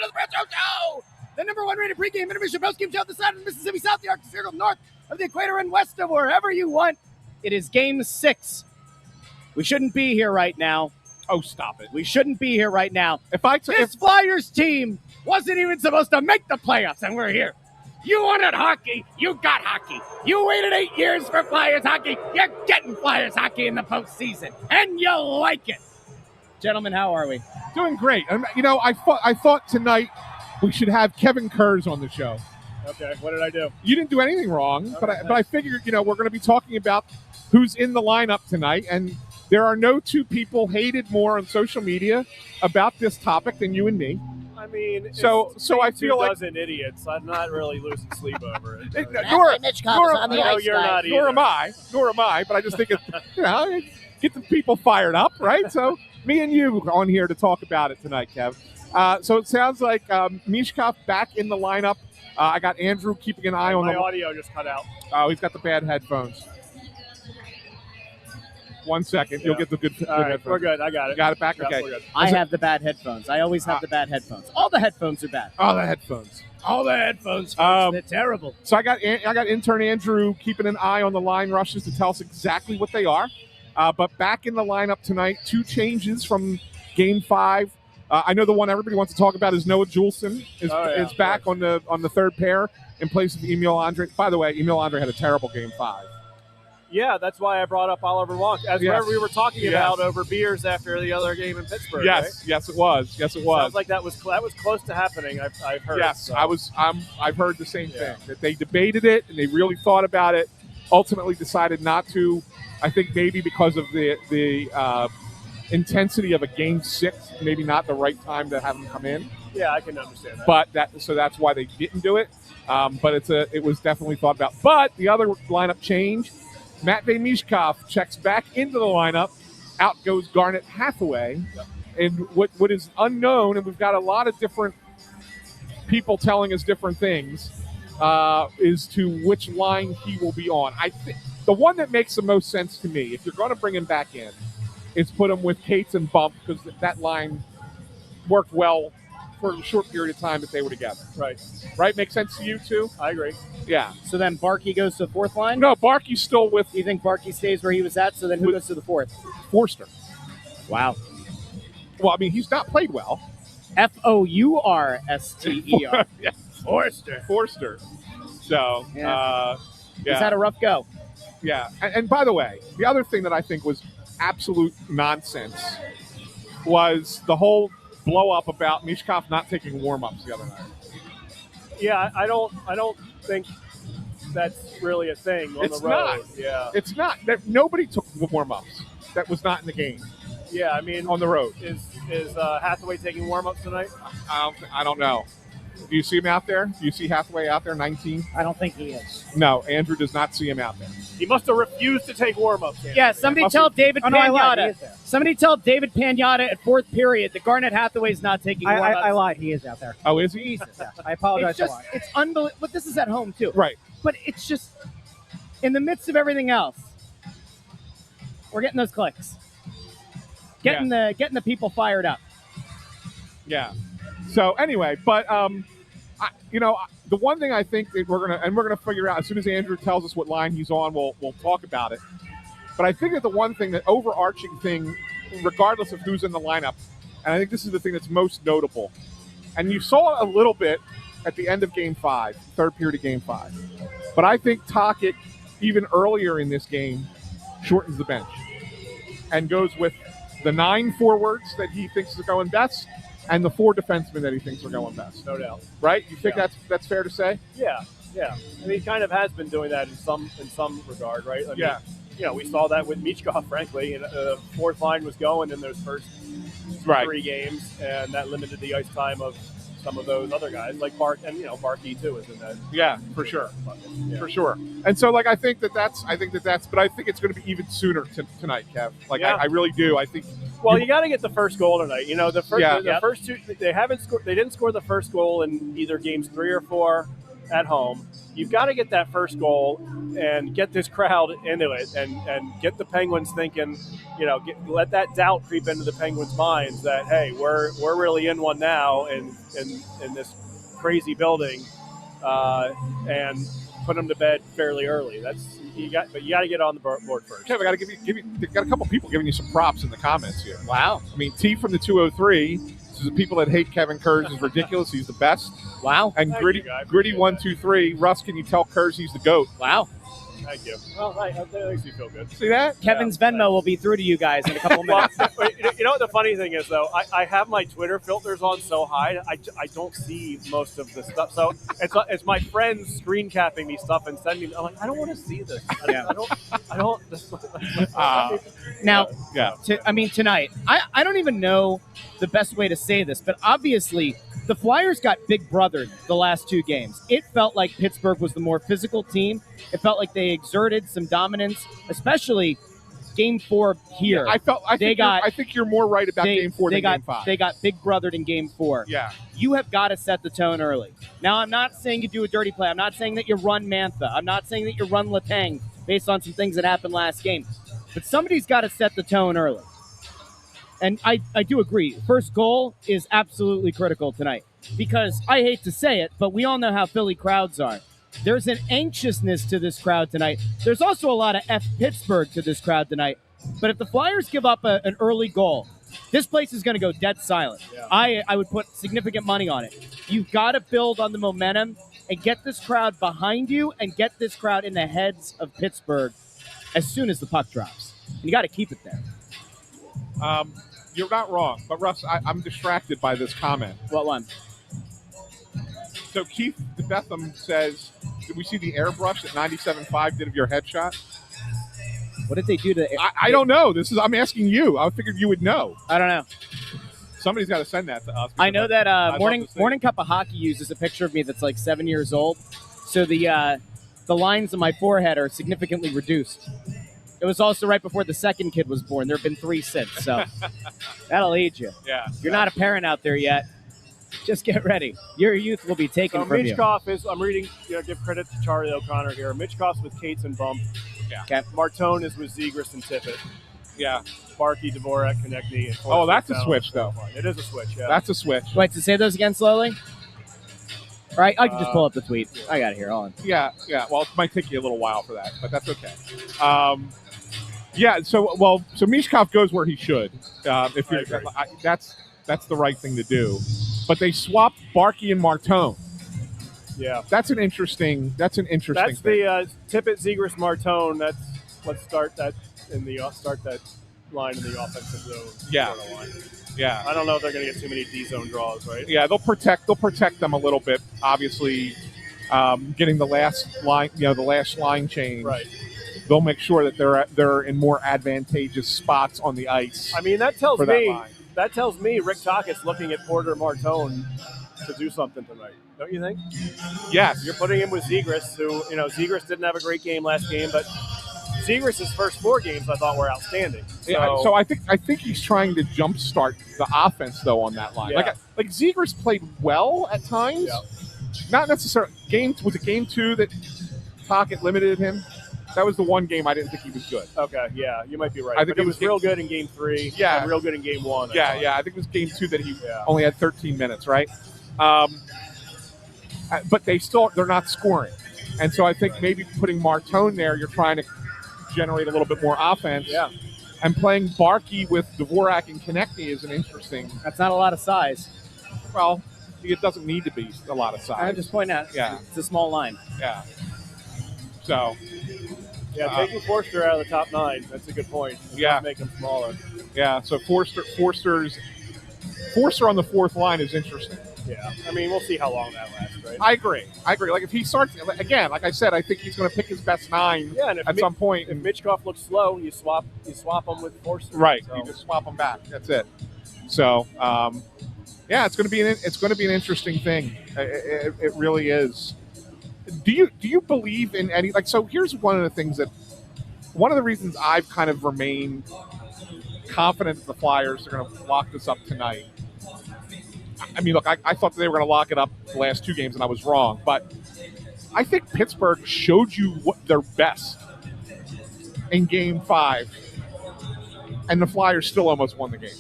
the Retro Show, the number one rated pregame intermission postgame show on the side of the Mississippi South, the Arctic Circle, north of the equator and west of wherever you want. It is Game 6. We shouldn't be here right now. Oh, stop it. We shouldn't be here right now. If Flyers team wasn't even supposed to make the playoffs, and we're here. You wanted hockey, you got hockey. You waited 8 years for Flyers hockey. You're getting Flyers hockey in the postseason, and you like it. Gentlemen, how are we? Doing great. I thought tonight we should have Kevin Kurz on the show. Okay, what did I do? You didn't do anything wrong, Okay, but I figured, we're going to be talking about who's in the lineup tonight, and there are no two people hated more on social media about this topic than you and me. I mean, so I feel like dozen idiots. I'm not really losing sleep over it. Nor am I. But I just think get the people fired up, right? So me and you on here to talk about it tonight, Kev. So it sounds like Michkov back in the lineup. I got Andrew keeping an eye on my audio just cut out. Oh, he's got the bad headphones. 1 second. You'll get the good headphones. We're good. I got it. Got it back? Yeah, Okay. I have the bad headphones. I always have the bad headphones. All the headphones are bad. All the headphones. They're terrible. So I got intern Andrew keeping an eye on the line rushes to tell us exactly what they are. But back in the lineup tonight, 2 changes from Game 5. I know the one everybody wants to talk about is Noah Juleson is back on the third pair in place of Emil Andre. By the way, Emil Andre had a terrible Game 5. Yeah, that's why I brought up Oliver Wonk, as we were talking about over beers after the other game in Pittsburgh. Yes, right? yes, it was. Sounds like that was close to happening. I've heard. Yes, so. I've heard the same thing, that they debated it and they really thought about it. Ultimately, decided not to. I think maybe because of the intensity of a Game 6, maybe not the right time to have him come in. Yeah, I can understand that. But that's why they didn't do it. But it was definitely thought about. But the other lineup change. Matvei Michkov checks back into the lineup. Out goes Garnet Hathaway. Yep. And what is unknown, and we've got a lot of different people telling us different things, is to which line he will be on. I think the one that makes the most sense to me, if you're going to bring him back in, is put him with Cates and Bump, because that line worked well for a short period of time that they were together. Right? Makes sense to you, too? I agree. Yeah. So then Barkey goes to the fourth line? No, Barkey's still with... You think Barkey stays where he was at, so then who goes to the fourth? Forster. Wow. Well, I mean, he's not played well. Fourster. Yes. Forster. So, yeah. He's had a rough go. Yeah. And by the way, the other thing that I think was absolute nonsense was the whole blow-up about Michkov not taking warm-ups the other night. Yeah, I don't think that's really a thing on the road. Not. Yeah, it's not. Nobody took the warm-ups. That was not in the game. Yeah, I mean, on the road. Is Hathaway taking warm-ups tonight? I don't know. Do you see him out there? Do you see Hathaway out there, 19? I don't think he is. No, Andrew does not see him out there. He must have refused to take warm-ups. Yeah, somebody tell David Pagnotta. Somebody tell David Pagnotta at fourth period that Garnet Hathaway's not taking warm-ups. I lied. He is out there. Oh, is he? Jesus, yeah. I apologize. It's unbelievable. But this is at home, too. Right. But it's just, in the midst of everything else, we're getting those clicks. Getting the people fired up. Yeah. So anyway, but the one thing I think that we're gonna figure out as soon as Andrew tells us what line he's on, we'll talk about it. But I think that the one thing, that overarching thing, regardless of who's in the lineup, and I think this is the thing that's most notable, and you saw a little bit at the end of Game 5, third period of Game 5. But I think Tocchet, even earlier in this game, shortens the bench and goes with the 9 forwards that he thinks are going best and the 4 defensemen that he thinks are going best. No doubt. Right? You think that's fair to say? Yeah. I mean, he kind of has been doing that in some regard, right? I mean, yeah. We saw that with Michkov, frankly. And the fourth line was going in those first 3 games, and that limited the ice time of some of those other guys, like Barkey too is in that. Yeah, for sure. Yeah. For sure. And so, I think that's, but I think it's going to be even sooner tonight, Kev. I really do. I think. Well, you got to get the first goal tonight. The first 2, they haven't scored. They didn't score the first goal in either games 3 or 4. at home. You've got to get that first goal and get this crowd into it, and get the Penguins thinking. Let that doubt creep into the Penguins' minds that hey, we're really in one now, in this crazy building, and put them to bed fairly early. But you got to get on the board first. Kev, I got to give you. Got a couple people giving you some props in the comments here. Wow. I mean, T from the 203. This is the people that hate Kevin Kurz is ridiculous. He's the best. Wow. And Thank Gritty you, guy. 123. Russ, can you tell Kurz he's the GOAT? Wow. Thank you. Well, that makes me feel good. See that? Kevin's Venmo will be through to you guys in a couple minutes. You know what the funny thing is, though? I have my Twitter filters on so high, I don't see most of the stuff. So it's my friends screen capping me stuff and sending. I'm like, I don't want to see this. I don't. Now, Yeah. Tonight, I don't even know the best way to say this, but obviously the Flyers got big brothered the last two games. It felt like Pittsburgh was the more physical team. It felt like they exerted some dominance, especially Game 4 here. Yeah, I think you're more right about Game 4 than Game 5. They got big brothered in Game 4. Yeah. You have got to set the tone early. Now, I'm not saying you do a dirty play. I'm not saying that you run Mantha. I'm not saying that you run Letang based on some things that happened last game. But somebody's got to set the tone early. And I do agree. First goal is absolutely critical tonight because I hate to say it, but we all know how Philly crowds are. There's an anxiousness to this crowd tonight. There's also a lot of F Pittsburgh to this crowd tonight. But if the Flyers give up an early goal, this place is going to go dead silent. Yeah. I would put significant money on it. You've got to build on the momentum and get this crowd behind you and get this crowd in the heads of Pittsburgh as soon as the puck drops. And you got to keep it there. You're not wrong. But, Russ, I'm distracted by this comment. What one? So Keith Betham says, did we see the airbrush that 97.5 did of your headshot? What did they do to I don't know. I'm asking you. I figured you would know. I don't know. Somebody's got to send that to us. I know that Morning Cup of Hockey uses a picture of me that's like 7 years old. So the lines on my forehead are significantly reduced. It was also right before the second kid was born. There have been 3 since, so that'll age you. Yeah. If you're not a parent out there yet, just get ready. Your youth will be taken from you. Michkov is, I'm reading, give credit to Charlie O'Connor here. Michkov's with Cates and Bump. Yeah. Okay. Martone is with Zegras and Tippett. Yeah. Barkey, Dvorak, Konechny. Oh, that's a switch, though. It is a switch, yeah. That's a switch. Wait, to say those again slowly? All right, I can just pull up the tweet. I got it here. Hold on. Yeah. Well, it might take you a little while for that, but that's okay. So Michkov goes where he should. That's the right thing to do. But they swapped Barkey and Martone. Yeah, that's an interesting. That's thing. The Tippett, Zegras, Martone. Let's start that line in the offensive zone. Yeah, line. Yeah. I don't know if they're going to get too many D zone draws, right? Yeah, they'll protect them a little bit. Obviously, getting the last line change. Right. They'll make sure that they're in more advantageous spots on the ice. I mean, that tells me Rick Tockett's looking at Porter Martone to do something tonight. Don't you think? Yes. You're putting him with Zegras, who, Zegras didn't have a great game last game, but Zegras' first 4 games I thought were outstanding. So I think he's trying to jumpstart the offense though on that line. Yeah. Like Zegras played well at times. Yeah. Not necessarily. Was it game 2 that Tocchet limited him? That was the one game I didn't think he was good. Okay, yeah, you might be right. I think he was real good in game 3. Yeah, and real good in game 1. I think it was game 2 that he only had 13 minutes, right? But they're not scoring, and so I think maybe putting Martone there, you're trying to generate a little bit more offense. Yeah, and playing Barkey with Dvorak and Konechny is an interesting. That's not a lot of size. Well, it doesn't need to be a lot of size. I'm just pointing out. Yeah, it's a small line. Yeah. So. Yeah, taking Forster out of the top 9. That's a good point. Make him smaller. Yeah. So Forster on the 4th line is interesting. Yeah. I mean, we'll see how long that lasts, right? I agree. Like if he starts again, like I said, I think he's going to pick his best 9. Yeah, and at some point. If Michkov looks slow, you swap him with Forster. Right. So. You just swap them back. That's it. So, it's going to be an interesting thing. It really is. Do you believe in any so here's one of the reasons I've kind of remained confident that the Flyers are going to lock this up tonight. I mean, look, I thought that they were going to lock it up the last 2 games, and I was wrong. But I think Pittsburgh showed you what they're best in Game 5, and the Flyers still almost won the game.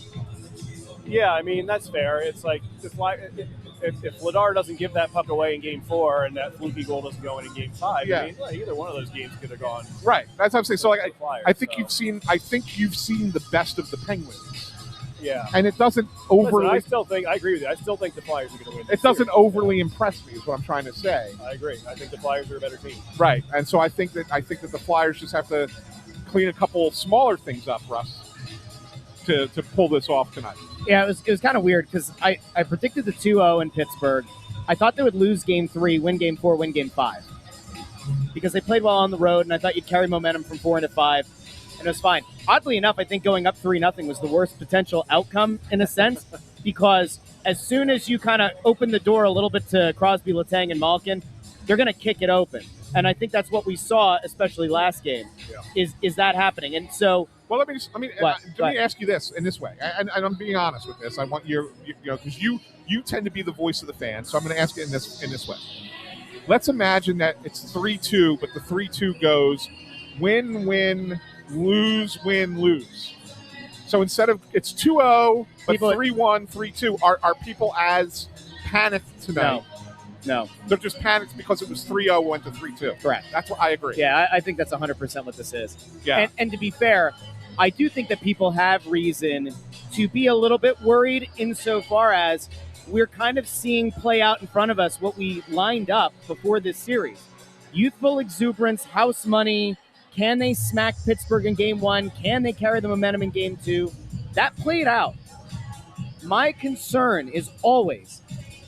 Yeah, I mean, that's fair. It's like if Vladar doesn't give that puck away in Game 4 and that fluky goal doesn't go in Game 5, Yeah. I mean, either one of those games could have gone. Right. That's what I'm saying. So like, Flyers, I think so. you've seen the best of the Penguins. Yeah. And it doesn't overly. Listen, I agree with you. I still think the Flyers are going to win. It doesn't overly impress me, is what I'm trying to say. I agree. I think the Flyers are a better team. Right. And so I think that the Flyers just have to clean a couple smaller things up, Russ, to pull this off tonight. Yeah, it was kind of weird because I predicted the 2-0 in Pittsburgh. I thought they would lose Game 3, win Game 4, win Game 5. Because they played well on the road, and I thought you'd carry momentum from 4 into 5, and it was fine. Oddly enough, I think going up 3-0 was the worst potential outcome in a sense, because as soon as you kind of open the door a little bit to Crosby, Letang, and Malkin, they're going to kick it open. And I think that's what we saw, especially last game, is that happening. And so... Well, let me ask you this in this way, and I'm being honest with this. I want you know, because you tend to be the voice of the fan, so I'm going to ask it in this way. Let's imagine that it's 3-2, but the 3-2 goes win, lose, win, lose. So instead of it's 2-0, but 3-1, 3-2, are people as panicked tonight? No. They're just panicked because it was 3-0 went to 3-2. Correct. That's what I agree. Yeah, I think that's 100% what this is. Yeah. And to be fair, I do think that people have reason to be a little bit worried insofar as we're kind of seeing play out in front of us what we lined up before this series. Youthful exuberance, house money. Can they smack Pittsburgh in Game 1? Can they carry the momentum in Game 2? That played out. My concern is always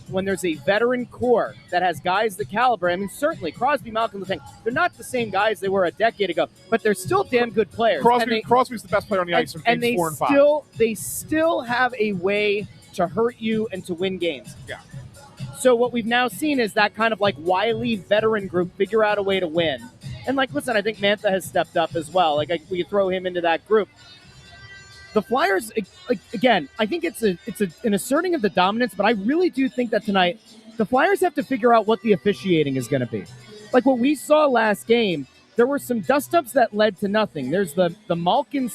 when there's a veteran core that has guys the caliber. I mean, certainly Crosby, Malkin, Letang, they're not the same guys they were a decade ago, but they're still damn good players. Crosby's the best player on the ice in Games 4 and 5. They still have a way to hurt you and to win games. Yeah. So what we've now seen is that kind of like wily veteran group figure out a way to win. And like, listen, I think Mantha has stepped up as well. Like we could throw him into that group. The Flyers, again, I think it's an asserting of the dominance, but I really do think that tonight the Flyers have to figure out what the officiating is going to be. Like what we saw last game, there were some dust-ups that led to nothing. There's the Malkin,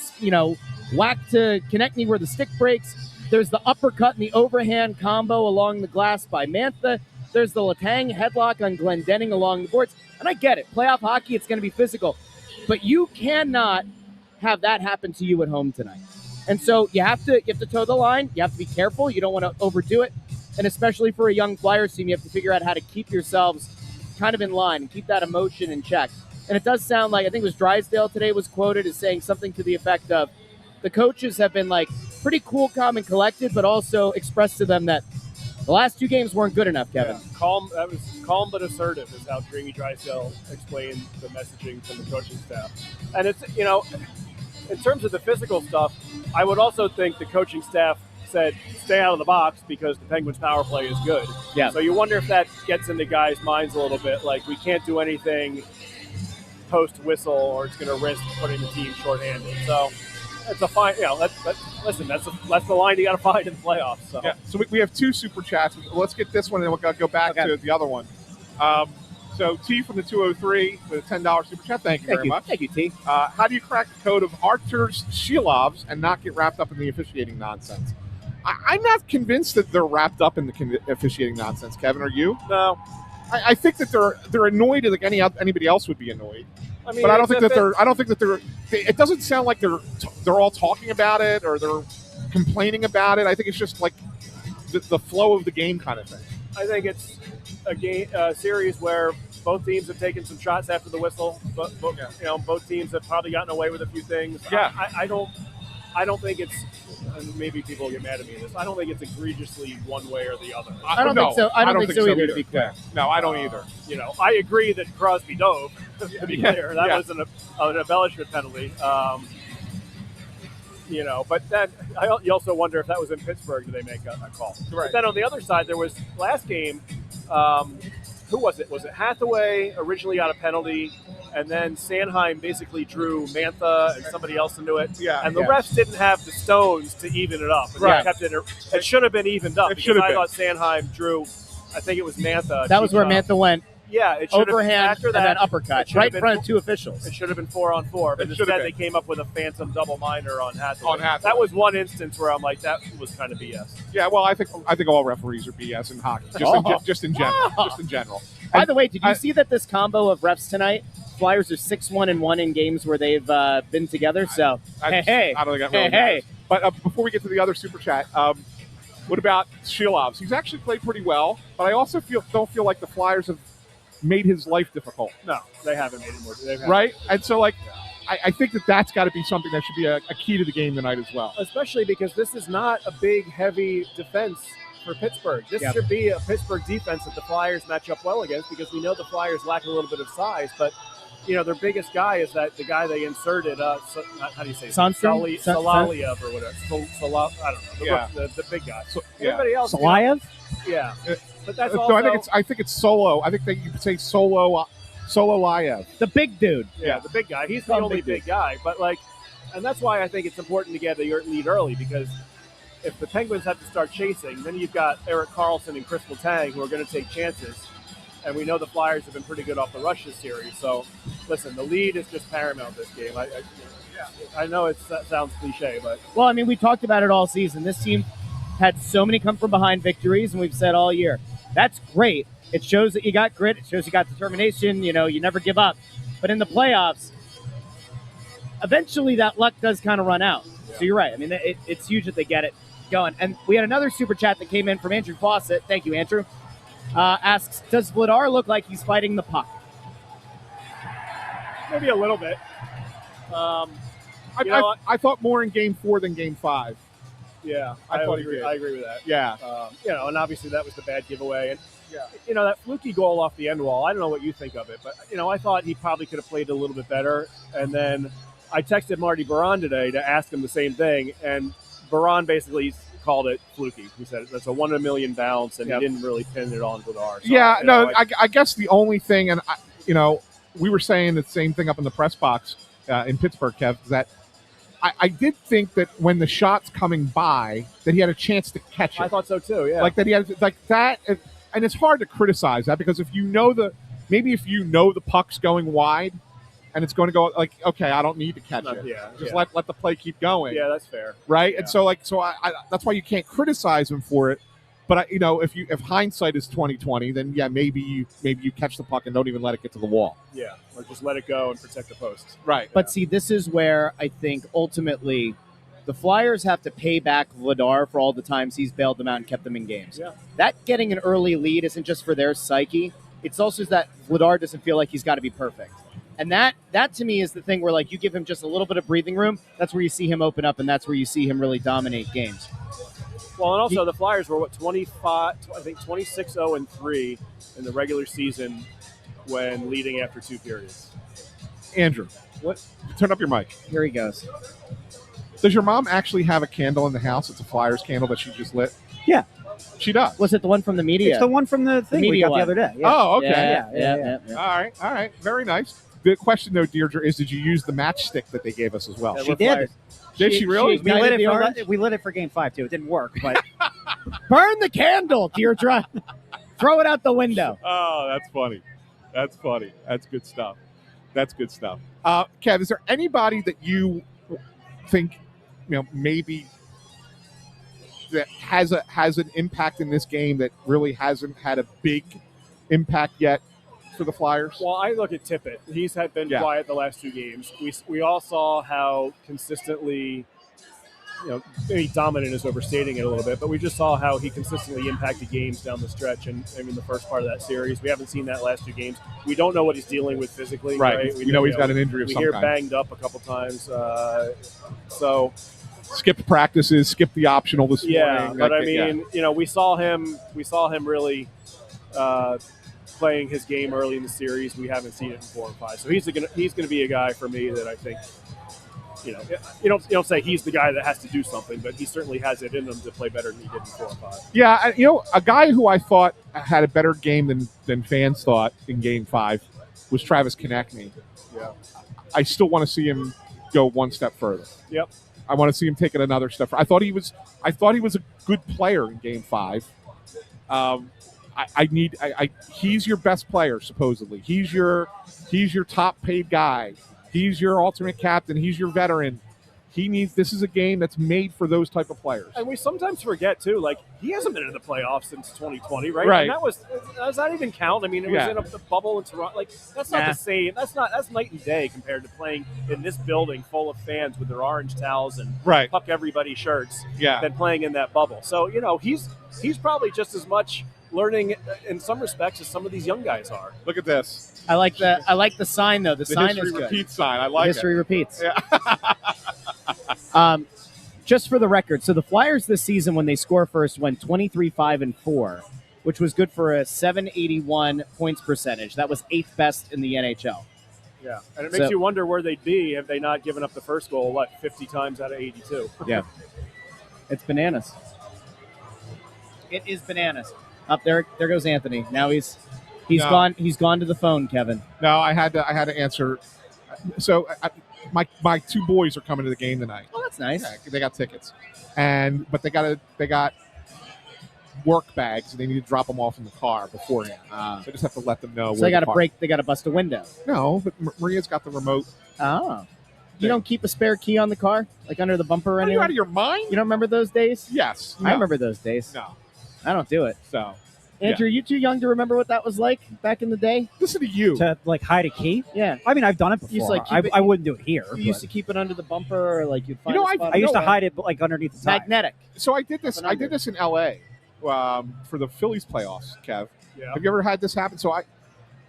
whack to Konechny where the stick breaks. There's the uppercut and the overhand combo along the glass by Mantha. There's the Letang headlock on Glendening along the boards. And I get it. Playoff hockey, it's going to be physical. But you cannot have that happen to you at home tonight. And so you have to toe the line. You have to be careful. You don't want to overdo it. And especially for a young Flyers team, you have to figure out how to keep yourselves kind of in line and keep that emotion in check. And it does sound like, I think it was Drysdale today was quoted as saying something to the effect of, the coaches have been like pretty cool, calm, and collected, but also expressed to them that the last 2 games weren't good enough, Kevin. Yeah, calm. That was calm but assertive is how Jamie Drysdale explained the messaging from the coaching staff. And it's, in terms of the physical stuff, I would also think the coaching staff said, stay out of the box because the Penguins' power play is good. Yeah. So you wonder if that gets into guys' minds a little bit, like we can't do anything post-whistle or it's going to risk putting the team shorthanded. So it's a fine, listen, that's the line you got to find in the playoffs. So. Yeah. So we have 2 super chats. Let's get this one and then we'll go back to the other one. So T from the 203 with a $10 super chat. Thank you very much. Thank you, T. How do you crack the code of Artur's Shilovs and not get wrapped up in the officiating nonsense? I'm not convinced that they're wrapped up in the officiating nonsense. Kevin, are you? No. I think that they're annoyed like anybody else would be annoyed. I mean, but I don't think that they're. It doesn't sound like they're all talking about it or they're complaining about it. I think it's just like the flow of the game kind of thing. I think it's a series where both teams have taken some shots after the whistle. But both teams have probably gotten away with a few things. Yeah. I don't think it's. And maybe people will get mad at me at this. I don't think it's egregiously one way or the other. I don't think so. I don't think so either. To be clear. No, I don't either. I agree that Crosby dove. To be clear, that was an embellishment penalty. But then you also wonder if that was in Pittsburgh, do they make a call? Right. But then on the other side, there was last game. Who was it? Was it Hathaway originally got a penalty, and then Sanheim basically drew Mantha and somebody else into it? Yeah. And the refs didn't have the stones to even it up. And right. They kept it should have been evened up. It should have been. I thought Sanheim drew. I think it was Mantha. That was where Mantha went Yeah, it should overhand have, after that, and then uppercut right in front of two officials. It should have been 4-on-4, but instead they came up with a phantom double minor on Hathaway. That was one instance where I'm like, that was kind of BS. Yeah, well, I think all referees are BS in hockey, just in general. Just in general. By the way, did you see that this combo of refs tonight? Flyers are 6-1-1 in games where they've been together. So hey. But before we get to the other super chat, what about Shilovs? He's actually played pretty well, but I also don't feel like the Flyers have made his life difficult. No, they haven't made it more. Right? And so, I think that's got to be something that should be a key to the game tonight as well. Especially because this is not a big, heavy defense for Pittsburgh. This should be a Pittsburgh defense that the Flyers match up well against, because we know the Flyers lack a little bit of size, but their biggest guy is the guy they inserted. How do you say it? Salaliev or whatever. I don't know. The big guy. Everybody else. Salayev? Yeah. But that's so also. I think it's Solo. I think that you could say Solo Liev. The big dude. Yeah, the big guy. He's the only big guy. But and that's why I think it's important to get a lead early, because if the Penguins have to start chasing, then you've got Erik Karlsson and Chris Letang who are going to take chances. And we know the Flyers have been pretty good off the rush this series. So, listen, the lead is just paramount this game. I know it sounds cliche, but... Well, I mean, we talked about it all season. This team had so many come-from-behind victories, and we've said all year, that's great. It shows that you got grit. It shows you got determination. You never give up. But in the playoffs, eventually that luck does kind of run out. Yeah. So you're right. I mean, it's huge that they get it going. And we had another super chat that came in from Andrew Fawcett. Thank you, Andrew. Asks, does Vladar look like he's fighting the puck? Maybe a little bit. I thought more in Game 4 than Game 5. Yeah, I agree with that. Yeah. And obviously that was the bad giveaway. And, that fluky goal off the end wall, I don't know what you think of it, but, I thought he probably could have played a little bit better. And then I texted Marty Baron today to ask him the same thing, and Baron basically called it fluky. He said that's a 1 in a million bounce, and he didn't really pin it on Vladar. So, I guess the only thing, and we were saying the same thing up in the press box in Pittsburgh, Kev, is that I did think that when the shot's coming by, that he had a chance to catch it. I thought so too. Yeah, like that he had that, and it's hard to criticize that, because if you know the puck's going wide, and it's going to go okay, I don't need to catch it. Yeah, just let the play keep going. Yeah, that's fair. Right, yeah. And so I that's why you can't criticize him for it. But if hindsight is 20/20, then maybe you catch the puck and don't even let it get to the wall. Yeah, or just let it go and protect the post. Right. But see, this is where I think ultimately the Flyers have to pay back Vladar for all the times he's bailed them out and kept them in games. Yeah. That getting an early lead isn't just for their psyche. It's also that Vladar doesn't feel like he's got to be perfect. And that to me is the thing where you give him just a little bit of breathing room. That's where you see him open up, and that's where you see him really dominate games. Well, and also the Flyers were 26-0-3 in the regular season when leading after 2 periods. Andrew, turn up your mic. Here he goes. Does your mom actually have a candle in the house? It's a Flyers candle that she just lit? Yeah. She does. Was it the one from the media? It's the one from the thing we got the other day. Yeah. Oh, okay. Yeah. All right. Very nice. The question, though, Deirdre, is did you use the matchstick that they gave us as well? She did. Did she really? We lit it for Game 5, too. It didn't work, but... Burn the candle, Deirdre. Throw it out the window. Oh, that's funny. That's good stuff. Kev, is there anybody that you think, maybe that has an impact in this game that really hasn't had a big impact yet for the Flyers? Well, I look at Tippett. He's been quiet the last 2 games. We all saw how consistently, maybe dominant is overstating it a little bit, but we just saw how he consistently impacted games down the stretch and in the first part of that series. We haven't seen that last 2 games. We don't know what he's dealing with physically. Right. We know he's got an injury of some kind. We hear banged up a couple times. So skipped practices, skipped the optional this morning. Yeah, but we saw him really playing his game early in the series. We haven't seen it in 4 and 5. So he's going to be a guy for me that I think, you don't say he's the guy that has to do something, but he certainly has it in him to play better than he did in 4 and 5. Yeah, a guy who I thought had a better game than fans thought in Game 5 was Travis Konechny. Yeah. I still want to see him go one step further. Yep. I want to see him take it another step. I thought he was a good player in Game 5. he's your best player, supposedly. He's your top paid guy. He's your alternate captain. He's your veteran. This is a game that's made for those type of players. And we sometimes forget too, like he hasn't been in the playoffs since 2020, right? Right. And does that even count? I mean, it was in the bubble in Toronto. Like that's not the same. That's night and day compared to playing in this building full of fans with their orange towels and puck everybody shirts than playing in that bubble. So he's probably just as much learning in some respects as some of these young guys are. Look at this. I like the sign though. The sign is good. History repeats sign. I like history repeats. Yeah. Just for the record, so the Flyers this season, when they score first, went 23-5-4, which was good for a 781 points percentage. That was 8th best in the NHL. Yeah, and it makes you wonder where they'd be if they not given up the first goal, 50 times out of 82. Yeah. It's bananas. It is bananas. Up there goes Anthony. Now he's gone to the phone, Kevin. No, I had to answer. So my two boys are coming to the game tonight. Oh, that's nice. Yeah, they got tickets, but they got work bags, and they need to drop them off in the car beforehand. So I just have to let them know. So they got to bust a window. No, but Maria's got the remote. Oh. You don't keep a spare key on the car, like under the bumper or anything? Are you out of your mind? You don't remember those days? Yes. No. I remember those days. No. I don't do it. So. Andrew, you too young to remember what that was like back in the day? Listen to you. To hide a key? Yeah. I mean, I've done it before. You used to I wouldn't do it here. You used to keep it under the bumper, or you'd find a spot. I used to hide it underneath the tire. Magnetic. So I did this. I did this in L.A. For the Phillies playoffs, Kev. Yeah. Have you ever had this happen? So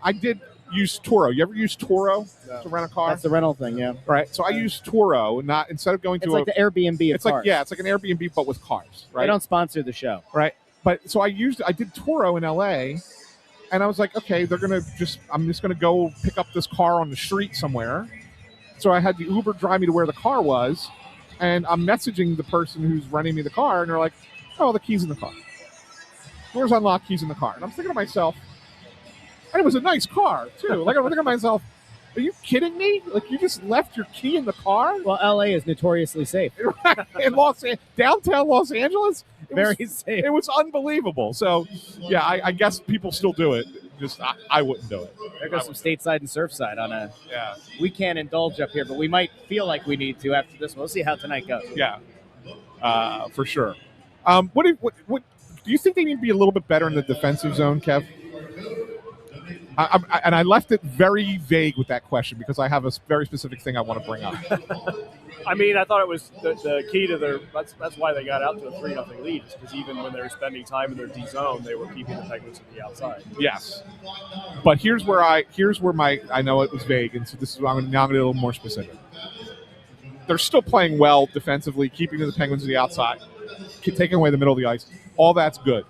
I did use Turo. You ever use Turo to rent a car? That's the rental thing, yeah. Right. So I used Turo, instead of going to it's like the Airbnb of cars. It's like an Airbnb but with cars. Right. They don't sponsor the show. Right. But so I did Turo in LA, and I was like, okay, I'm just gonna go pick up this car on the street somewhere. So I had the Uber drive me to where the car was, and I'm messaging the person who's renting me the car, and they're like, oh, the key's in the car. Doors unlocked, keys in the car. And I'm thinking to myself, and it was a nice car too. I'm thinking to myself, are you kidding me? You just left your key in the car? Well, LA is notoriously safe. In downtown Los Angeles? Very safe. It was unbelievable. So, yeah, I guess people still do it. Just I wouldn't do it. There goes some stateside and surfside on a. Yeah. We can't indulge up here, but we might feel like we need to after this. We'll see how tonight goes. Yeah, for sure. What do you think they need to be a little bit better in the defensive zone, Kev? I left it very vague with that question because I have a very specific thing I want to bring up. I mean, I thought it was the key to their. That's why they got out to a 3-0 lead. Because even when they were spending time in their D zone, they were keeping the Penguins to the outside. Yes, but here's where I know it was vague, and so this is where I'm going to get a little more specific. They're still playing well defensively, keeping the Penguins to the outside, taking away the middle of the ice. All that's good.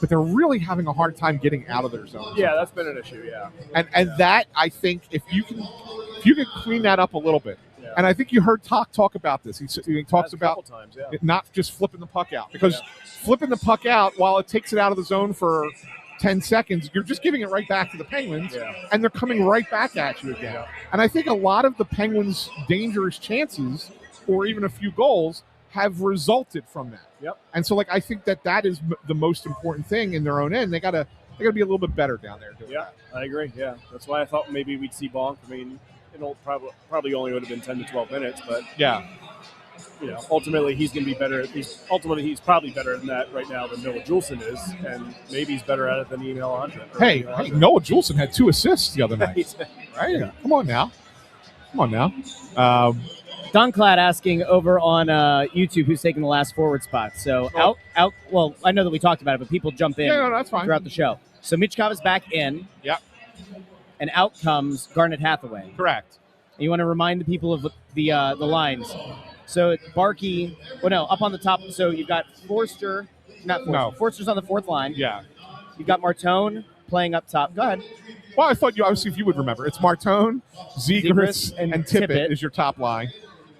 But they're really having a hard time getting out of their zone. Yeah, that's been an issue. Yeah, and that I think if you can clean that up a little bit, and I think you heard talk about this. He talks about times, not just flipping the puck out because flipping the puck out while it takes it out of the zone for 10 seconds, you're just giving it right back to the Penguins, and they're coming right back at you again. And I think a lot of the Penguins' dangerous chances, or even a few goals, have resulted from that. Yep. And so, I think that is the most important thing in their own end. They gotta be a little bit better down there doing that. I agree. Yeah, that's why I thought maybe we'd see Bonk. I mean, it'll probably only would have been 10 to 12 minutes, but ultimately he's going to be better. He's probably better than that right now than Noah Juulsen is, and maybe he's better at it than Ian Alejandro. Hey, Noah Juulsen had 2 assists the other night. Right? Yeah. Come on now. Dunclad asking over on YouTube who's taking the last forward spot. So out. Well, I know that we talked about it, but people jump in that's fine. throughout the show. So Michkov is back in. Yep. And out comes Garnet Hathaway. Correct. And you want to remind the people of the lines. So Barkey, up on the top. So you've got Forster. Not Forster. No. Forster's on the fourth line. Yeah. You've got Martone playing up top. Go ahead. Well, I thought if you would remember. It's Martone, Zegras, and Tippett is your top line.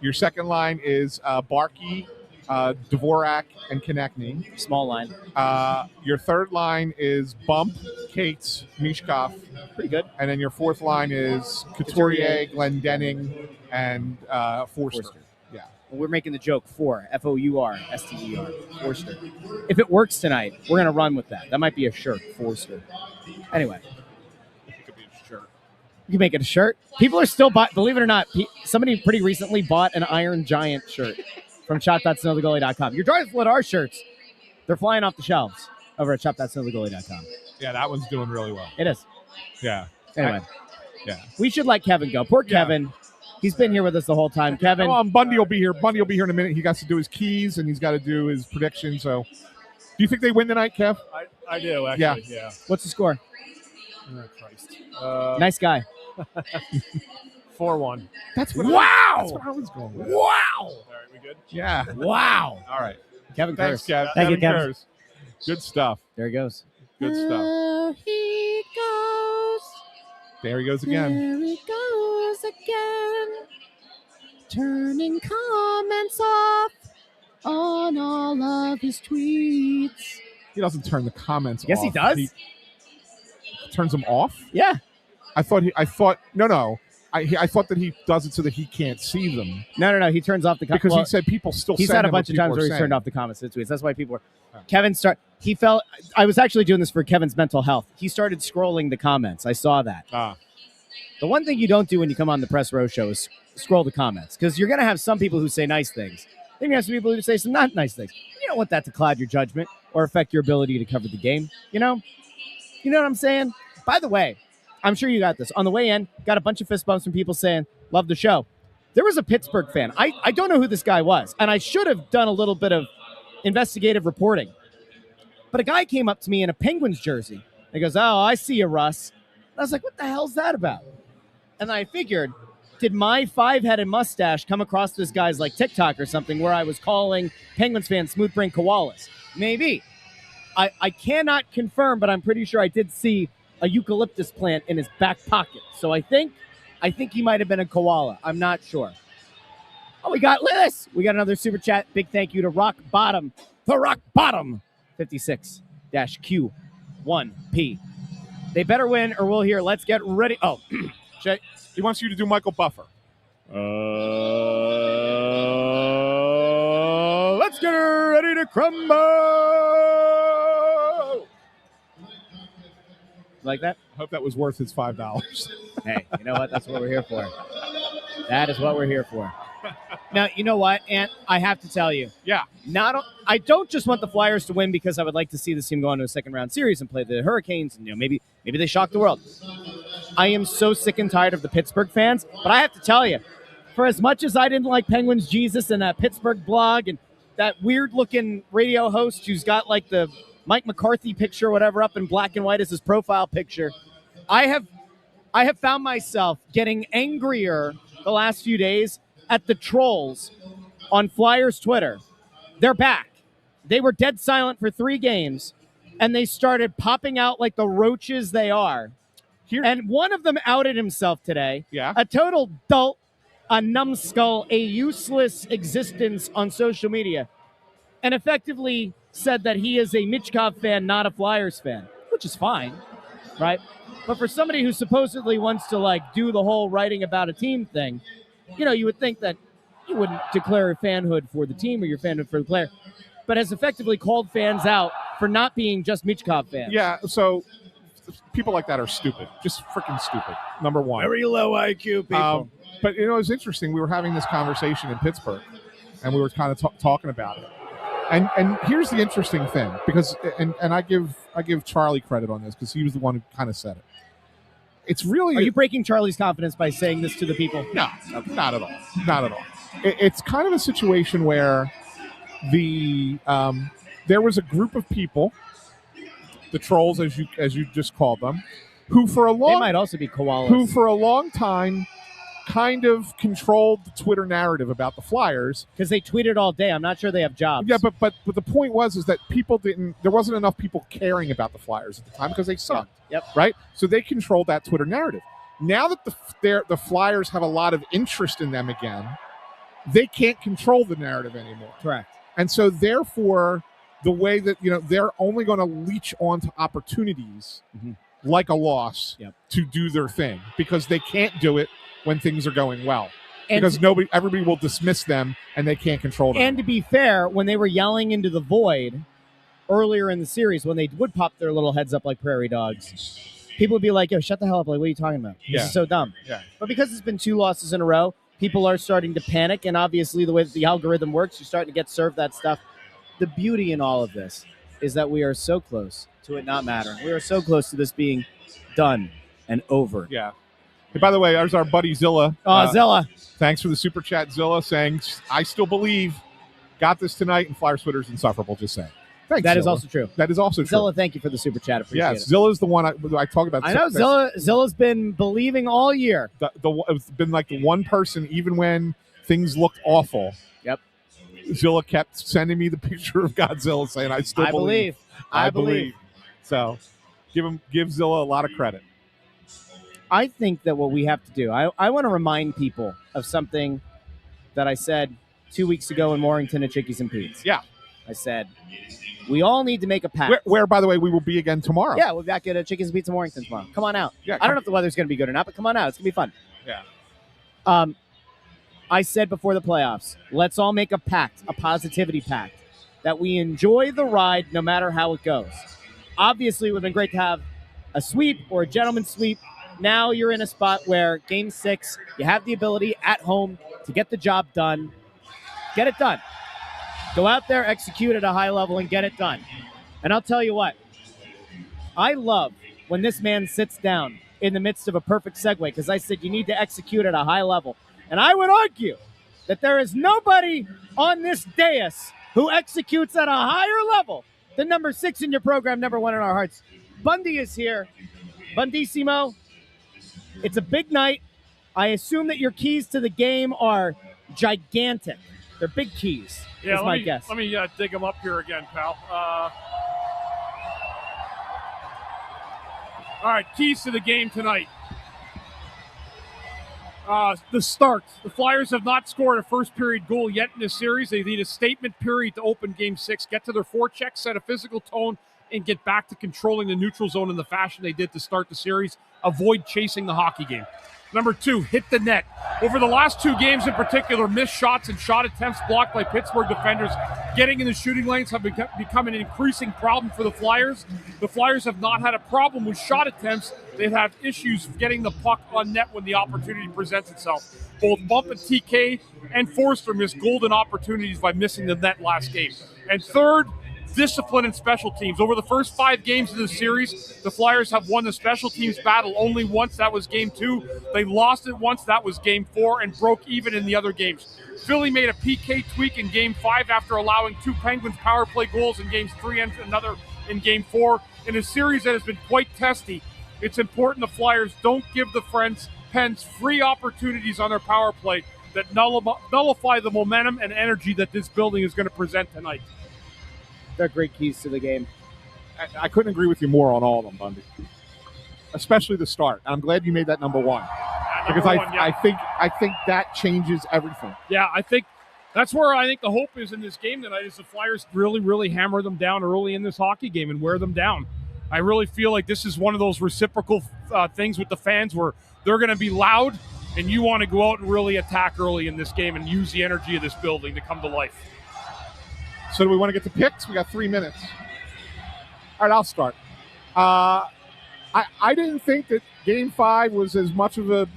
Your second line is Barkey, Dvorak, and Konechny. Small line. Your third line is Bump, Cates, Michkov. Pretty good. And then your fourth line is Couturier, Glendening, and Forster. Yeah. We're making the joke Fourster, Forster. If it works tonight, we're going to run with that. That might be a shirt, Forster. Anyway. It could be a shirt. You can make it a shirt. People are still believe it or not, somebody pretty recently bought an Iron Giant shirt from shop.snowthegoalie.com. Your Dryers Blood our shirts, they're flying off the shelves over at shop.snowthegoalie.com. Yeah, that one's doing really well. It is. Yeah. Anyway. Yeah. We should let Kevin go. Poor Kevin. He's been here with us the whole time. Kevin. Bundy will be here. Bundy will be here in a minute. He got to do his keys, and he's got to do his prediction. So, do you think they win tonight, Kev? I do, actually. Yeah. What's the score? Oh, Christ. Nice guy. 4-1. That's what Wow! I was going with. Wow! All right, we good? Yeah. Wow! All right. Kevin Thanks, Curse. Kev. Thank you, Kevin Kev. Curse. Good stuff. There he goes. Good stuff. There he goes. There he goes again. There he goes again. Turning comments off on all of his tweets. He doesn't turn the comments off. Yes, he does. He turns them off? Yeah. I thought I thought that he does it so that he can't see them. No. He turns off the comments. Because he said people still He's send had a him what bunch of people times are where he's saying. turned off the comments and tweets. That's why people were. Oh. Kevin he felt. I was actually doing this for Kevin's mental health. He started scrolling the comments. I saw that. The one thing you don't do when you come on the Press Row show is scroll the comments, because you're going to have some people who say nice things. Then you have some people who say some not nice things. You don't want that to cloud your judgment or affect your ability to cover the game. You know what I'm saying? By the way, I'm sure you got this. On the way in, got a bunch of fist bumps from people saying, love the show. There was a Pittsburgh fan. I don't know who this guy was, and I should have done a little bit of investigative reporting. But a guy came up to me in a Penguins jersey. He goes, oh, I see you, Russ. And I was like, what the hell's that about? And I figured, did my 5-headed mustache come across this guy's like TikTok or something where I was calling Penguins fans smooth brain koalas? Maybe. I cannot confirm, but I'm pretty sure I did see a eucalyptus plant in his back pocket. So I think he might have been a koala. I'm not sure. Oh, look at this. We got another super chat. Big thank you to Rock Bottom. The Rock Bottom 56-Q1P. They better win or we'll hear. Let's get ready. Oh, Jay, he wants you to do Michael Buffer. Let's get ready to crumble. Like that? I hope that was worth his $5. Hey, you know what? That's what we're here for. That is what we're here for. Now, you know what, Ant? I have to tell you. Yeah. I don't just want the Flyers to win because I would like to see this team go into a second-round series and play the Hurricanes, and maybe they shock the world. I am so sick and tired of the Pittsburgh fans, but I have to tell you, for as much as I didn't like Penguins Jesus and that Pittsburgh blog and that weird-looking radio host who's got like the Mike McCarthy picture or whatever up in black and white as his profile picture, I have found myself getting angrier the last few days at the trolls on Flyers Twitter. They're back. They were dead silent for 3 games, and they started popping out like the roaches they are. And one of them outed himself today. Yeah. A total dolt, a numbskull, a useless existence on social media, and effectively said that he is a Michkov fan, not a Flyers fan, which is fine, right? But for somebody who supposedly wants to like do the whole writing about a team thing, you would think that you wouldn't declare a fanhood for the team or your fanhood for the player, but has effectively called fans out for not being just Michkov fans. Yeah, so people like that are stupid. Just freaking stupid, number one. Very low IQ people. But, it was interesting. We were having this conversation in Pittsburgh, and we were kind of talking about it. And here's the interesting thing, because and I give Charlie credit on this because he was the one who kind of said it. It's really. Are you breaking Charlie's confidence by saying this to the people? No, not at all. Not at all. It's kind of a situation where there was a group of people, the trolls as you just called them, who for a long they might also be koalas. Who for a long time kind of controlled the Twitter narrative about the Flyers because they tweeted all day. I'm not sure they have jobs. Yeah, but the point was that there wasn't enough people caring about the Flyers at the time because they sucked. Yep. Right? So they controlled that Twitter narrative. Now that the Flyers have a lot of interest in them again, they can't control the narrative anymore. Correct. And so therefore, the way that they're only going to leech onto opportunities like a loss to do their thing because they can't do it when things are going well. And because everybody will dismiss them, and they can't control them. And to be fair, when they were yelling into the void earlier in the series, when they would pop their little heads up like prairie dogs, people would be like, yo, shut the hell up. Like, what are you talking about? This is so dumb. Yeah. But because it's been 2 losses in a row, people are starting to panic. And obviously, the way that the algorithm works, you're starting to get served that stuff. The beauty in all of this is that we are so close to it not mattering. We are so close to this being done and over. Yeah. Hey, by the way, there's our buddy Zilla. Zilla. Thanks for the super chat, Zilla, saying, I still believe. Got this tonight, and Flyers Twitter's insufferable, just saying. Thanks, That Zilla. is also true. That is also true. Zilla, thank you for the super chat. Appreciate it. Zilla's the one I talk about. I know Zilla's been believing all year. It's been like the one person, even when things looked awful. Yep. Zilla kept sending me the picture of Godzilla, saying, "I still believe. I believe." So, give Zilla a lot of credit. I think that what we have to do, I want to remind people of something that I said 2 weeks ago in Morrington at Chickies and Pete's. Yeah. I said, we all need to make a pact. Where, by the way, we will be again tomorrow. Yeah, we'll be back at Chickies and Pete's in Morrington tomorrow. Come on out. Yeah, I don't know if the weather's going to be good or not, but come on out. It's going to be fun. Yeah. I said before the playoffs, let's all make a pact, a positivity pact, that we enjoy the ride no matter how it goes. Obviously, it would have been great to have a sweep or a gentleman's sweep. Now you're in a spot where Game 6, you have the ability at home to get the job done. Get it done. Go out there, execute at a high level, and get it done. And I'll tell you what, I love when this man sits down in the midst of a perfect segue, because I said you need to execute at a high level. And I would argue that there is nobody on this dais who executes at a higher level than number 6 in your program, number 1 in our hearts. Bundy is here. Bundissimo, it's a big night. I assume that your keys to the game are gigantic. They're big keys, is my guess. Let me dig them up here again, pal. All right, keys to the game tonight. The start. The Flyers have not scored a first-period goal yet in this series. They need a statement period to open Game 6, get to their forecheck, set a physical tone, and get back to controlling the neutral zone in the fashion they did to start the series. Avoid chasing the hockey game. Number 2, hit the net. Over the last 2 games in particular, missed shots and shot attempts blocked by Pittsburgh defenders getting in the shooting lanes have become an increasing problem for the Flyers. The Flyers have not had a problem with shot attempts. They've had issues getting the puck on net when the opportunity presents itself. Both Bump and TK and Forster missed golden opportunities by missing the net last game. And third, discipline in special teams. Over the first 5 games of the series, the Flyers have won the special teams battle only once. That was Game 2. They lost it once. That was Game 4, and broke even in the other games. Philly made a PK tweak in Game 5 after allowing 2 Penguins power play goals in Games 3 and another in Game 4. In a series that has been quite testy, it's important the Flyers don't give the Pens free opportunities on their power play that nullify the momentum and energy that this building is going to present tonight. They're great keys to the game. I couldn't agree with you more on all of them, Bundy. Especially the start. I'm glad you made that number 1. Because I think that changes everything. Yeah, I think that's where I think the hope is in this game tonight, is the Flyers really, really hammer them down early in this hockey game and wear them down. I really feel like this is one of those reciprocal things with the fans where they're going to be loud and you want to go out and really attack early in this game and use the energy of this building to come to life. So do we want to get to picks? We got 3 minutes. All right, I'll start. I didn't think that Game 5 was as much of a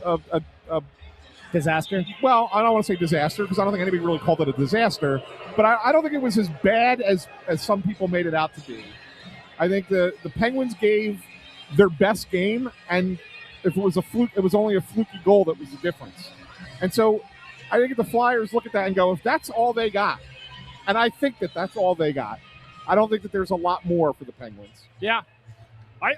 disaster. Well, I don't want to say disaster because I don't think anybody really called it a disaster. But I don't think it was as bad as some people made it out to be. I think the Penguins gave their best game, and if it was a fluke, it was only a fluky goal that was the difference. And so I think the Flyers look at that and go, if that's all they got, and I think that that's all they got, I don't think that there's a lot more for the Penguins. Yeah. I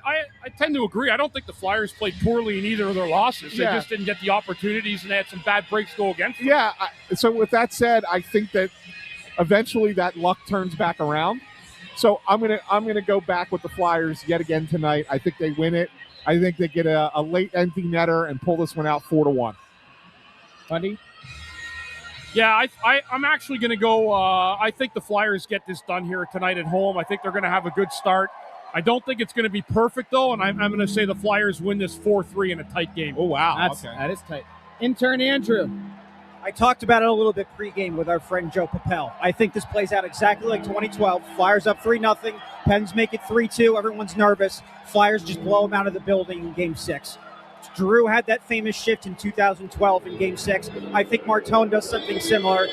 tend to agree. I don't think the Flyers played poorly in either of their losses. They just didn't get the opportunities, and they had some bad breaks go against them. Yeah. So with that said, I think that eventually that luck turns back around. So I'm gonna go back with the Flyers yet again tonight. I think they win it. I think they get a late empty netter and pull this one out 4-1. Bundy? Yeah, I'm actually going to go. I think the Flyers get this done here tonight at home. I think they're going to have a good start. I don't think it's going to be perfect, though, and I'm going to say the Flyers win this 4-3 in a tight game. Oh, wow. That is tight. Intern Andrew. I talked about it a little bit pregame with our friend Joe Papel. I think this plays out exactly like 2012. Flyers up 3-0. Pens make it 3-2. Everyone's nervous. Flyers just blow them out of the building in Game 6. Drew had that famous shift in 2012 in Game 6. I think Martone does something similar.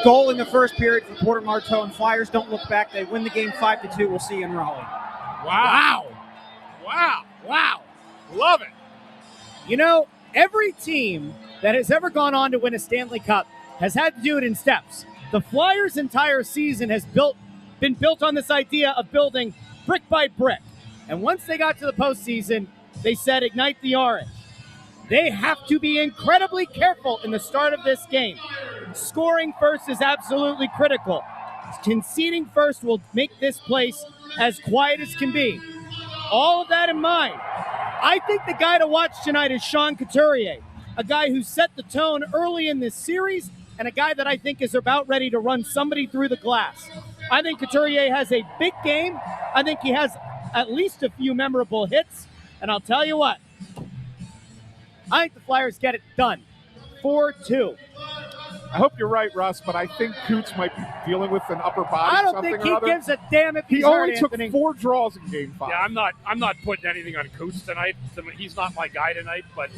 Goal in the first period for Porter Martone. Flyers don't look back. They win the game 5-2. We'll see you in Raleigh. Wow. Love it. You know, every team that has ever gone on to win a Stanley Cup has had to do it in steps. The Flyers' entire season has been built on this idea of building brick by brick. And once they got to the postseason, they said, ignite the orange. They have to be incredibly careful in the start of this game. Scoring first is absolutely critical. Conceding first will make this place as quiet as can be. All of that in mind, I think the guy to watch tonight is Sean Couturier, a guy who set the tone early in this series and a guy that I think is about ready to run somebody through the glass. I think Couturier has a big game. I think he has at least a few memorable hits. And I'll tell you what, I think the Flyers get it done. 4-2. I hope you're right, Russ, but I think Coots might be dealing with an upper body. I don't think he gives a damn if he's He only hurt, took Anthony. 4 draws in Game 5. Yeah, I'm not putting anything on Coots tonight. He's not my guy tonight, but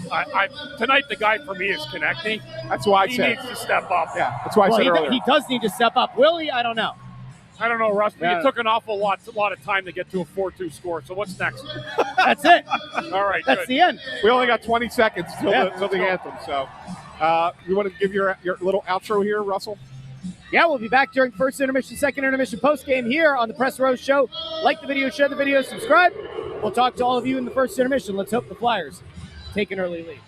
tonight the guy for me is Konechny. That's why I He said. needs to step up. Yeah, that's why I said earlier. He does need to step up. Will he? I don't know. I don't know, Russ, but Yeah. it took an awful lot of time to get to a 4-2 score. So what's next? That's it. All right, That's good. the end. We only got 20 seconds till Yeah, the anthem. So you want to give your little outro here, Russell? Yeah, we'll be back during first intermission, second intermission, postgame here on the Press Row Show. Like the video, share the video, subscribe. We'll talk to all of you in the first intermission. Let's hope the Flyers take an early lead.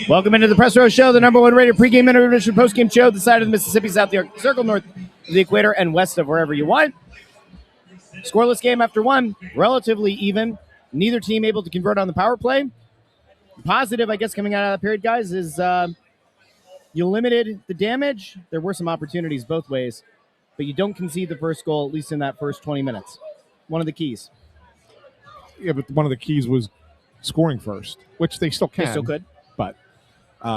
Welcome into the Press Row Show, the number one rated pregame, intermission, postgame show, the side of the Mississippi, south of the Arctic Circle, north of the equator, and west of wherever you want. Scoreless game after one, relatively even. Neither team able to convert on the power play. Positive, I guess, coming out of that period, guys, is you limited the damage. There were some opportunities both ways, but you don't concede the first goal, at least in that first 20 minutes. One of the keys. Yeah, but one of the keys was scoring first, which they still can. They still could. But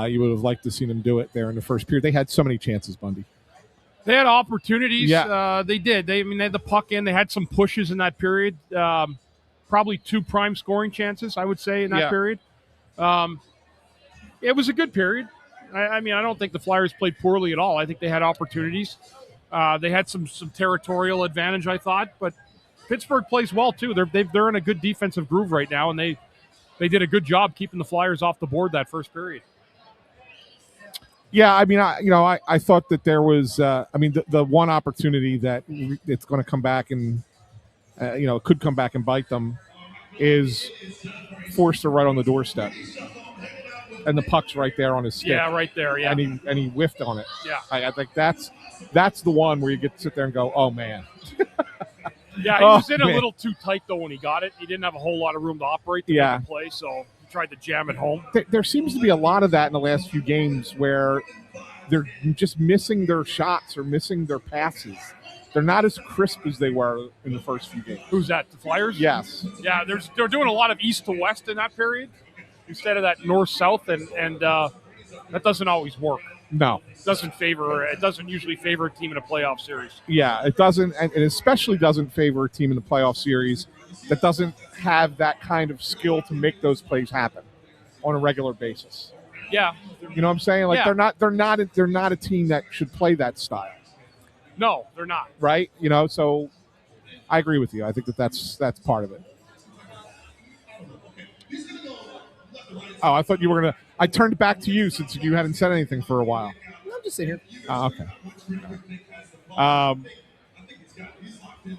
you would have liked to see them do it there in the first period. They had so many chances, Bundy. They had opportunities. Yeah. They did. They had the puck in. They had some pushes in that period. Probably 2 prime scoring chances, I would say, in that period. It was a good period. I don't think the Flyers played poorly at all. I think they had opportunities. They had some territorial advantage, I thought. But Pittsburgh plays well, too. They're in a good defensive groove right now, and they did a good job keeping the Flyers off the board that first period. Yeah, I thought that there was, the one opportunity that it's going to come back and, could come back and bite them is Forster right on the doorstep. And the puck's right there on his stick. Yeah, right there, yeah. And he whiffed on it. Yeah. I think that's the one where you get to sit there and go, oh, man. Yeah, he was in a little too tight, though, when he got it. He didn't have a whole lot of room to operate to make a play, so he tried to jam it home. There seems to be a lot of that in the last few games where they're just missing their shots or missing their passes. They're not as crisp as they were in the first few games. Who's that, the Flyers? Yes. Yeah, they're doing a lot of east to west in that period instead of that north-south, and that doesn't always work. No. It doesn't usually favor a team in a playoff series. Yeah, it doesn't, and it especially doesn't favor a team in the playoff series that doesn't have that kind of skill to make those plays happen on a regular basis. Yeah. You know what I'm saying? Like they're not a team that should play that style. No, they're not. Right? So I agree with you. I think that's part of it. Oh, I thought you were going to – I turned back to you since you hadn't said anything for a while. I'm just sitting here. Oh, okay.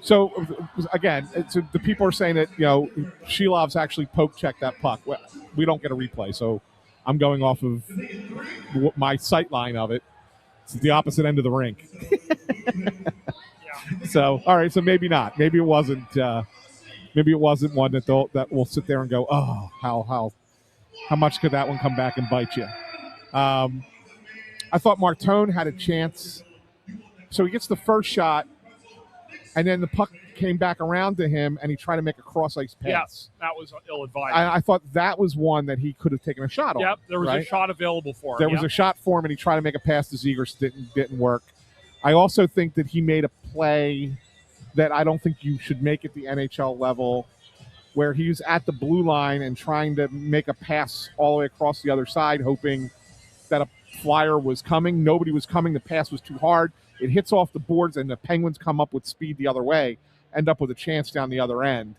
So, again, the people are saying that, Shilov's actually poke-checked that puck. Well, we don't get a replay, so I'm going off of my sight line of it. It's the opposite end of the rink. So, all right, so maybe not. Maybe it wasn't one that we'll sit there and go, oh, how much could that one come back and bite you? I thought Martone had a chance. So he gets the first shot, and then the puck came back around to him, and he tried to make a cross-ice pass. Yes, that was ill-advised. I thought that was one that he could have taken a shot on. Yep, there was a shot available for him. There was a shot for him, and he tried to make a pass to Zegers. Didn't work. I also think that he made a play that I don't think you should make at the NHL level, where he was at the blue line and trying to make a pass all the way across the other side, hoping that a Flyer was coming. Nobody was coming. The pass was too hard. It hits off the boards, and the Penguins come up with speed the other way, end up with a chance down the other end.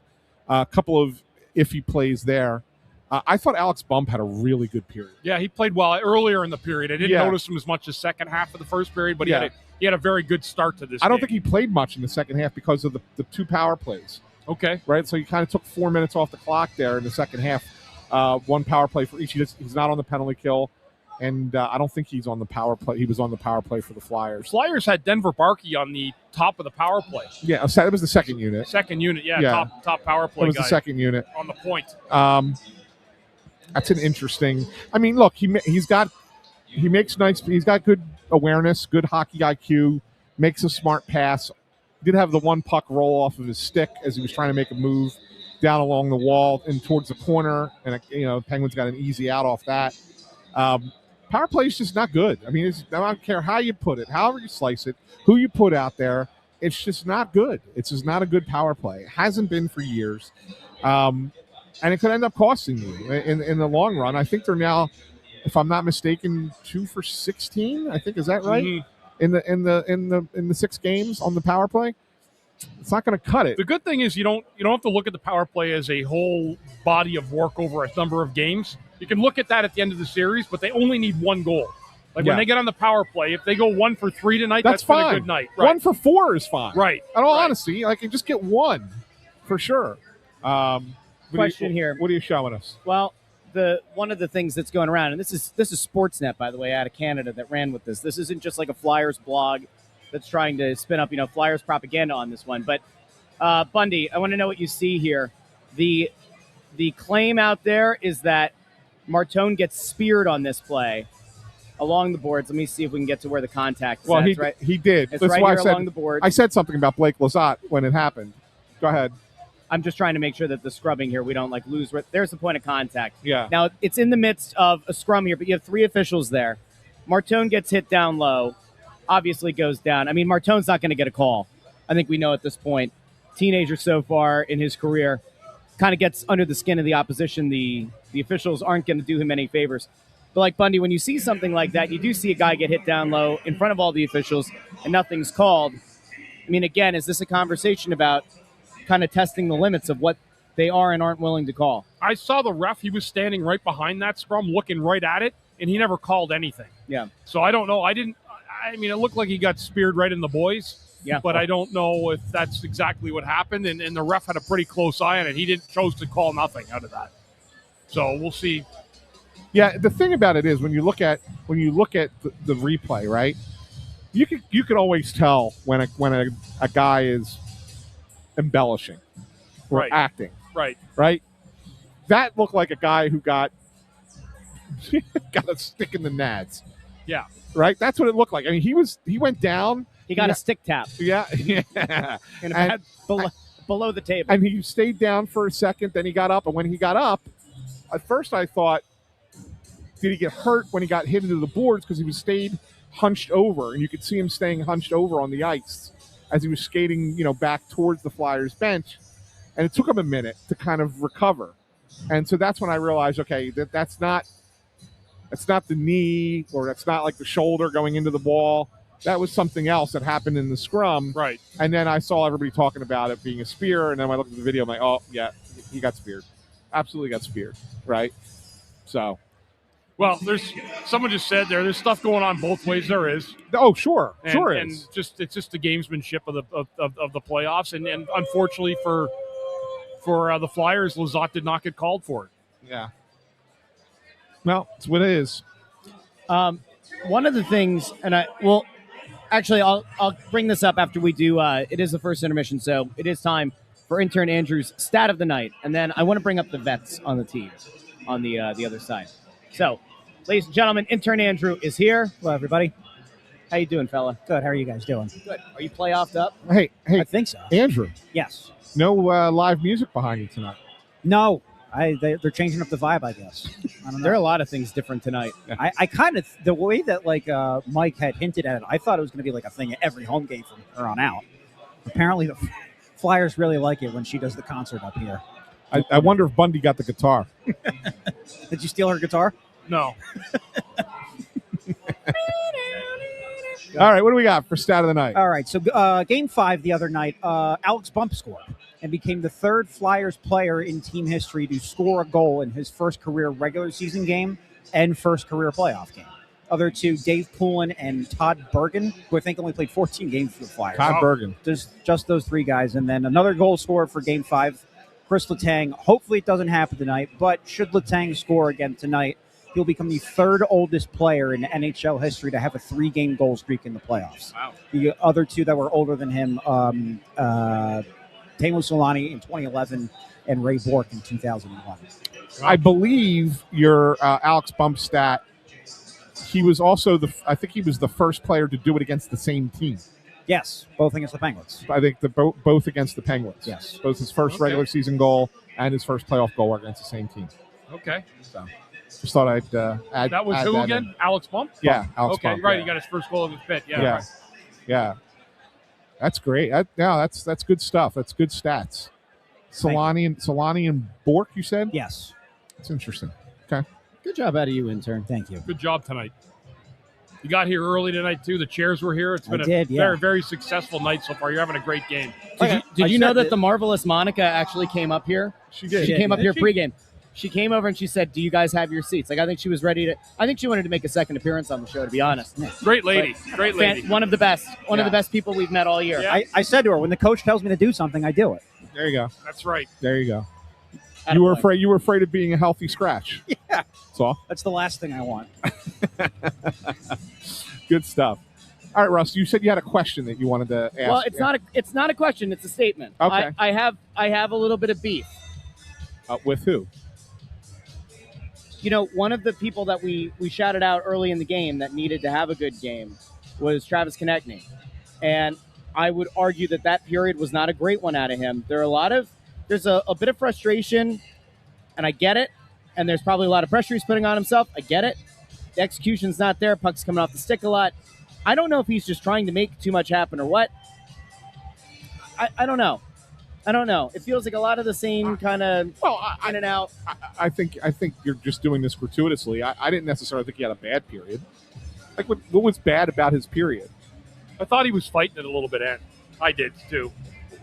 A couple of iffy plays there. I thought Alex Bump had a really good period. Yeah, he played well earlier in the period. I didn't notice him as much as second half of the first period, but he had a very good start to this I don't game. think he played much in the second half because of the 2 power plays. Okay. Right? So he kind of took 4 minutes off the clock there in the second half. 1 power play for each. He's not on the penalty kill, and I don't think he's on the power play. He was on the power play for the Flyers. Flyers had Denver Barkey on the top of the power play. Yeah, it was the second unit. Second unit, top power play guy. It was the second unit. On the point. That's an interesting – I mean, look, he's got good awareness, good hockey IQ, makes a smart pass. Did have the one puck roll off of his stick as he was trying to make a move down along the wall and towards the corner, and Penguins got an easy out off that. Power play is just not good. I mean, I don't care how you put it, however you slice it, who you put out there, it's just not good. It's just not a good power play. It hasn't been for years, and it could end up costing you in the long run. I think they're now, if I'm not mistaken, 2 for 16. I think, is that right? Mm-hmm. In the 6 games on the power play, it's not going to cut it. The good thing is you don't have to look at the power play as a whole body of work over a number of games. You can look at that at the end of the series, but they only need 1 goal. Like when they get on the power play, if they go 1 for 3 tonight, that's been a good night. Right. 1 for 4 is fine. Right. In all honesty, I can just get 1 for sure. Question here. What are you showing us? Well, one of the things that's going around, and this is Sportsnet, by the way, out of Canada, that ran with this. This isn't just like a Flyers blog that's trying to spin up, Flyers propaganda on this one. But Bundy, I want to know what you see here. The claim out there is that Martone gets speared on this play along the boards. Let me see if we can get to where the contact is. Well, he did. It's That's right why here along the boards. I said something about Blake Lizotte when it happened. Go ahead. I'm just trying to make sure that the scrubbing here, we don't lose. There's the point of contact. Yeah. Now, it's in the midst of a scrum here, but you have 3 officials there. Martone gets hit down low, obviously goes down. I mean, Martone's not going to get a call. I think we know at this point. Teenager so far in his career, kind of gets under the skin of the opposition. The officials aren't going to do him any favors. But like Bundy, when you see something like that, you do see a guy get hit down low in front of all the officials and nothing's called. I mean, again, is this a conversation about kind of testing the limits of what they are and aren't willing to call? I saw the ref. He was standing right behind that scrum, looking right at it, and he never called anything. Yeah. So I don't know. I mean, it looked like he got speared right in the boys. Yeah. But I don't know if that's exactly what happened. And the ref had a pretty close eye on it. He chose to call nothing out of that. So we'll see. Yeah, the thing about it is when you look at the replay, right? You could always tell when a guy is embellishing or Right. acting. Right. That looked like a guy who got a stick in the nads. Yeah. Right? That's what it looked like. I mean, he went down. He got a stick tap. Yeah. And below the table. And he stayed down for a second, then he got up. And when he got up, at first I thought, did he get hurt when he got hit into the boards? Because he stayed hunched over, and you could see him staying hunched over on the ice as he was skating, back towards the Flyers bench. And it took him a minute to kind of recover. And so that's when I realized, okay, that's not the knee, or that's not like the shoulder going into the wall. That was something else that happened in the scrum. Right. And then I saw everybody talking about it being a spear, and then when I looked at the video, I'm like, oh, yeah, he got speared. Absolutely got speared, right? So. Well, someone just said there's stuff going on both ways. There is. Oh, sure. And, sure and is. it's just the gamesmanship of the playoffs. And unfortunately for the Flyers, Lizotte did not get called for it. Yeah. Well, it's what it is. One of the things, actually, I'll bring this up after we do. It is the first intermission, so it is time for intern Andrew's stat of the night, and then I want to bring up the vets on the team on the other side. So, ladies and gentlemen, intern Andrew is here. Hello, everybody. How you doing, fella? Good. How are you guys doing? Good. Are you playoffed up? Hey, I think so. Andrew. Yes. No live music behind you tonight. No. They're changing up the vibe, I guess. I don't know. There are a lot of things different tonight. I kind of, the way that Mike had hinted at it, I thought it was going to be like a thing at every home game from here on out. Apparently the Flyers really like it when she does the concert up here. I wonder if Bundy got the guitar. Did you steal her guitar? No. All right, what do we got for stat of the night? All right, so Game 5 the other night, Alex Bump scored and became the third Flyers player in team history to score a goal in his first career regular season game and first career playoff game. Other two, Dave Poulin and Todd Bergen, who I think only played 14 games for the Flyers. Todd Bergen. Just those three guys. And then another goal scorer for Game 5, Chris Letang. Hopefully it doesn't happen tonight, but should Letang score again tonight, he'll become the third oldest player in NHL history to have a 3-game goal streak in the playoffs. Wow. The other two that were older than him, Teemu Solani in 2011 and Ray Bourque in 2001. I believe your Alex Bump stat, he was also I think he was the first player to do it against the same team. Yes, both against the Penguins. I think both against the Penguins. Yes. Both his first regular season goal and his first playoff goal were against the same team. Okay. So just thought I'd add That was add who that again? in. Alex Bump? Yeah, Alex okay, Bump. right. Yeah. He got his first goal of his pit. Yeah. Yeah. Right. Yeah. That's great. That's good stuff. That's good stats. Solani and Bourque, you said? Yes. That's interesting. Okay. Good job out of you, intern. Thank you. Good job tonight. You got here early tonight, too. The chairs were here. It's been very, very successful night so far. You're having a great game. Did you know that the marvelous Monica actually came up here? She did. She came up here pregame. She came over and she said, "Do you guys have your seats?" I think she was ready to. I think she wanted to make a second appearance on the show. To be honest, Great lady. Great lady. One of the best. One of the best people we've met all year. Yeah. I said to her, when the coach tells me to do something, I do it. There you go. That's right. There you go. You were afraid of being a healthy scratch. off. That's the last thing I want. Good stuff. All right, Russ, you said you had a question that you wanted to ask. Well, it's not a question, it's a statement. Okay. I have a little bit of beef. With who? You know, one of the people that we shouted out early in the game that needed to have a good game was Travis Konechny. And I would argue that period was not a great one out of him. There's a bit of frustration, and I get it. And there's probably a lot of pressure he's putting on himself. I get it. The execution's not there. Puck's coming off the stick a lot. I don't know if he's just trying to make too much happen or what. I don't know. It feels like a lot of the same kind of in and out. I think you're just doing this gratuitously. I didn't necessarily think he had a bad period. Like, what was bad about his period? I thought he was fighting it a little bit, and I did too.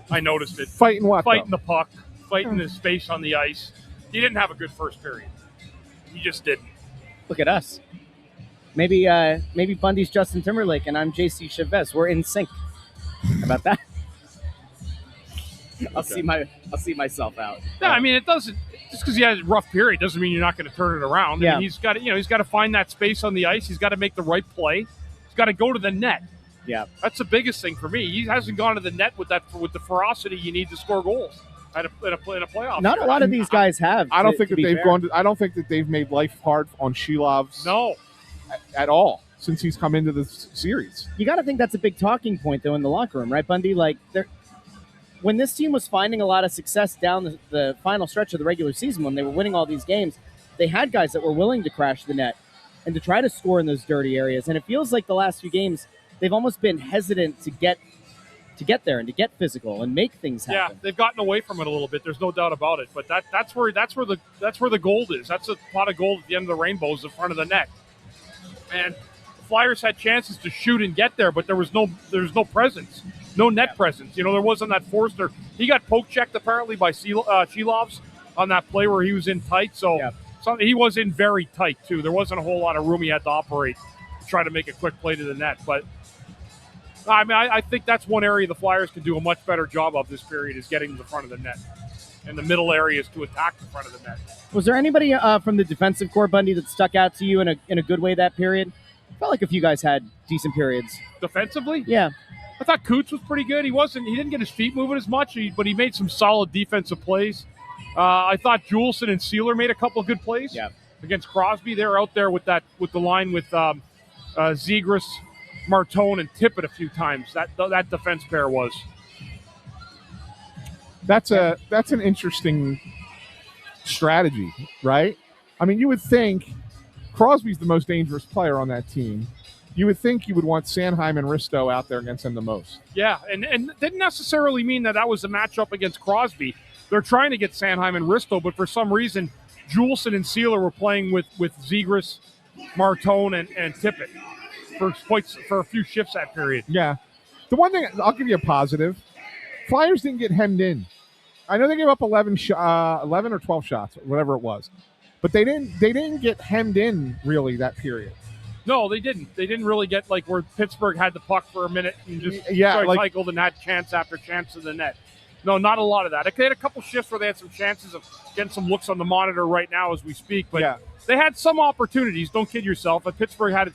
I noticed it. Fighting what? Fighting the puck, fighting the space on the ice. He didn't have a good first period. He just didn't. Look at us. Maybe Bundy's Justin Timberlake and I'm JC Chavez. We're in sync. How about that? I'll see myself out. No, I mean, it doesn't. Just because he has a rough period doesn't mean you're not going to turn it around. Yeah. I mean, he's got to find that space on the ice. He's got to make the right play. He's got to go to the net. Yeah, that's the biggest thing for me. He hasn't gone to the net with the ferocity you need to score goals in a playoff. Not a lot of these guys have. I don't think that they've gone. I don't think that they've made life hard on Shelov's. No, at all since he's come into the series. You got to think that's a big talking point though in the locker room, right, Bundy? Like when this team was finding a lot of success down the final stretch of the regular season, when they were winning all these games, they had guys that were willing to crash the net and to try to score in those dirty areas. And it feels like the last few games, they've almost been hesitant to get there and to get physical and make things happen. Yeah, they've gotten away from it a little bit. There's no doubt about it. But that's where the gold is. That's a pot of gold at the end of the rainbow is the front of the net. And the Flyers had chances to shoot and get there, but there was no presence. No net presence. You know, there wasn't that Forster. He got poke-checked apparently by Shelov's on that play where he was in tight. So he was in very tight, too. There wasn't a whole lot of room he had to operate to try to make a quick play to the net. But, I mean, I think that's one area the Flyers can do a much better job of this period is getting to the front of the net. And the middle areas to attack the front of the net. Was there anybody from the defensive core, Bundy, that stuck out to you in a good way that period? I felt like a few guys had decent periods. Defensively? Yeah. I thought Coots was pretty good. He didn't get his feet moving as much, but he made some solid defensive plays. I thought Juleson and Sealer made a couple of good plays against Crosby. They were out there with the line with Zegras, Martone, and Tippett a few times. That defense pair was. That's an interesting strategy, right? I mean, you would think Crosby's the most dangerous player on that team. You would think you would want Sanheim and Risto out there against him the most. Yeah, and didn't necessarily mean that was a matchup against Crosby. They're trying to get Sanheim and Risto, but for some reason, Juleson and Sealer were playing with Zegras, Martone, and Tippett for a few shifts that period. Yeah. The one thing, I'll give you a positive. Flyers didn't get hemmed in. I know they gave up 11 or 12 shots, whatever it was. But they didn't get hemmed in, really, that period. No, they didn't. They didn't really get like where Pittsburgh had the puck for a minute and just cycled and had chance after chance in the net. No, not a lot of that. They had a couple shifts where they had some chances of getting some looks on the monitor right now as we speak. But they had some opportunities. Don't kid yourself. But Pittsburgh had,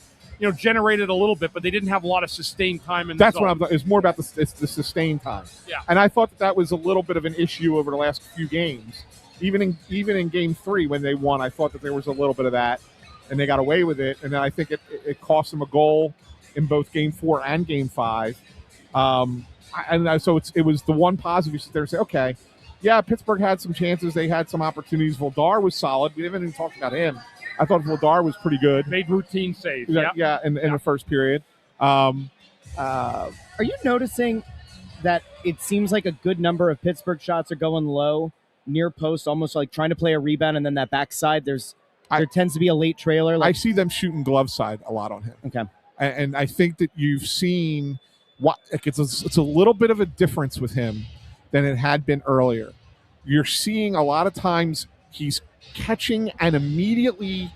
generated a little bit, but they didn't have a lot of sustained time in the That's zone. what it's more about the sustained time. Yeah. And I thought that was a little bit of an issue over the last few games. Even in Game 3 when they won, I thought that there was a little bit of that. And they got away with it, and then I think it cost them a goal in both Game 4 and Game 5. So it was the one positive you sit there and say, okay, yeah, Pittsburgh had some chances. They had some opportunities. Vladar was solid. We haven't even talked about him. I thought Vladar was pretty good. Made routine saves. In the first period. Are you noticing that it seems like a good number of Pittsburgh shots are going low, near post, almost like trying to play a rebound, and then that backside, there tends to be a late trailer. I see them shooting glove side a lot on him. Okay. And I think that you've seen it's a little bit of a difference with him than it had been earlier. You're seeing a lot of times he's catching and immediately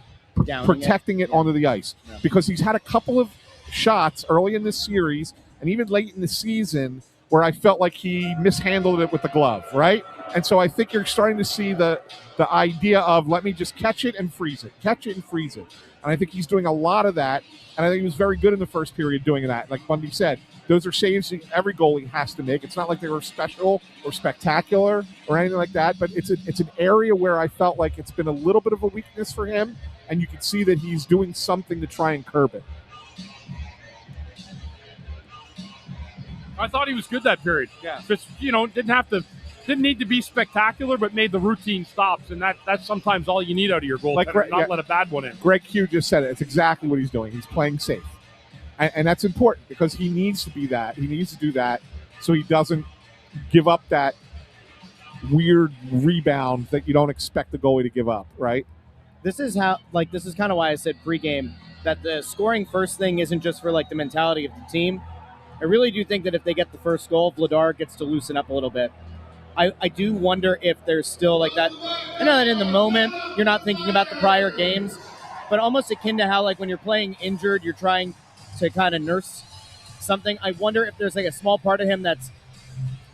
protecting it onto the ice because he's had a couple of shots early in this series and even late in the season where I felt like he mishandled it with the glove, right? And so I think you're starting to see the idea of let me just catch it and freeze it, catch it and freeze it. And I think he's doing a lot of that. And I think he was very good in the first period doing that. Like Bundy said, those are saves every goalie has to make. It's not like they were special or spectacular or anything like that, but it's an area where I felt like it's been a little bit of a weakness for him, and you can see that he's doing something to try and curb it. I thought he was good that period. Yeah. Just, didn't need to be spectacular, but made the routine stops, and that's sometimes all you need out of your goaltender, not let a bad one in. Greg Q just said it. It's exactly what he's doing. He's playing safe. And that's important because he needs to be that. He needs to do that so he doesn't give up that weird rebound that you don't expect the goalie to give up, right? This is kind of why I said pregame that the scoring first thing isn't just for the mentality of the team. I really do think that if they get the first goal, Vladar gets to loosen up a little bit. I do wonder if there's still that. I know that in the moment you're not thinking about the prior games, but almost akin to how when you're playing injured, you're trying to kind of nurse something. I wonder if there's a small part of him that's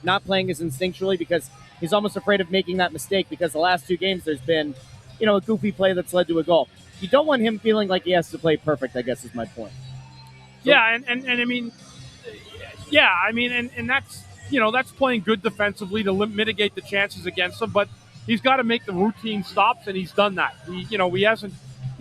not playing as instinctually because he's almost afraid of making that mistake because the last 2 games there's been, a goofy play that's led to a goal. You don't want him feeling like he has to play perfect, I guess is my point. So, yeah, and I mean, and that's, that's playing good defensively to mitigate the chances against him, but he's got to make the routine stops, and he's done that. He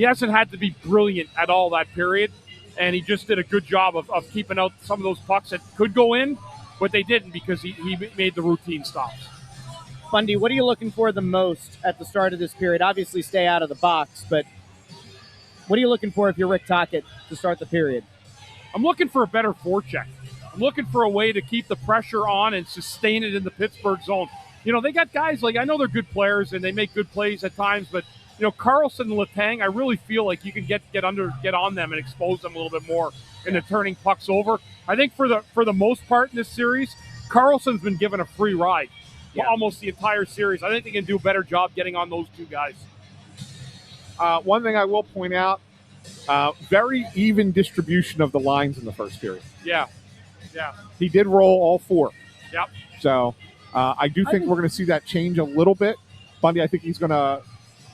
hasn't had to be brilliant at all that period. And he just did a good job of keeping out some of those pucks that could go in, but they didn't because he made the routine stops. Bundy, what are you looking for the most at the start of this period? Obviously, stay out of the box, but what are you looking for if you're Rick Tocchet to start the period? I'm looking for a better forecheck. I'm looking for a way to keep the pressure on and sustain it in the Pittsburgh zone. They got guys I know they're good players and they make good plays at times, but Carlson and Letang, I really feel like you can get on them and expose them a little bit more in the turning pucks over. I think for the most part in this series, Carlson's been given a free ride almost the entire series. I think they can do a better job getting on those 2 guys. One thing I will point out, very even distribution of the lines in the first period. Yeah. He did roll all 4. Yep. So I do think we're going to see that change a little bit. Bundy, I think he's going to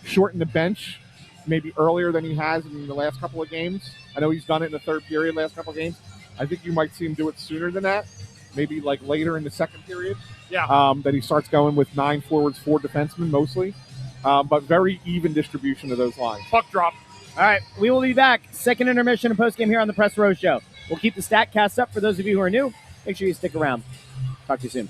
shorten the bench maybe earlier than he has in the last couple of games. I know he's done it in the third period last couple of games. I think you might see him do it sooner than that, maybe later in the second period. Yeah. That he starts going with 9 forwards, 4 defensemen mostly, but very even distribution of those lines. Puck drop. All right, we will be back. Second intermission and postgame here on the Press Row Show. We'll keep the StatCast up for those of you who are new. Make sure you stick around. Talk to you soon.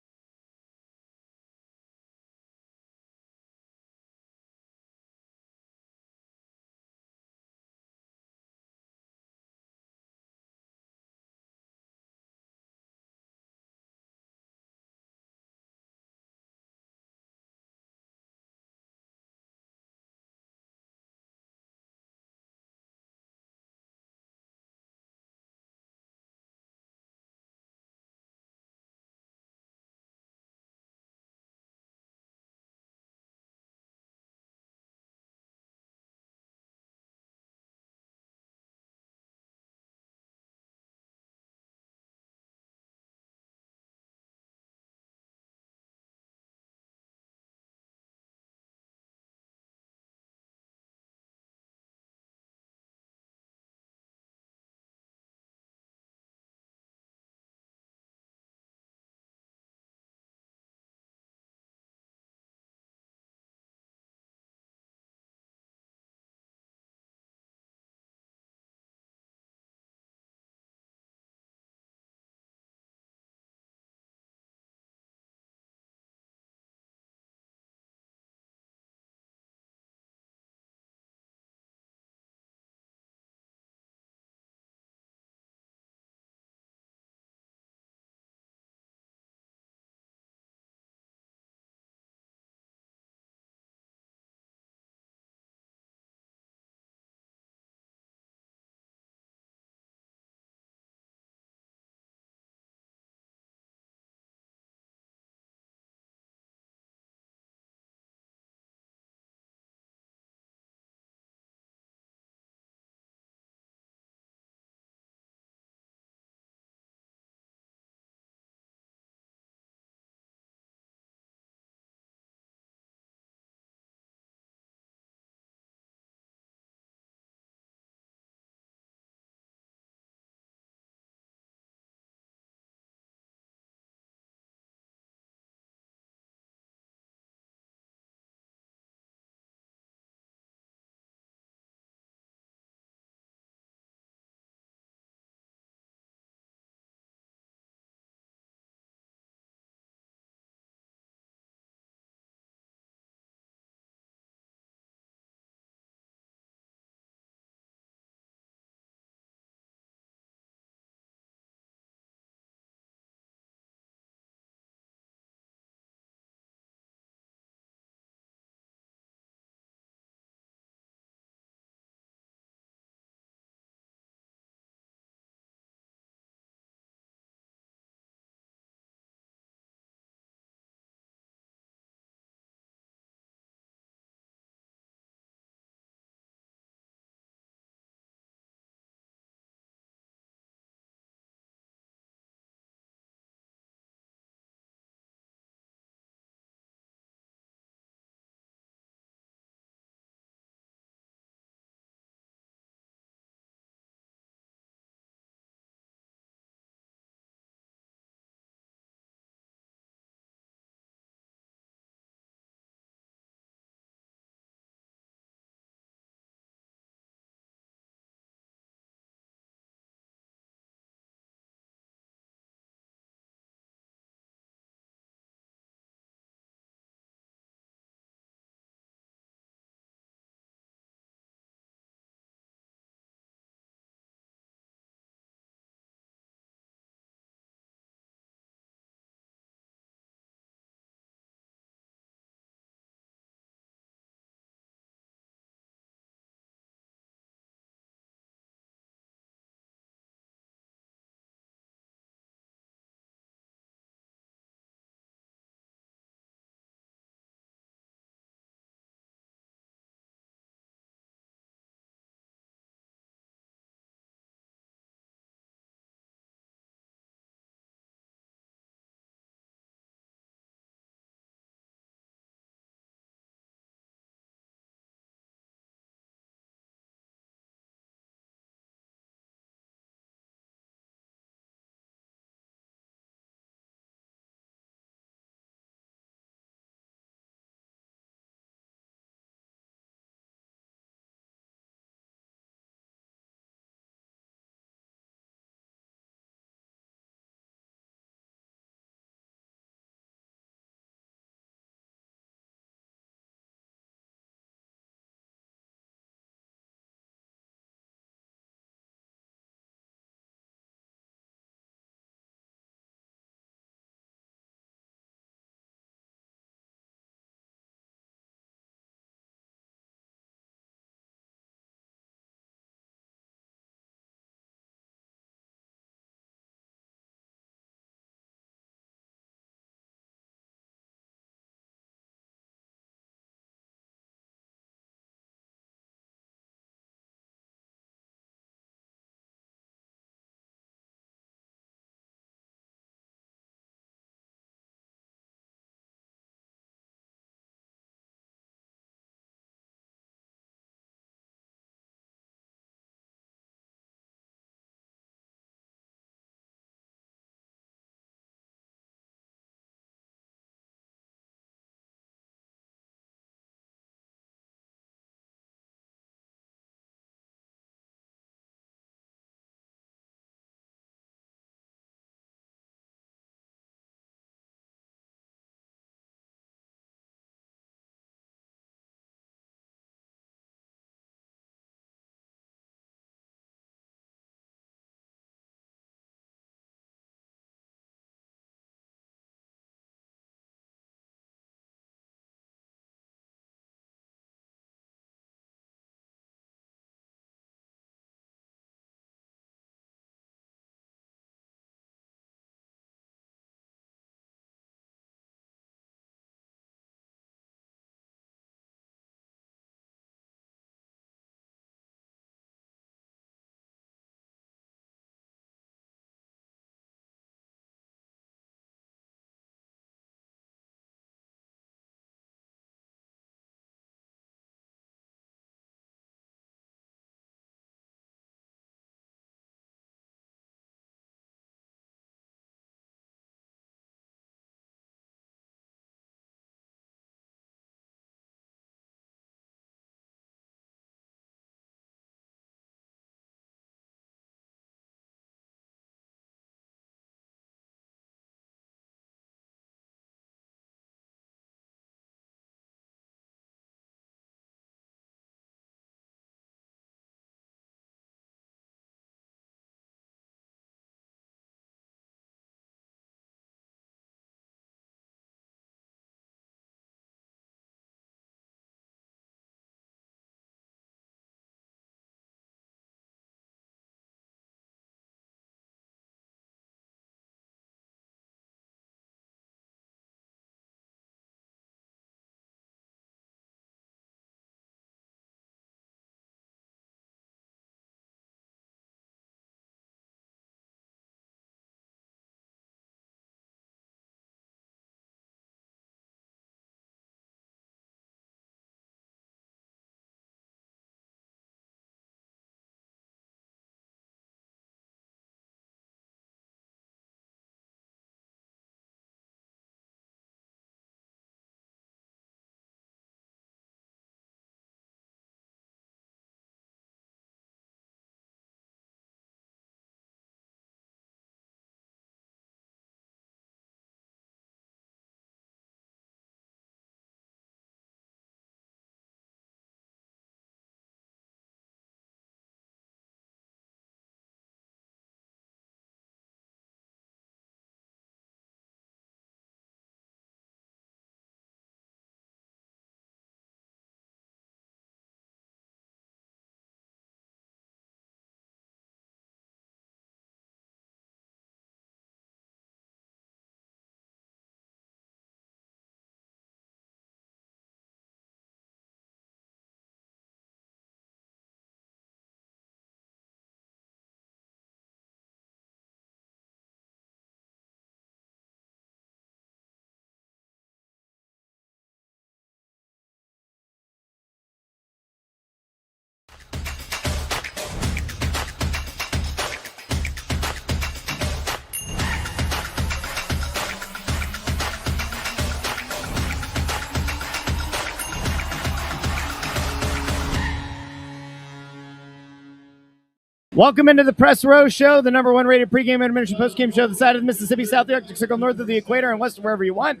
Welcome into the Press Row Show, the number one rated pregame, intermission, postgame show on the side of the Mississippi, south of the Arctic Circle, north of the equator, and west of wherever you want.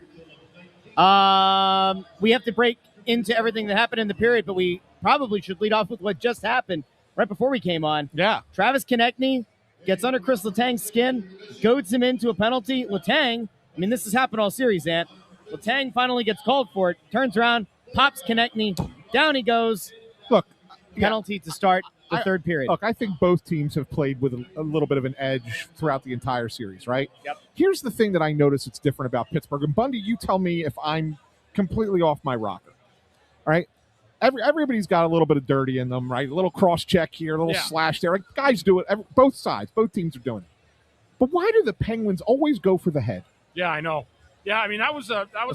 We have to break into everything that happened in the period, but we probably should lead off with what just happened right before we came on. Yeah. Travis Konechny gets under Chris Letang's skin, goads him into a penalty. Letang, I mean, this has happened all series, Ant. Letang finally gets called for it, turns around, pops Konechny, down he goes. Look, penalty to start the third period. Look, I think both teams have played with a little bit of an edge throughout the entire series, right? Yep. Here's the thing that I notice that's different about Pittsburgh. And Bundy, you tell me if I'm completely off my rocker. All right? Everybody's got a little bit of dirty in them, right? A little cross-check here, a little slash there. Like, guys do it. Both sides. Both teams are doing it. But why do the Penguins always go for the head? Yeah, I know. Yeah, I mean, that was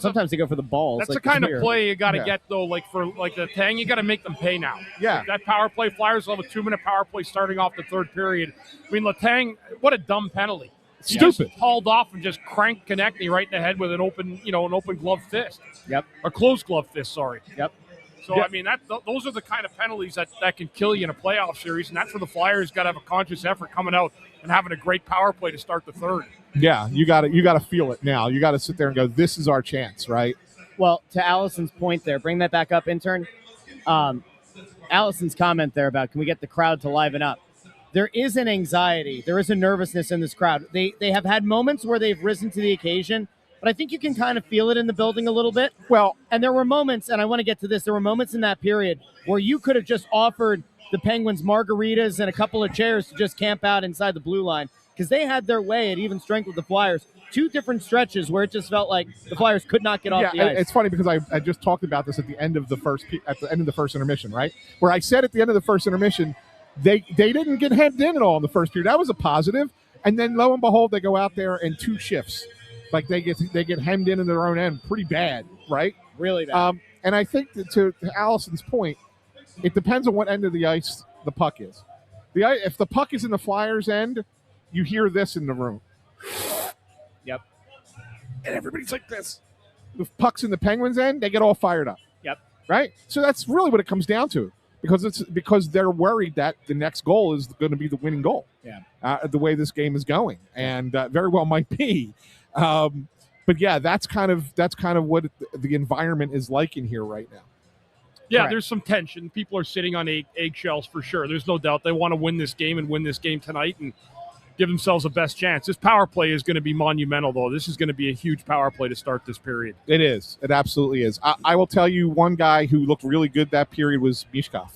sometimes they go for the balls. That's like the kind of play you got to get, though. Like for the Tang, you got to make them pay now. Yeah. Like that power play, Flyers will have a 2-minute power play starting off the third period. I mean, Letang, what a dumb penalty. He Stupid. just hauled off and just cranked Konechny right in the head with an open glove fist. Yep. Or closed glove fist, sorry. Yep. So, I mean, those are the kind of penalties that can kill you in a playoff series, and that's where the Flyers got to have a conscious effort coming out and having a great power play to start the third. Yeah, you got to feel it now. You got to sit there and go, this is our chance, right? Well, to Allison's point there, bring that back up, intern. Allison's comment there about can we get the crowd to liven up? There is an anxiety. There is a nervousness in this crowd. They have had moments where they've risen to the occasion, but I think you can kind of feel it in the building a little bit. Well, and there were moments, and I want to get to this, there were moments in that period where you could have just offered the Penguins margaritas and a couple of chairs to just camp out inside the blue line because they had their way at even strength with the Flyers. 2 different stretches where it just felt like the Flyers could not get off the ice. It's funny because I just talked about this at the end of the first intermission, right? Where I said at the end of the first intermission, they didn't get hemmed in at all in the first period. That was a positive. And then lo and behold, they go out there in 2 shifts. Like they get hemmed in their own end pretty bad, right? Really bad. And I think that to Allison's point, it depends on what end of the ice the puck is. If the puck is in the Flyers' end, you hear this in the room. Yep. And everybody's like this. If puck's in the Penguins' end, they get all fired up. Yep. Right? So that's really what it comes down to. Because they're worried that the next goal is going to be the winning goal. Yeah. The way this game is going. And very well might be. But yeah, that's kind of what the environment is like in here right now. Yeah, Correct. There's some tension. People are sitting on eggshells for sure. There's no doubt they want to win this game and win this game tonight and give themselves a best chance. This power play is going to be monumental, though. This is going to be a huge power play to start this period. It is. It absolutely is. I will tell you one guy who looked really good that period was Mishkov.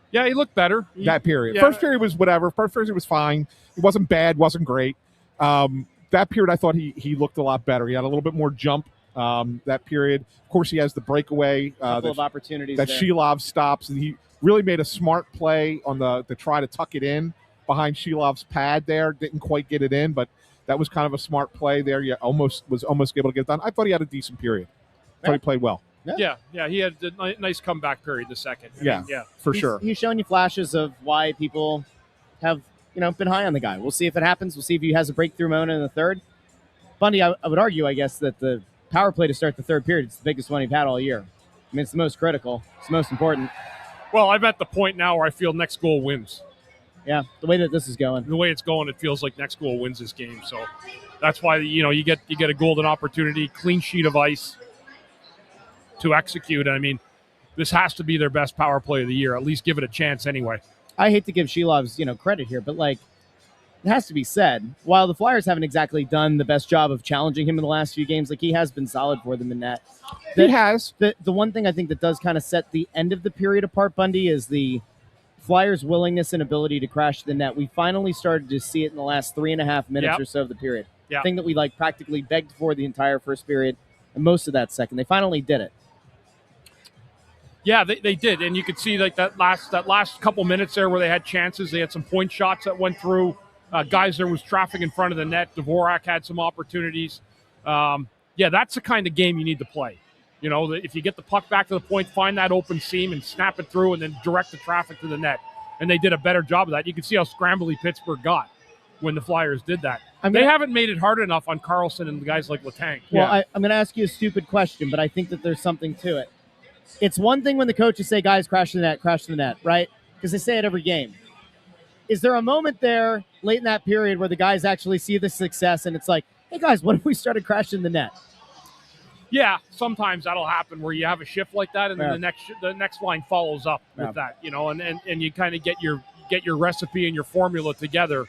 Yeah, he looked better. That period. Yeah. First period was whatever. First period was fine. It wasn't bad, wasn't great. That period, I thought he looked a lot better. He had a little bit more jump that period. Of course, he has the breakaway. Couple of opportunities that there. Shilov stops. And he really made a smart play on to try to tuck it in behind Shilov's pad there. Didn't quite get it in, but that was kind of a smart play there. You was almost able to get it done. I thought he had a decent period. I thought he played well. Yeah, he had a nice comeback period the second. For sure. He's showing you flashes of why people have been high on the guy. We'll see if it happens. We'll see if he has a breakthrough moment in the third. Bundy, I would argue, I guess, that the power play to start the third period is the biggest one you've had all year. I mean, it's the most critical. It's the most important. Well, I'm at the point now where I feel next goal wins. Yeah, the way that this is going. The way it's going, it feels like next goal wins this game. So that's why you get a golden opportunity, clean sheet of ice to execute. I mean, this has to be their best power play of the year. At least give it a chance anyway. I hate to give Shilov's credit here, but it has to be said, while the Flyers haven't exactly done the best job of challenging him in the last few games, he has been solid for them in that. He has. The one thing I think that does kind of set the end of the period apart, Bundy, is the Flyers' willingness and ability to crash the net. We finally started to see it in the last 3.5 minutes or so of the period. Yep. Thing that we practically begged for the entire first period and most of that second. They finally did it. Yeah, they did, and you could see that last couple minutes there where they had chances. They had some point shots that went through. Guys, there was traffic in front of the net. Dvorak had some opportunities. That's the kind of game you need to play. If you get the puck back to the point, find that open seam and snap it through and then direct the traffic to the net. And they did a better job of that. You can see how scrambly Pittsburgh got when the Flyers did that. They haven't made it hard enough on Carlson and the guys like Letang. Well, I'm going to ask you a stupid question, but I think that there's something to it. It's one thing when the coaches say, guys, crash the net, right? Because they say it every game. Is there a moment there late in that period where the guys actually see the success and it's like, hey, guys, what if we started crashing the net? Yeah, sometimes that'll happen where you have a shift like that, and then the next line follows up with that, and you kind of get your recipe and your formula together.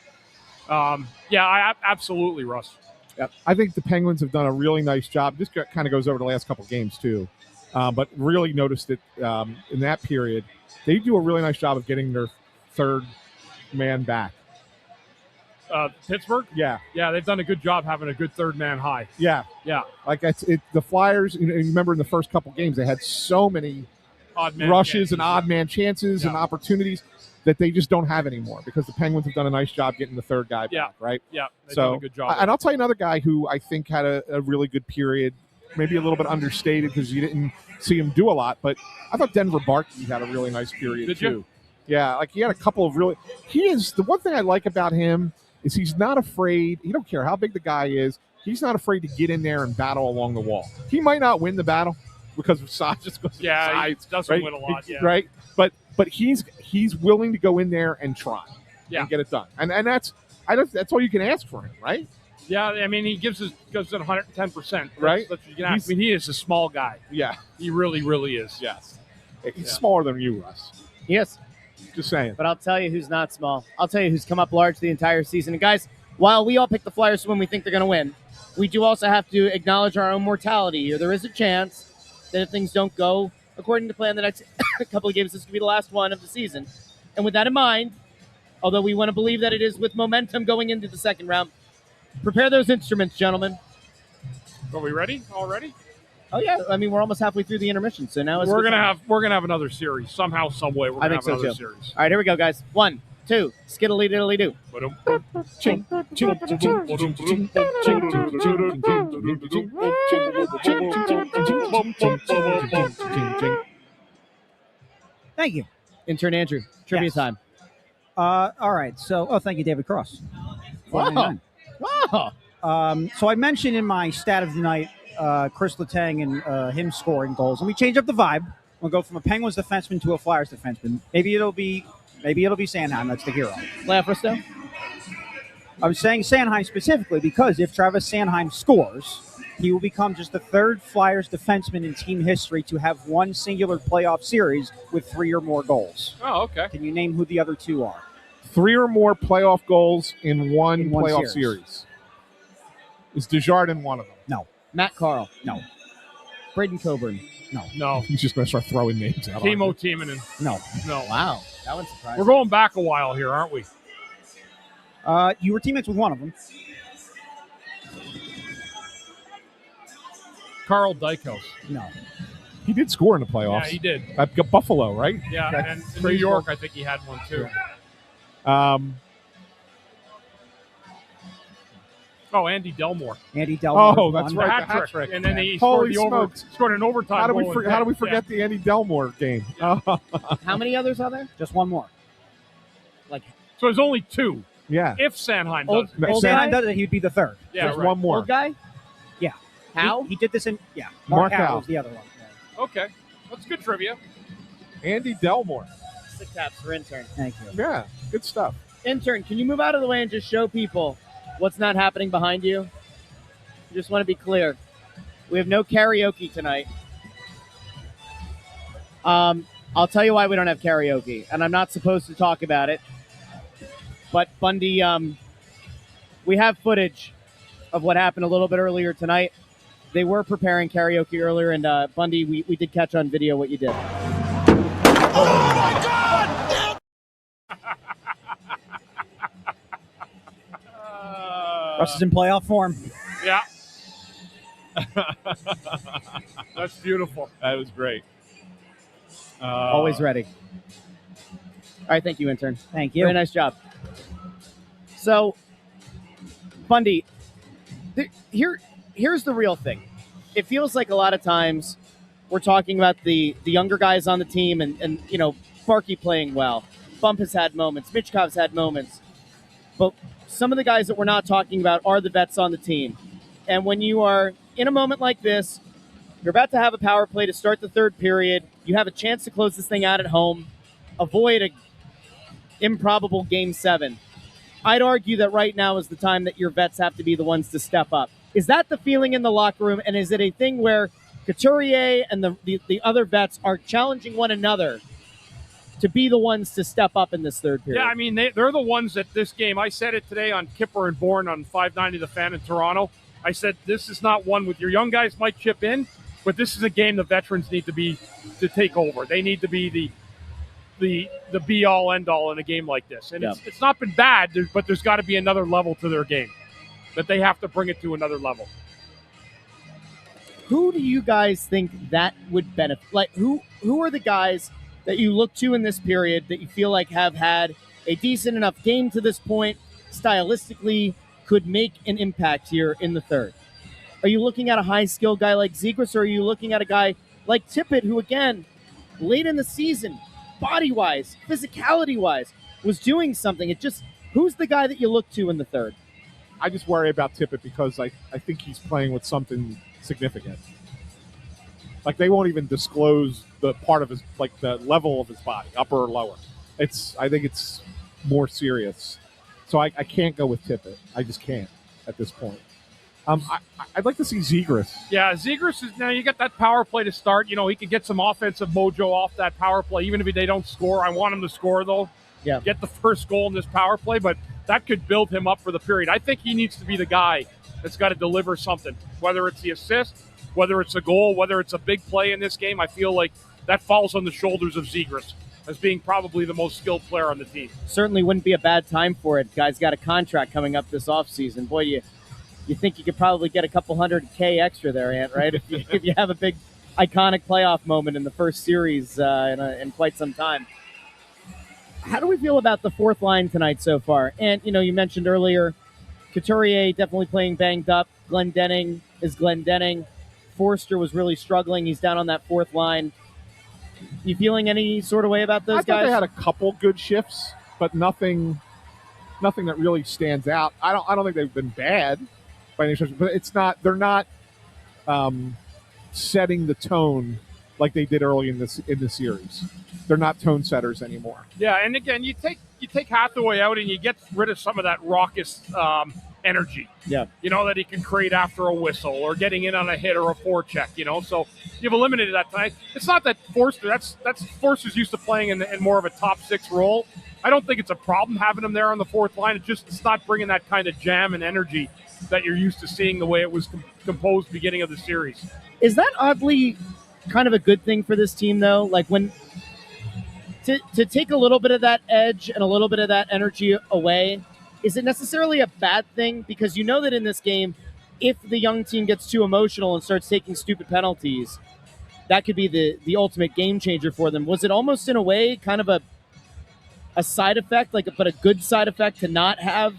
Absolutely, Russ. Yep. I think the Penguins have done a really nice job. This kind of goes over the last couple games too, but really noticed it in that period. They do a really nice job of getting their third man back. Pittsburgh? Yeah, they've done a good job having a good third man high. Yeah. Like the Flyers. You remember in the first couple games they had so many odd man rushes chances, and odd man chances and opportunities that they just don't have anymore because the Penguins have done a nice job getting the third guy back, right? Yeah, they've done a good job. And I'll tell you another guy who I think had a really good period, maybe a little bit understated because you didn't see him do a lot, but I thought Denver Barkey had a really nice period Did too. you? Yeah, like he had a couple of really. He is the one thing I like about him is he's not afraid. He don't care how big the guy is. He's not afraid to get in there and battle along the wall. He might not win the battle because of size, just because of size, he doesn't right? win a lot, right? But he's willing to go in there and try and get it done, and that's all you can ask for him, right? Yeah, I mean he goes at 110%, right? That's what you can ask. I mean he is a small guy. Yeah, he really, really is. Yes, he's smaller than you, Russ. Yes. Just saying. But I'll tell you who's not small. I'll tell you who's come up large the entire season. And guys, while we all pick the Flyers when we think they're going to win, we do also have to acknowledge our own mortality here. There is a chance that if things don't go according to plan the next couple of games, this could be the last one of the season. And with that in mind, although we want to believe that it is with momentum going into the second round, prepare those instruments, gentlemen. Are we ready already? Oh yeah, I mean we're almost halfway through the intermission, so now we're gonna have another series somehow, some way. We're gonna have another series. All right, here we go, guys. 1, 2, skiddly diddly do. Thank you, intern Andrew. Trivia time. All right, so thank you, David Cross. Wow. So I mentioned in my stat of the night. Chris Letang and him scoring goals, and we change up the vibe. We'll go from a Penguins defenseman to a Flyers defenseman. Maybe it'll be Sanheim. That's the hero. Lafristo? I'm saying Sanheim specifically because if Travis Sanheim scores, he will become just the third Flyers defenseman in team history to have one singular playoff series with 3 or more goals. Oh, okay. Can you name who the other 2 are? 3 or more playoff goals in one playoff series. Is Desjardins one of them? No. Matt Carl? No. Braden Coburn? No. He's just going to start throwing names out. Timo Timonen? No. Wow. That one's surprising. We're going back a while here, aren't we? You were teammates with one of them. Carl Dykhouse. No. He did score in the playoffs. Yeah, he did. At Buffalo, right? Yeah, and in New York, I think he had one too. Andy Delmore. Andy Delmore. Oh, that's right. The hat trick. And then he scored an overtime. How do we forget the Andy Delmore game? Yeah. How many others are there? Just one more. So there's only 2. Yeah. If Sanheim does it. If Sanheim does it, he'd be the third. Yeah, there's one more. Old guy? Yeah. How? He did this in Mark Howe Howe was the other one. Yeah. Okay. That's good trivia. Andy Delmore. 6 taps for intern. Thank you. Yeah, good stuff. Intern, can you move out of the way and just show people what's not happening behind you? I just want to be clear. We have no karaoke tonight. I'll tell you why we don't have karaoke, and I'm not supposed to talk about it. But Bundy, we have footage of what happened a little bit earlier tonight. They were preparing karaoke earlier, and Bundy, we did catch on video what you did. Oh my God! Russ is in playoff form. Yeah. That's beautiful. That was great. Always ready. All right, thank you, intern. Thank you. Very nice job. So, Bundy, here's the real thing. It feels like a lot of times we're talking about the younger guys on the team and you know, Barkey playing well. Bump has had moments. Michkov's had moments. But some of the guys that we're not talking about are the vets on the team. And when you are in a moment like this, you're about to have a power play to start the third period. You have a chance to close this thing out at home, avoid improbable Game 7. I'd argue that right now is the time that your vets have to be the ones to step up. Is that the feeling in the locker room, and is it a thing where Couturier and the other vets are challenging one another to be the ones to step up in this third period? Yeah, I mean, they're the ones that this game, I said it today on Kipper and Bourne on 590 The Fan in Toronto. I said, this is not one with your young guys might chip in, but this is a game the veterans need to take over. They need to be the be-all, end-all in a game like this. And it's not been bad, but there's got to be another level to their game, that they have to bring it to another level. Who do you guys think that would benefit? Like, who are the guys that you look to in this period that you feel like have had a decent enough game to this point, stylistically could make an impact here in the third? Are you looking at a high-skill guy like Zegras, or are you looking at a guy like Tippett, who, again, late in the season, body-wise, physicality-wise, was doing something? Who's the guy that you look to in the third? I just worry about Tippett because I think he's playing with something significant. Like, they won't even disclose the part of his, like, the level of his body, upper or lower. I think it's more serious. So I can't go with Tippett. I just can't at this point. I'd like to see Zegras. Yeah, Zegras is now. You got that power play to start. You know, he could get some offensive mojo off that power play, even if they don't score. I want him to score, though. Yeah. Get the first goal in this power play, but that could build him up for the period. I think he needs to be the guy that's got to deliver something, whether it's the assist, whether it's a goal, whether it's a big play in this game. I feel like that falls on the shoulders of Zegras as being probably the most skilled player on the team. Certainly wouldn't be a bad time for it. Guy's got a contract coming up this offseason. Boy, you think you could probably get a couple $100K extra there, Ant, right? if you have a big, iconic playoff moment in the first series in quite some time. How do we feel about the fourth line tonight so far? And, you mentioned earlier, Couturier definitely playing banged up. Glendening is Glendening. Forster was really struggling. He's down on that fourth line. You feeling any sort of way about those guys? I thought they had a couple good shifts, but nothing that really stands out. I don't think they've been bad by any stretch, but they're not setting the tone like they did early in the series. They're not tone setters anymore. Yeah, and again, you take Hathaway out and you get rid of some of that raucous energy. Yeah. That he can create after a whistle or getting in on a hit or a forecheck, So you've eliminated that tonight. It's not that Forster's used to playing in more of a top six role. I don't think it's a problem having him there on the fourth line. It's not bringing that kind of jam and energy that you're used to seeing the way it was composed beginning of the series. Is that oddly kind of a good thing for this team, though? Like, when to take a little bit of that edge and a little bit of that energy away, is it necessarily a bad thing? Because you know that in this game, if the young team gets too emotional and starts taking stupid penalties, that could be the ultimate game changer for them. Was it almost in a way kind of a side effect, but a good side effect to not have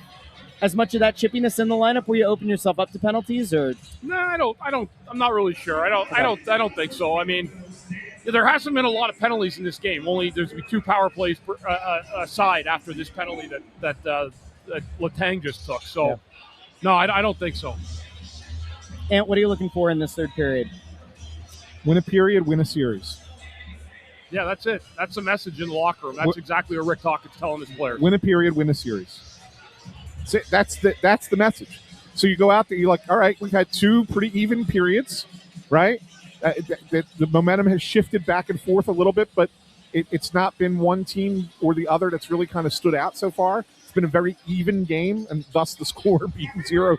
as much of that chippiness in the lineup where you open yourself up to penalties? Or no, I don't. I'm not really sure. I don't think so. I mean, there hasn't been a lot of penalties in this game. Only there's been 2 power plays per side after this penalty that Letang just took. So, yeah. No, I don't think so. Ant, what are you looking for in this third period? Win a period, win a series. Yeah, that's it. That's the message in the locker room. That's exactly what Rick Tocchet's telling his players. Win a period, win a series. That's the message. So you go out there, you're like, all right, we've had 2 pretty even periods, right? The momentum has shifted back and forth a little bit, but it's not been one team or the other that's really kind of stood out so far. It's been a very even game, and thus the score being 0-0.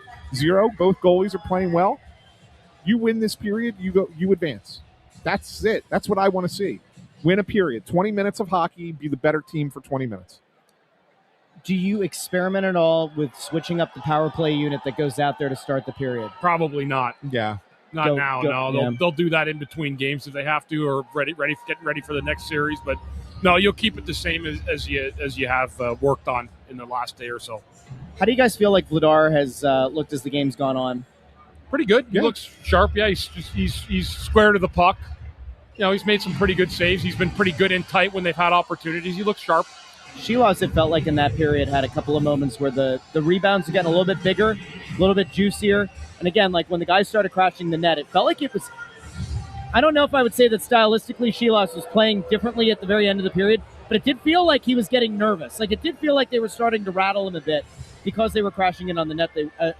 Both goalies are playing well. You win this period, you advance. That's it. That's what I want to see. Win a period. 20 minutes of hockey, be the better team for 20 minutes. Do you experiment at all with switching up the power play unit that goes out there to start the period? Probably not. Yeah. Not now. No, they'll do that in between games if they have to, or getting ready for the next series. But no, you'll keep it the same as you have worked on in the last day or so. How do you guys feel like Vladar has looked as the game's gone on? Pretty good. He looks sharp. Yeah, he's square to the puck. He's made some pretty good saves. He's been pretty good in tight when they've had opportunities. He looks sharp. Shilas, it felt like in that period, had a couple of moments where the rebounds were getting a little bit bigger, a little bit juicier. And again, like when the guys started crashing the net, it felt like it was, I don't know if I would say that stylistically Shilas was playing differently at the very end of the period, but it did feel like he was getting nervous. Like, it did feel like they were starting to rattle him a bit because they were crashing in on the net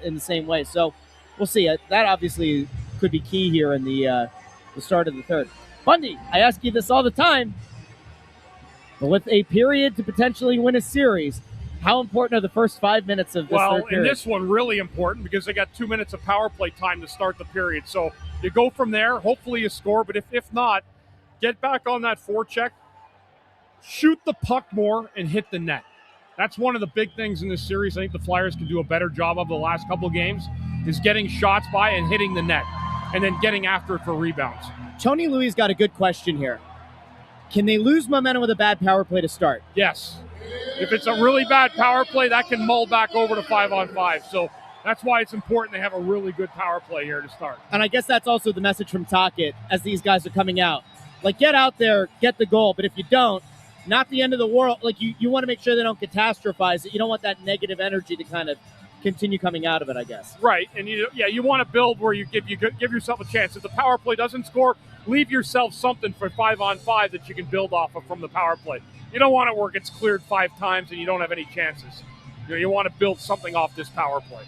in the same way. So we'll see. That obviously could be key here in the start of the third. Bundy, I ask you this all the time, but with a period to potentially win a series, how important are the first 5 minutes of this third period? In this one, really important because they got 2 minutes of power play time to start the period. So you go from there. Hopefully you score, but if not, get back on that forecheck, shoot the puck more, and hit the net. That's one of the big things in this series. I think the Flyers can do a better job of the last couple of games is getting shots by and hitting the net and then getting after it for rebounds. Tony Louis got a good question here. Can they lose momentum with a bad power play to start? Yes. If it's a really bad power play, that can mull back over to 5-on-5. So that's why it's important they have a really good power play here to start. And I guess that's also the message from Tocchet as these guys are coming out. Like, get out there, get the goal. But if you don't, not the end of the world. Like, you want to make sure they don't catastrophize it. You don't want that negative energy to kind of continue coming out of it, I guess. Right. And you want to build where you give yourself a chance. If the power play doesn't score, leave yourself something for 5-on-5 that you can build off of from the power play. You don't want it where it gets cleared 5 times and you don't have any chances. You want to build something off this power play.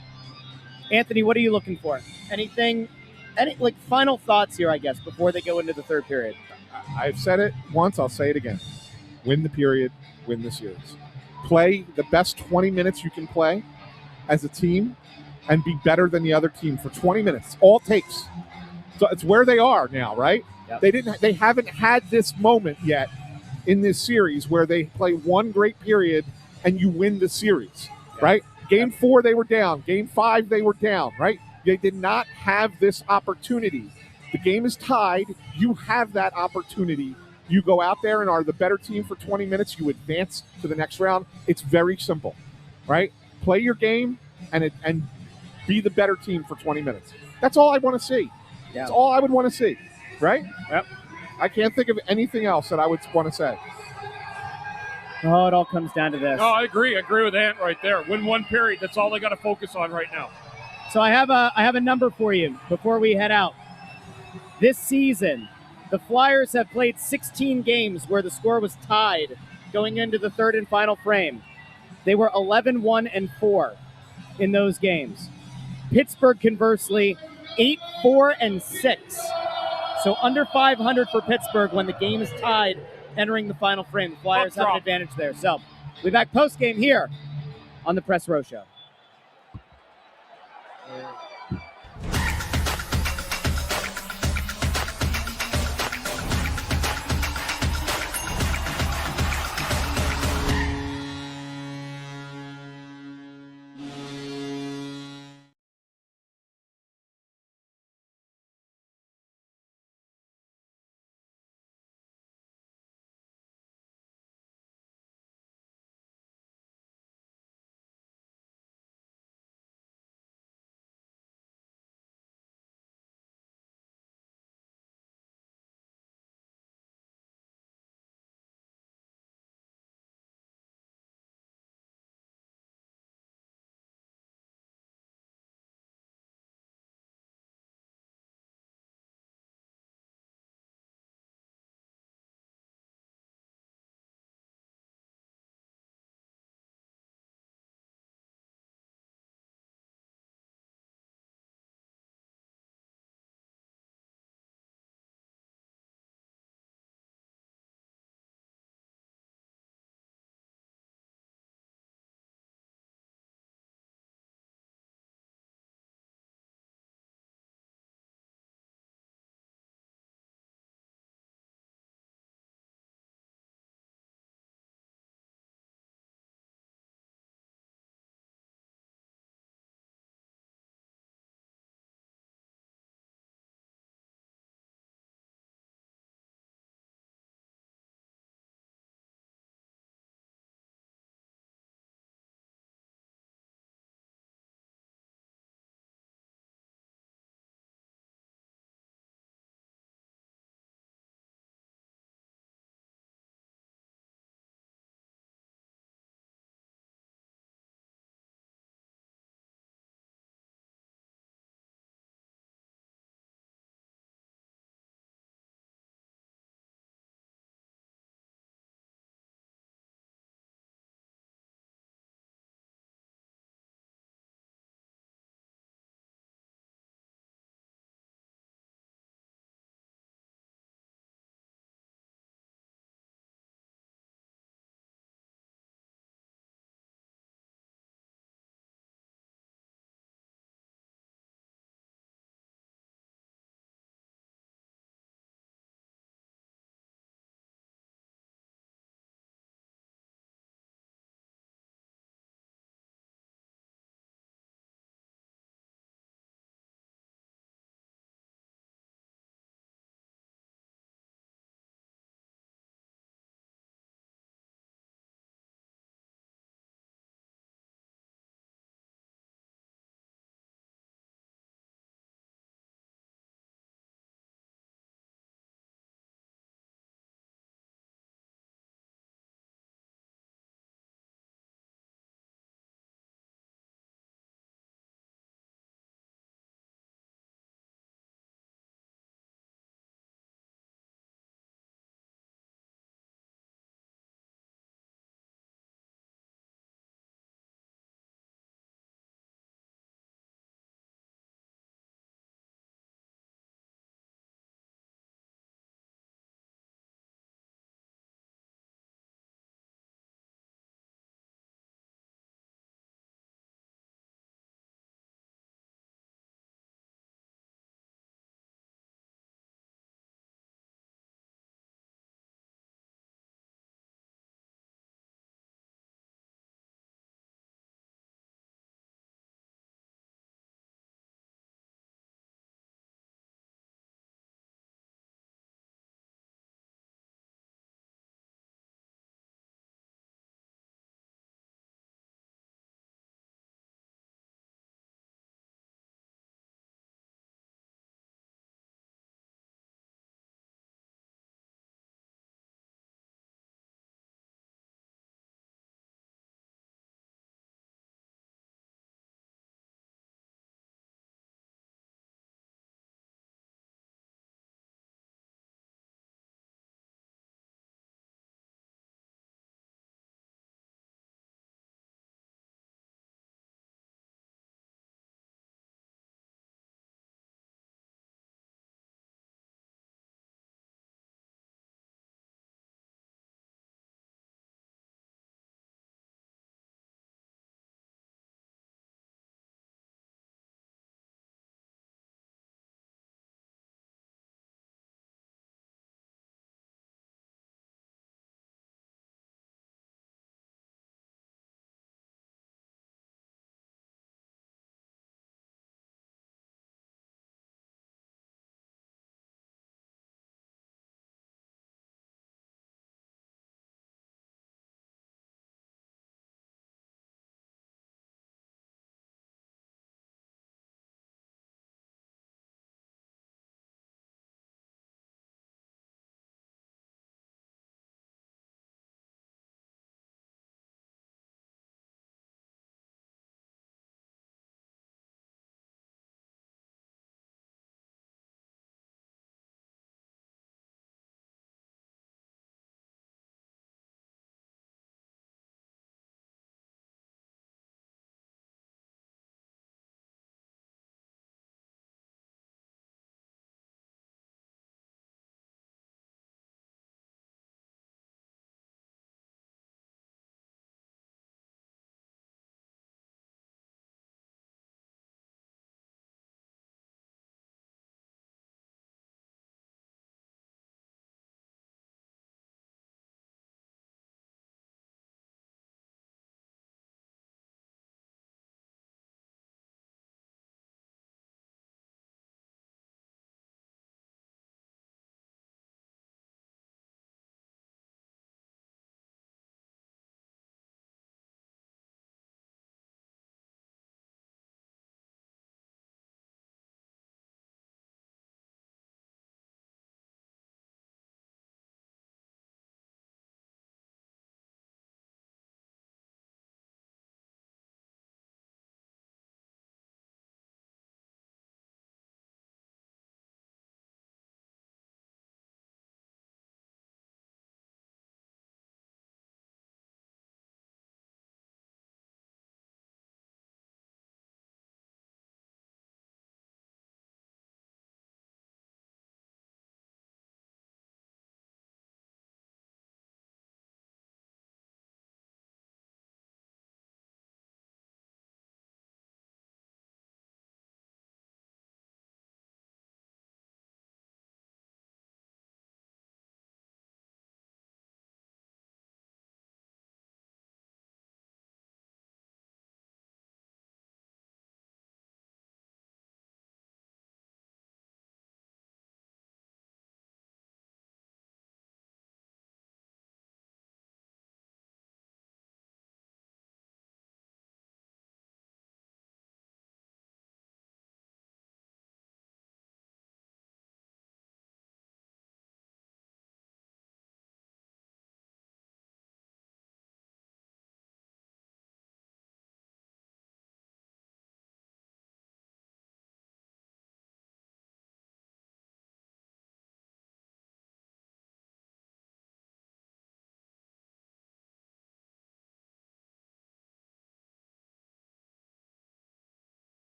Anthony, what are you looking for? Any final thoughts here, I guess, before they go into the third period? I've said it once, I'll say it again. Win the period, win the series. Play the best 20 minutes you can play as a team and be better than the other team for 20 minutes. All it takes. So it's where they are now, right? Yep. They haven't had this moment yet in this series where they play one great period and you win the series, right? Game 4, they were down. Game 5, they were down, right? They did not have this opportunity. The game is tied. You have that opportunity. You go out there and are the better team for 20 minutes. You advance to the next round. It's very simple, right? Play your game and be the better team for 20 minutes. That's all I want to see. Yeah. That's all I would want to see, right? Yep. I can't think of anything else that I would want to say. Oh, it all comes down to this. No, I agree. I agree with Ant right there. Win one period. That's all they got to focus on right now. So I have a number for you before we head out. This season, the Flyers have played 16 games where the score was tied going into the third and final frame. They were 11-1-4 in those games. Pittsburgh, conversely, 8-4-6. So under 500 for Pittsburgh when the game is tied entering the final frame. The Flyers have an advantage there. So we'll be back post-game here on the Press Row Show.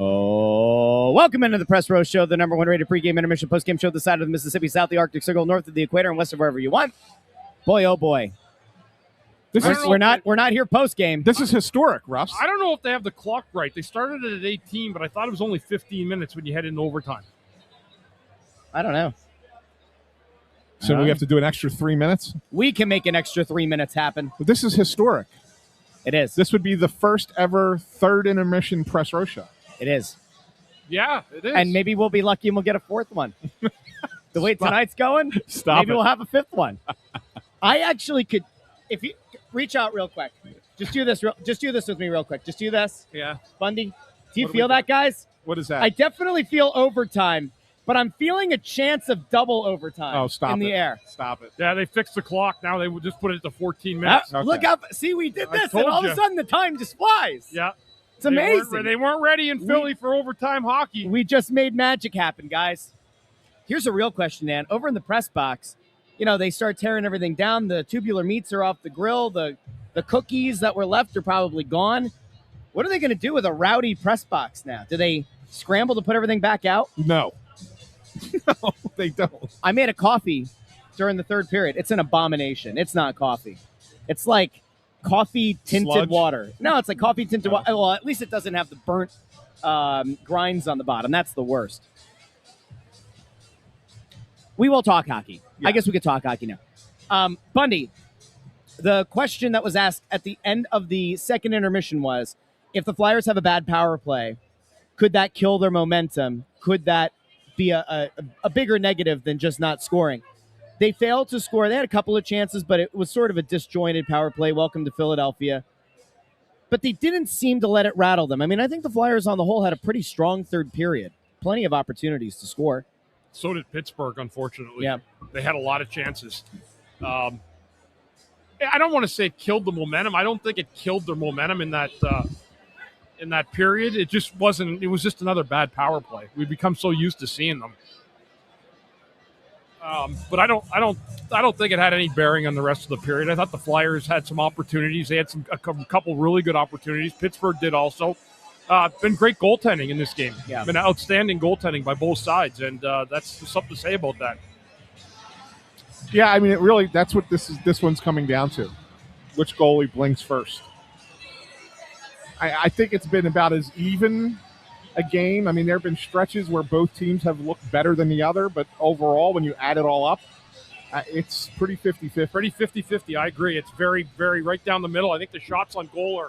Oh, welcome into the Press Row Show, the number one rated pregame, intermission, postgame show this side of the Mississippi, south of the Arctic Circle, north of the equator, and west of wherever you want. Boy, oh boy. We're not here postgame. This is historic, Russ. I don't know if they have the clock right. They started it at 18, but I thought it was only 15 minutes when you head into overtime. I don't know. So we have to do an extra 3 minutes? We can make an extra 3 minutes happen. But this is historic. It is. This would be the first ever third intermission Press Row Show. It is. Yeah, it is. And maybe we'll be lucky and we'll get a fourth one. The way tonight's going, maybe we'll have a fifth one. I actually could, if you reach out real quick, just do this with me real quick. Just do this. Yeah. Bundy, do you feel that, guys? What is that? I definitely feel overtime, but I'm feeling a chance of double overtime in the air. Stop it. Yeah, they fixed the clock. Now they would just put it to 14 minutes. Okay. Look up. See, we did this, and all of a sudden the time just flies. Yeah. It's amazing. They weren't ready in Philly for overtime hockey. We just made magic happen, guys. Here's a real question, Dan. Over in the press box, they start tearing everything down. The tubular meats are off the grill. The cookies that were left are probably gone. What are they going to do with a rowdy press box now? Do they scramble to put everything back out? No. No, they don't. I made a coffee during the third period. It's an abomination. It's not coffee. It's like coffee tinted Sludge? water. No, it's like coffee tinted water. Well, at least it doesn't have the burnt grinds on the bottom. That's the worst. We will talk hockey. Yeah. I guess we could talk hockey now. Bundy, the question that was asked at the end of the second intermission was, if the Flyers have a bad power play, could that kill their momentum? Could that be a bigger negative than just not scoring? They failed to score. They had a couple of chances, but it was sort of a disjointed power play. Welcome to Philadelphia. But they didn't seem to let it rattle them. I mean, I think the Flyers on the whole had a pretty strong third period. Plenty of opportunities to score. So did Pittsburgh, unfortunately. Yeah. They had a lot of chances. I don't want to say it killed the momentum. I don't think it killed their momentum in that period. It just wasn't. It was just another bad power play. We've become so used to seeing them. But I don't think it had any bearing on the rest of the period. I thought the Flyers had some opportunities. They had a couple really good opportunities. Pittsburgh did also. Been great goaltending in this game. Yeah. Been outstanding goaltending by both sides, and that's something to say about that. Yeah, I mean, that's what this one's coming down to. Which goalie blinks first? I think it's been about as even a game. I mean, there have been stretches where both teams have looked better than the other, but overall, when you add it all up, it's pretty 50-50. Pretty 50-50, I agree. It's very, very right down the middle. I think the shots on goal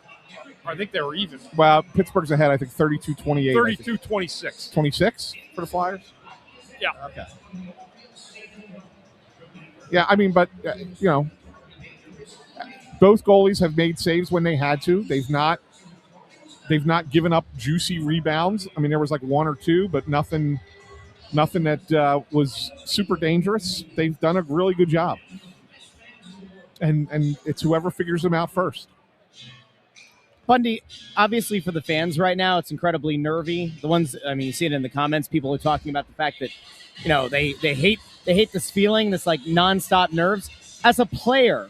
I think they were even. Well, Pittsburgh's ahead, I think, 32-28. 32-26. 26 for the Flyers? Yeah. Okay. Yeah, I mean, but, both goalies have made saves when they had to. They've not given up juicy rebounds. I mean, there was like one or two, but nothing that was super dangerous. They've done a really good job. And it's whoever figures them out first. Bundy, obviously for the fans right now, it's incredibly nervy. The ones, I mean, you see it in the comments. People are talking about the fact that, they hate this feeling, this like nonstop nerves. As a player,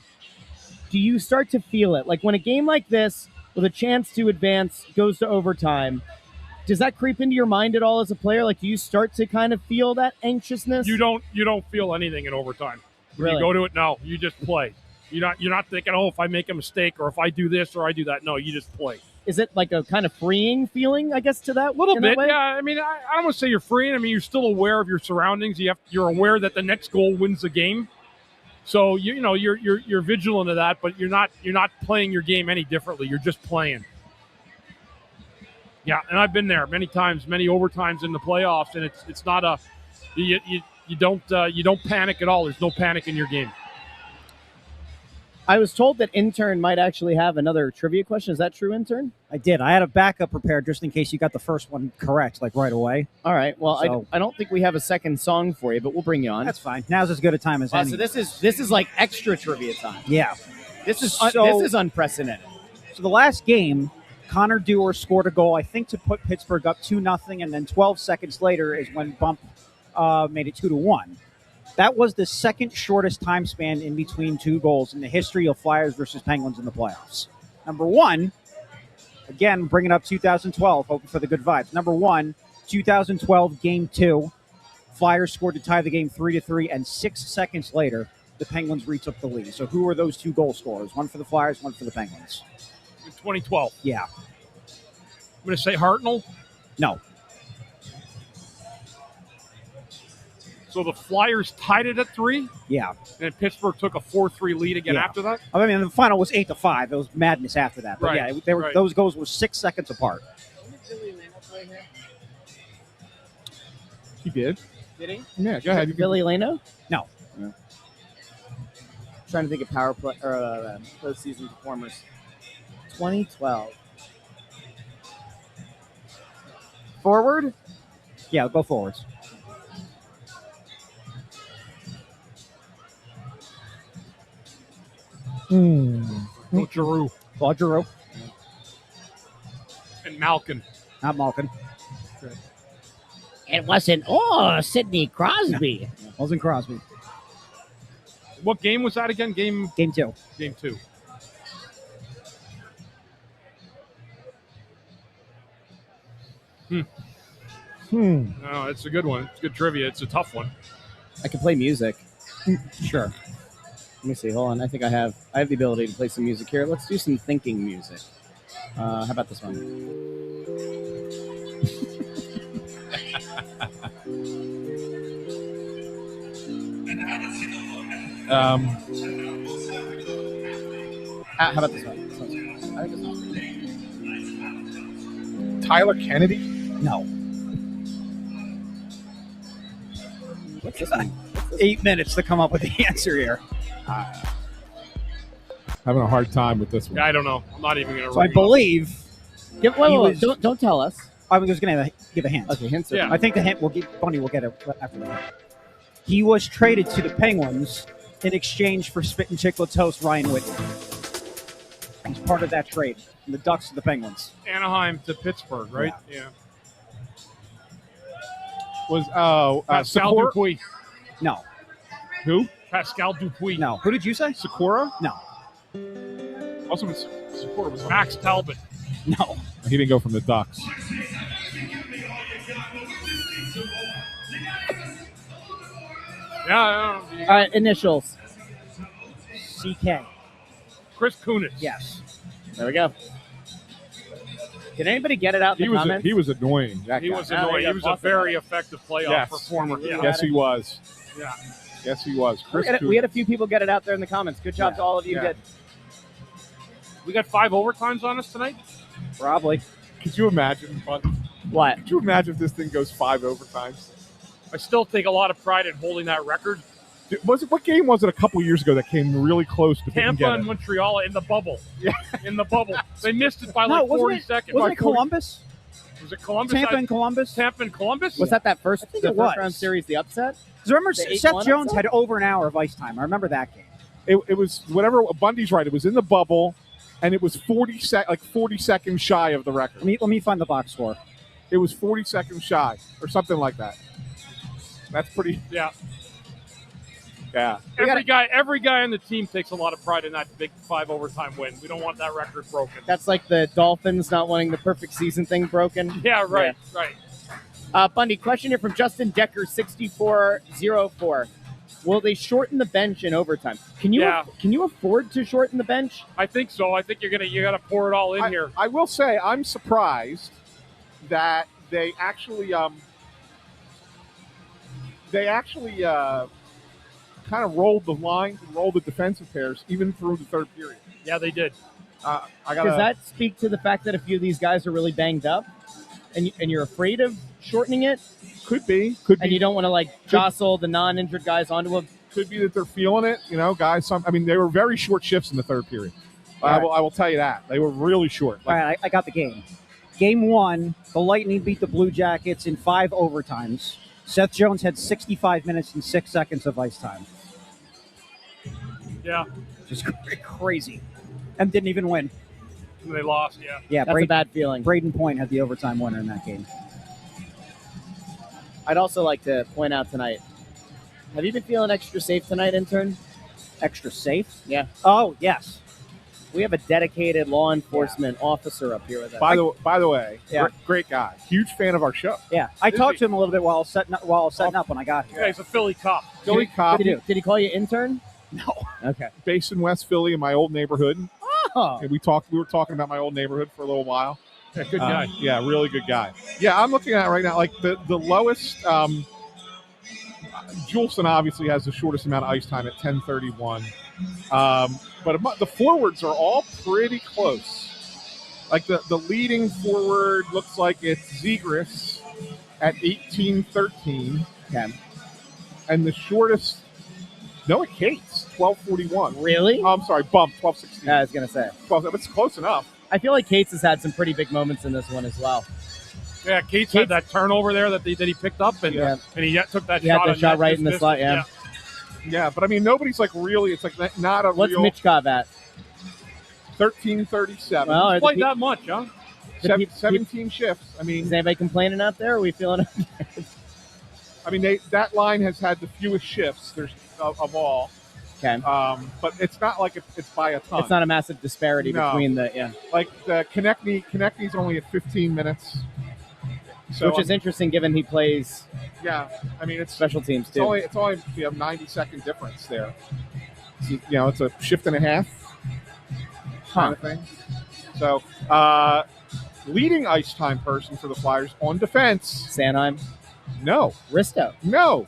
do you start to feel it? Like when a game like this, with a chance to advance, goes to overtime, does that creep into your mind at all as a player? Like, do you start to kind of feel that anxiousness? You don't feel anything in overtime. When Really? you go to it, no. You just play. You're not thinking, if I make a mistake or if I do this or I do that. No, you just play. Is it like a kind of freeing feeling, I guess, to that? A little bit, way? yeah. I mean, I don't want to say you're freeing. I mean, you're still aware of your surroundings. You're aware that the next goal wins the game. So you're vigilant of that, but you're not playing your game any differently. You're just playing. Yeah, and I've been there many times, many overtimes in the playoffs, and it's not you don't panic at all. There's no panic in your game. I was told that Intern might actually have another trivia question. Is that true, Intern? I did. I had a backup prepared just in case you got the first one correct, like right away. All right. Well, So- I don't think we have a second song for you, but we'll bring you on. That's fine. Now's as good a time as Wow, any. so this is like extra trivia time. Yeah. This is unprecedented. So the last game, Connor Dewar scored a goal, I think, to put Pittsburgh up 2-0, and then 12 seconds later is when Bump made it 2-1. That was the second shortest time span in between two goals in the history of Flyers versus Penguins in the playoffs. Number one Again, bringing up 2012, hoping for the good vibes. Number 1, 2012 Game 2. Flyers scored to tie the game 3-3, and 6 seconds later, the Penguins retook the lead. So who are those two goal scorers? One for the Flyers, one for the Penguins. In 2012. Yeah. I'm going to say Hartnell. No. So the Flyers tied it at 3, Yeah. and then Pittsburgh took a 4-3 lead again after that. I mean, the final was 8-5. It was madness after that. But Right, yeah, they were, right. those goals were 6 seconds apart. He did. Did he? Yeah, go ahead. You can- Billy Leno? No. Trying to think of power play or postseason performers. 2012. Forward? Yeah, go forwards. No, Giroux Claude Giroux, and Malkin. not Malkin. It wasn't, Sidney Crosby. Wasn't Crosby. What game was that again? Game 2. 2. No, it's a good one. It's good trivia. It's a tough one. I can play music. Sure. Let me see. Hold on. I think I have the ability to play some music here. Let's do some thinking music. How about this one? How about this one? This one's- I think this one's pretty good. Tyler Kennedy. No. What's this one? 8 minutes to come up with the answer here. Having a hard time with this one. I don't know. I'm not even going to. So I believe Wait, He was- don't tell us. I was going to give a hint. Okay, hints. Yeah. I think the hint Bundy will get it after the hint. He was traded to the Penguins in exchange for Spit and Chiclet Toast Ryan Whitney. He's part of that trade from the Ducks to the Penguins. Anaheim to Pittsburgh, right? Yeah. Was Pascal Sakura? Dupuis. No. Who? Pascal Dupuis. No. Who did you say? Sakura? No. Also, Sakura was Max Talbot. No. He didn't go from the Ducks. Yeah. All right, initials. CK. Chris Kunitz. Yes. There we go. Did anybody get it out in the comments? He was annoying. That He guy. was annoying. He was a very effective playoff Yes. performer. Yeah. Yes, he was. Yeah. Yes, he was. Chris we had a few people get it out there in the comments. Good job to all of you. Yeah. Did. We got 5 overtimes on us tonight. Probably. Could you imagine? What? Could you imagine if this thing goes 5 overtimes? I still take a lot of pride in holding that record. What game was it a couple years ago that came really close to Tampa getting and it? Montreal in the bubble. Yeah. In the bubble. They missed it by No, like 40 wasn't seconds. Wasn't it By 40 Columbus? Was it Columbus? Tampa and Columbus? Tampa and Columbus? Was that first? I think the it first was. round series, the upset? Because remember, The Seth 8-1 Jones upset? had over an hour of ice time. I remember that game. It was whatever. Bundy's right. It was in the bubble, and it was 40 seconds shy of the record. Let me find the box score. It was 40 seconds shy, or something like that. That's pretty. Yeah. Yeah. Every guy on the team takes a lot of pride in that big 5 overtime win. We don't want that record broken. That's like the Dolphins not wanting the perfect season thing broken. Yeah, right, right. Bundy, question here from Justin Decker, 6404. Will they shorten the bench in overtime? Can you afford to shorten the bench? I think so. I think you got to pour it all in here. I will say I'm surprised that they actually kind of rolled the lines and rolled the defensive pairs even through the third period. Yeah, they did. Does Does that speak to the fact that a few of these guys are really banged up, and you're afraid of shortening it, Could be. and you don't want to jostle the non-injured guys onto them? Could be that they're feeling it, guys. They were very short shifts in the third period. I will tell you that. They were really short. All right, I got the game. Game 1, the Lightning beat the Blue Jackets in 5 overtimes. Seth Jones had 65 minutes and 6 seconds of ice time. Yeah. Just crazy. And didn't even win. And they lost, yeah. Yeah, That's a bad feeling. Braden Point had the overtime winner in that game. I'd also like to point out tonight, have you been feeling extra safe tonight, intern? Extra safe? Yeah. Oh, yes. We have a dedicated law enforcement officer up here with us. By the way, Yeah. great guy. Huge fan of our show. Yeah, I talked to him a little bit while I was setting up when I got here. Yeah, he's a Philly cop. Philly cop, Did he call you intern? No. Okay. based in West Philly in my old neighborhood. Oh. And we were talking about my old neighborhood for a little while. Yeah, good guy. Yeah, really good guy. Yeah, I'm looking at it right now. Like the lowest, Juleson obviously has the shortest amount of ice time at 10:31. But the forwards are all pretty close. Like the leading forward looks like it's Zegras at 18:13. Okay. And the shortest, Noah Cates, 12:41. Really? Oh, I'm sorry, bump, 12:16. I was going to say. 12, it's close enough. I feel like Cates has had some pretty big moments in this one as well. Yeah, Cates had that turnover there that he picked up, and he took that He shot. had the shot right in the slot, yeah. Yeah, but I mean, nobody's like really, it's like not a What's real. Mitchkov at? 13:37. Well, are the Played pe- that much, huh? 17 shifts. I mean, Is anybody complaining out there? Are we feeling that line has had the fewest shifts of all. Okay. But it's not like it's by a ton. It's not a massive disparity No. between the, yeah. Like the Konechny's only at 15 minutes. So, Which is interesting given he plays yeah, I mean, it's special teams It's too. only 90-second difference there. So, it's a shift and a half kind of thing. So, leading ice time person for the Flyers on defense. Sanheim. No. Risto. No.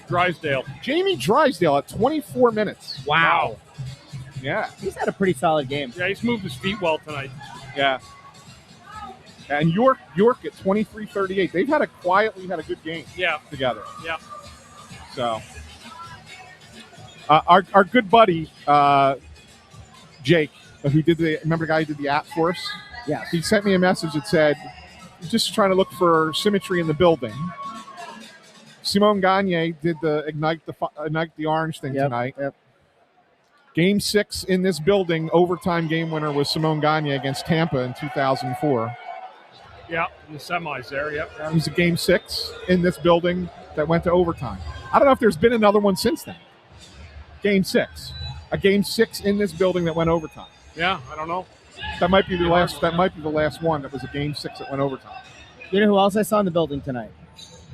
Drysdale. Jamie Drysdale at 24 minutes. Wow. Yeah. He's had a pretty solid game. Yeah, he's moved his feet well tonight. Yeah. And York at 23:38. They've quietly had a good game together. Yeah. So, our good buddy Jake, remember the guy who did the app for us? Yeah. He sent me a message that said, just trying to look for symmetry in the building. Simone Gagne did the ignite the orange thing tonight. Yep. Game 6 in this building, overtime game winner was Simone Gagne against Tampa in 2004. Yeah, in the semis there, yep. It was a game 6 in this building that went to overtime. I don't know if there's been another one since then. Game 6. A game 6 in this building that went overtime. Yeah, I don't know. That might be the last one that was a game 6 that went overtime. You know who else I saw in the building tonight?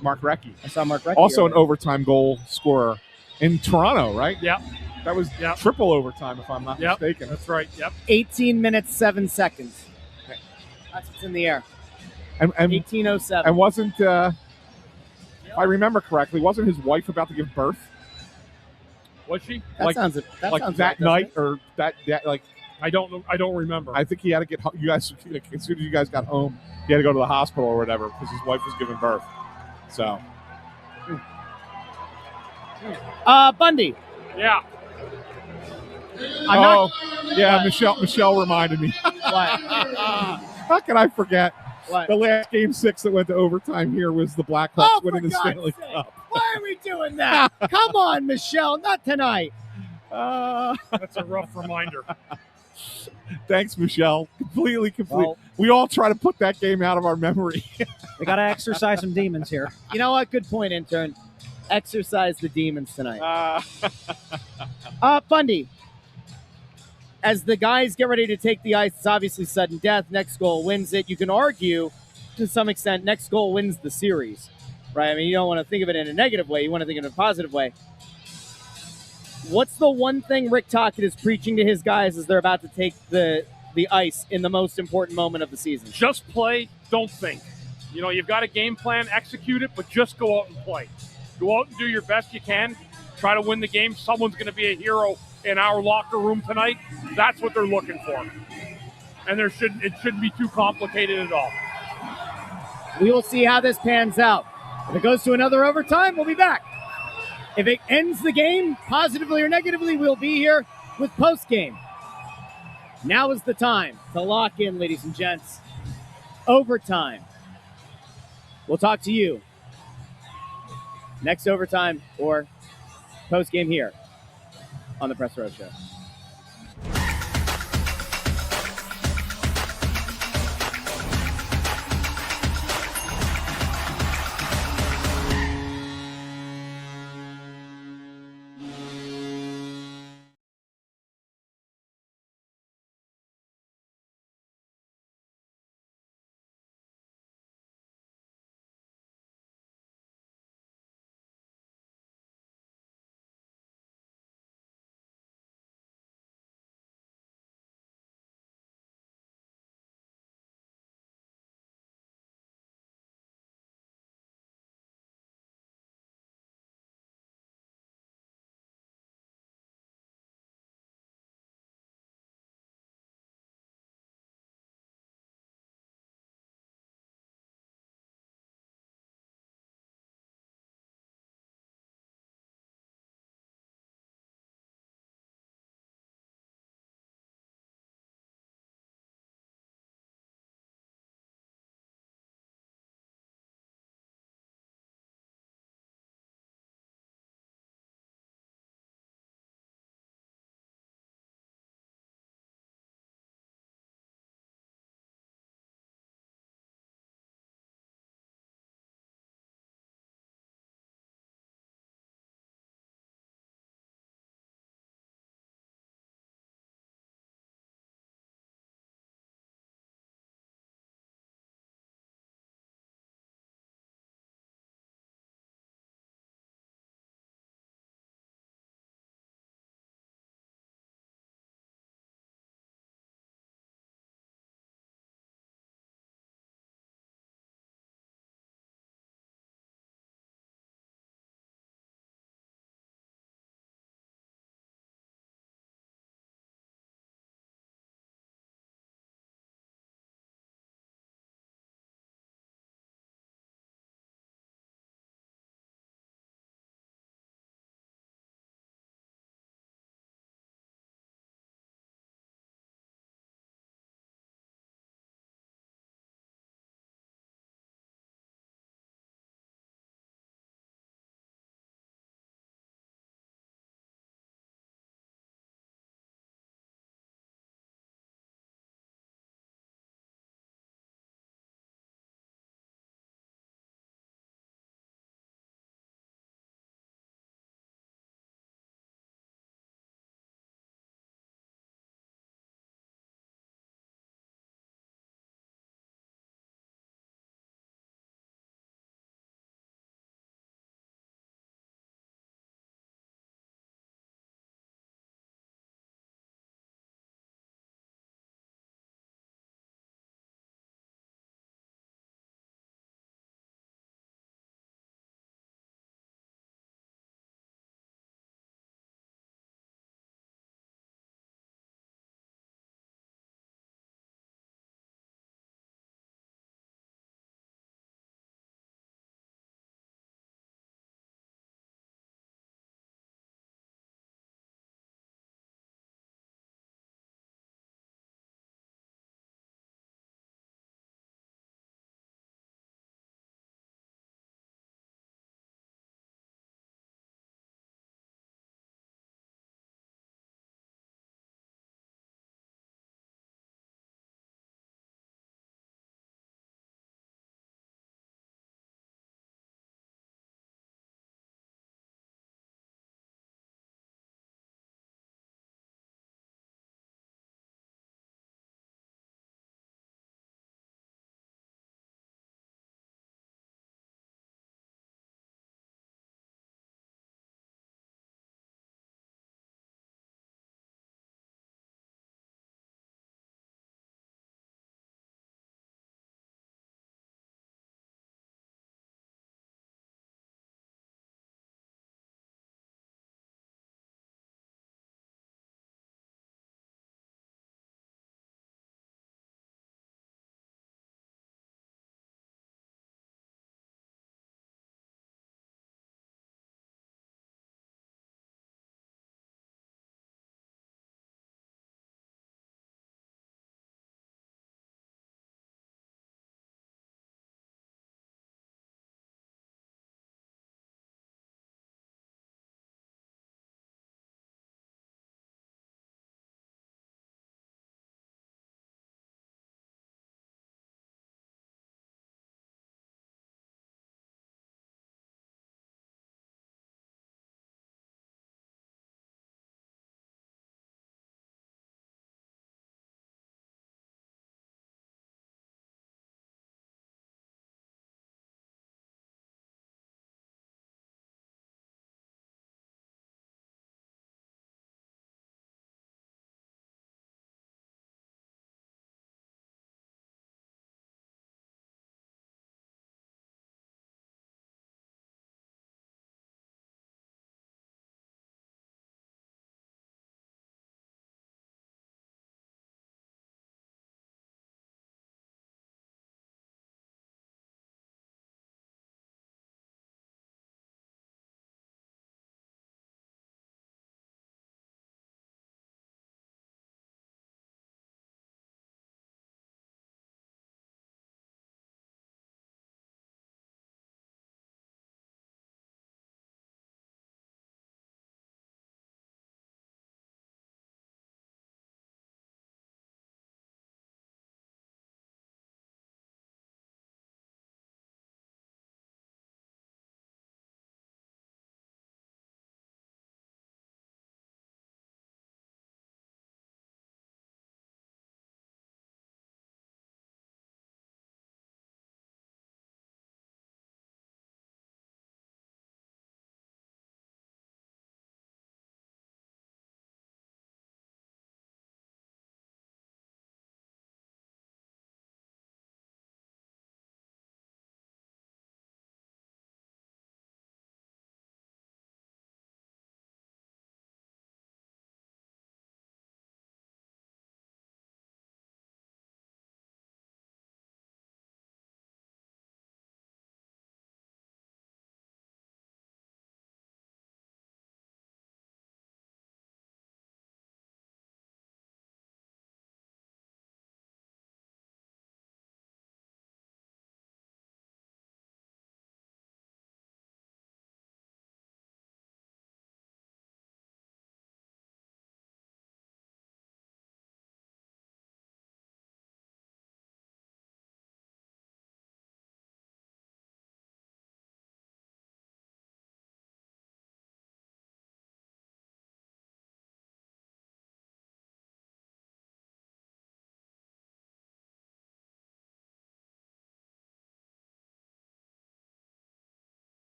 Mark Recchi. I saw Mark Recchi. Also an earlier. overtime goal scorer in Toronto, right? Yeah. That was triple overtime, if I'm not mistaken. That's right. Yep. 18 minutes, 7 seconds. That's what's in the air. And 18:07. And wasn't, if I remember correctly, wasn't his wife about to give birth? Was she? That sounds that right, night or that like. I don't remember. I think he had to get you guys as soon as you guys got home. He had to go to the hospital or whatever because his wife was giving birth. So. Bundy. Yeah. Michelle reminded me. What? How can I forget? What? The last game 6 that went to overtime here was the Blackhawks winning the Stanley Cup. Why are we doing that? Come on, Michelle. Not tonight. That's a rough reminder. Thanks, Michelle. Completely. Well, we all try to put that game out of our memory. We got to exercise some demons here. You know what? Good point, intern. Exercise the demons tonight. Bundy. As the guys get ready to take the ice, it's obviously sudden death. Next goal wins it. You can argue, to some extent, next goal wins the series, right? I mean, you don't want to think of it in a negative way. You want to think of it in a positive way. What's the one thing Rick Tocchet is preaching to his guys as they're about to take the ice in the most important moment of the season? Just play, don't think. You've got a game plan, execute it, but just go out and play. Go out and do your best you can. Try to win the game. Someone's going to be a hero in our locker room tonight. That's what they're looking for. And it shouldn't be too complicated at all. We will see how this pans out. If it goes to another overtime, we'll be back. If it ends the game, positively or negatively, we'll be here with postgame. Now is the time to lock in, ladies and gents. Overtime. We'll talk to you next overtime or postgame here on the Press Row Show.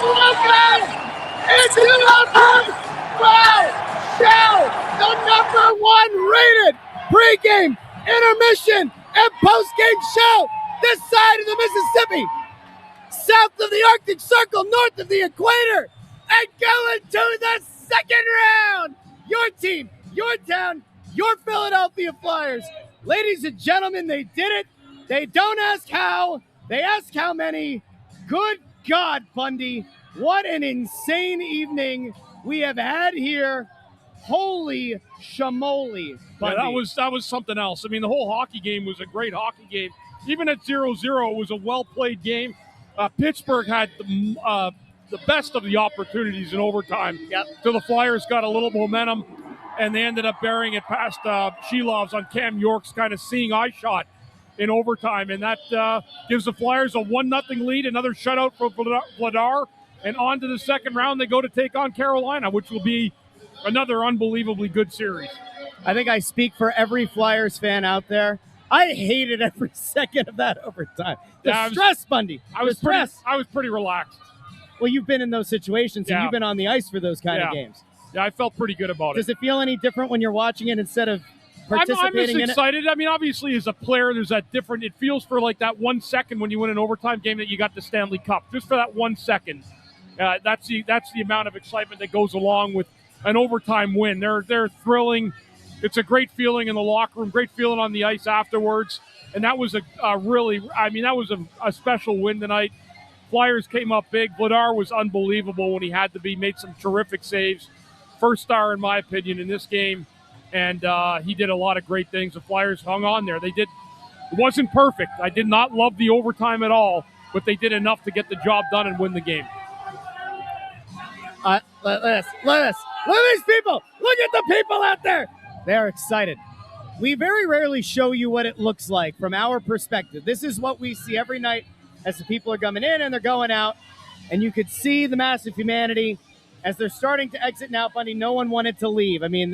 It's Show, the #1 rated pregame, intermission, and postgame show this side of the Mississippi, south of the Arctic Circle, north of the equator, and going to the second round. Your team, your town, your Philadelphia Flyers. Ladies and gentlemen, they did it. They don't ask how, they ask how many. Good God, Bundy, what an insane evening we have had here. Holy shamoly, Bundy. Yeah, that was something else. I mean, the whole hockey game was a great hockey game. Even at 0-0, it was a well-played game. Pittsburgh had the best of the opportunities in overtime. Yep. So the Flyers got a little momentum, and they ended up burying it past Shelov's on Cam York's kind of seeing eye shot in overtime, and that gives the Flyers a 1-0 lead, another shutout for Vladar, and on to the second round they go to take on Carolina, which will be another unbelievably good series. I think I speak for every Flyers fan out there. I hated every second of that overtime. The stress, Bundy. I was pretty relaxed. Well, you've been in those situations, and Yeah. you've been on the ice for those kind of games. Yeah, I felt pretty good about Does it. it feel any different when you're watching it instead of participating I'm just in it? excited. I mean, obviously, as a player, there's that different. It feels for like that 1 second when you win an overtime game that you got the Stanley Cup. Just for that 1 second, that's the amount of excitement that goes along with an overtime win. They're thrilling. It's a great feeling in the locker room. Great feeling on the ice afterwards. And that was a special win tonight. Flyers came up big. Vladar was unbelievable when he had to be. Made some terrific saves. First star, in my opinion, in this game. And he did a lot of great things. The Flyers hung on there. It wasn't perfect. I did not love the overtime at all, but they did enough to get the job done and win the game. Look at these people. Look at the people out there. They're excited. We very rarely show you what it looks like from our perspective. This is what we see every night as the people are coming in and they're going out. And you could see the massive humanity as they're starting to exit now, Bundy. No one wanted to leave. I mean,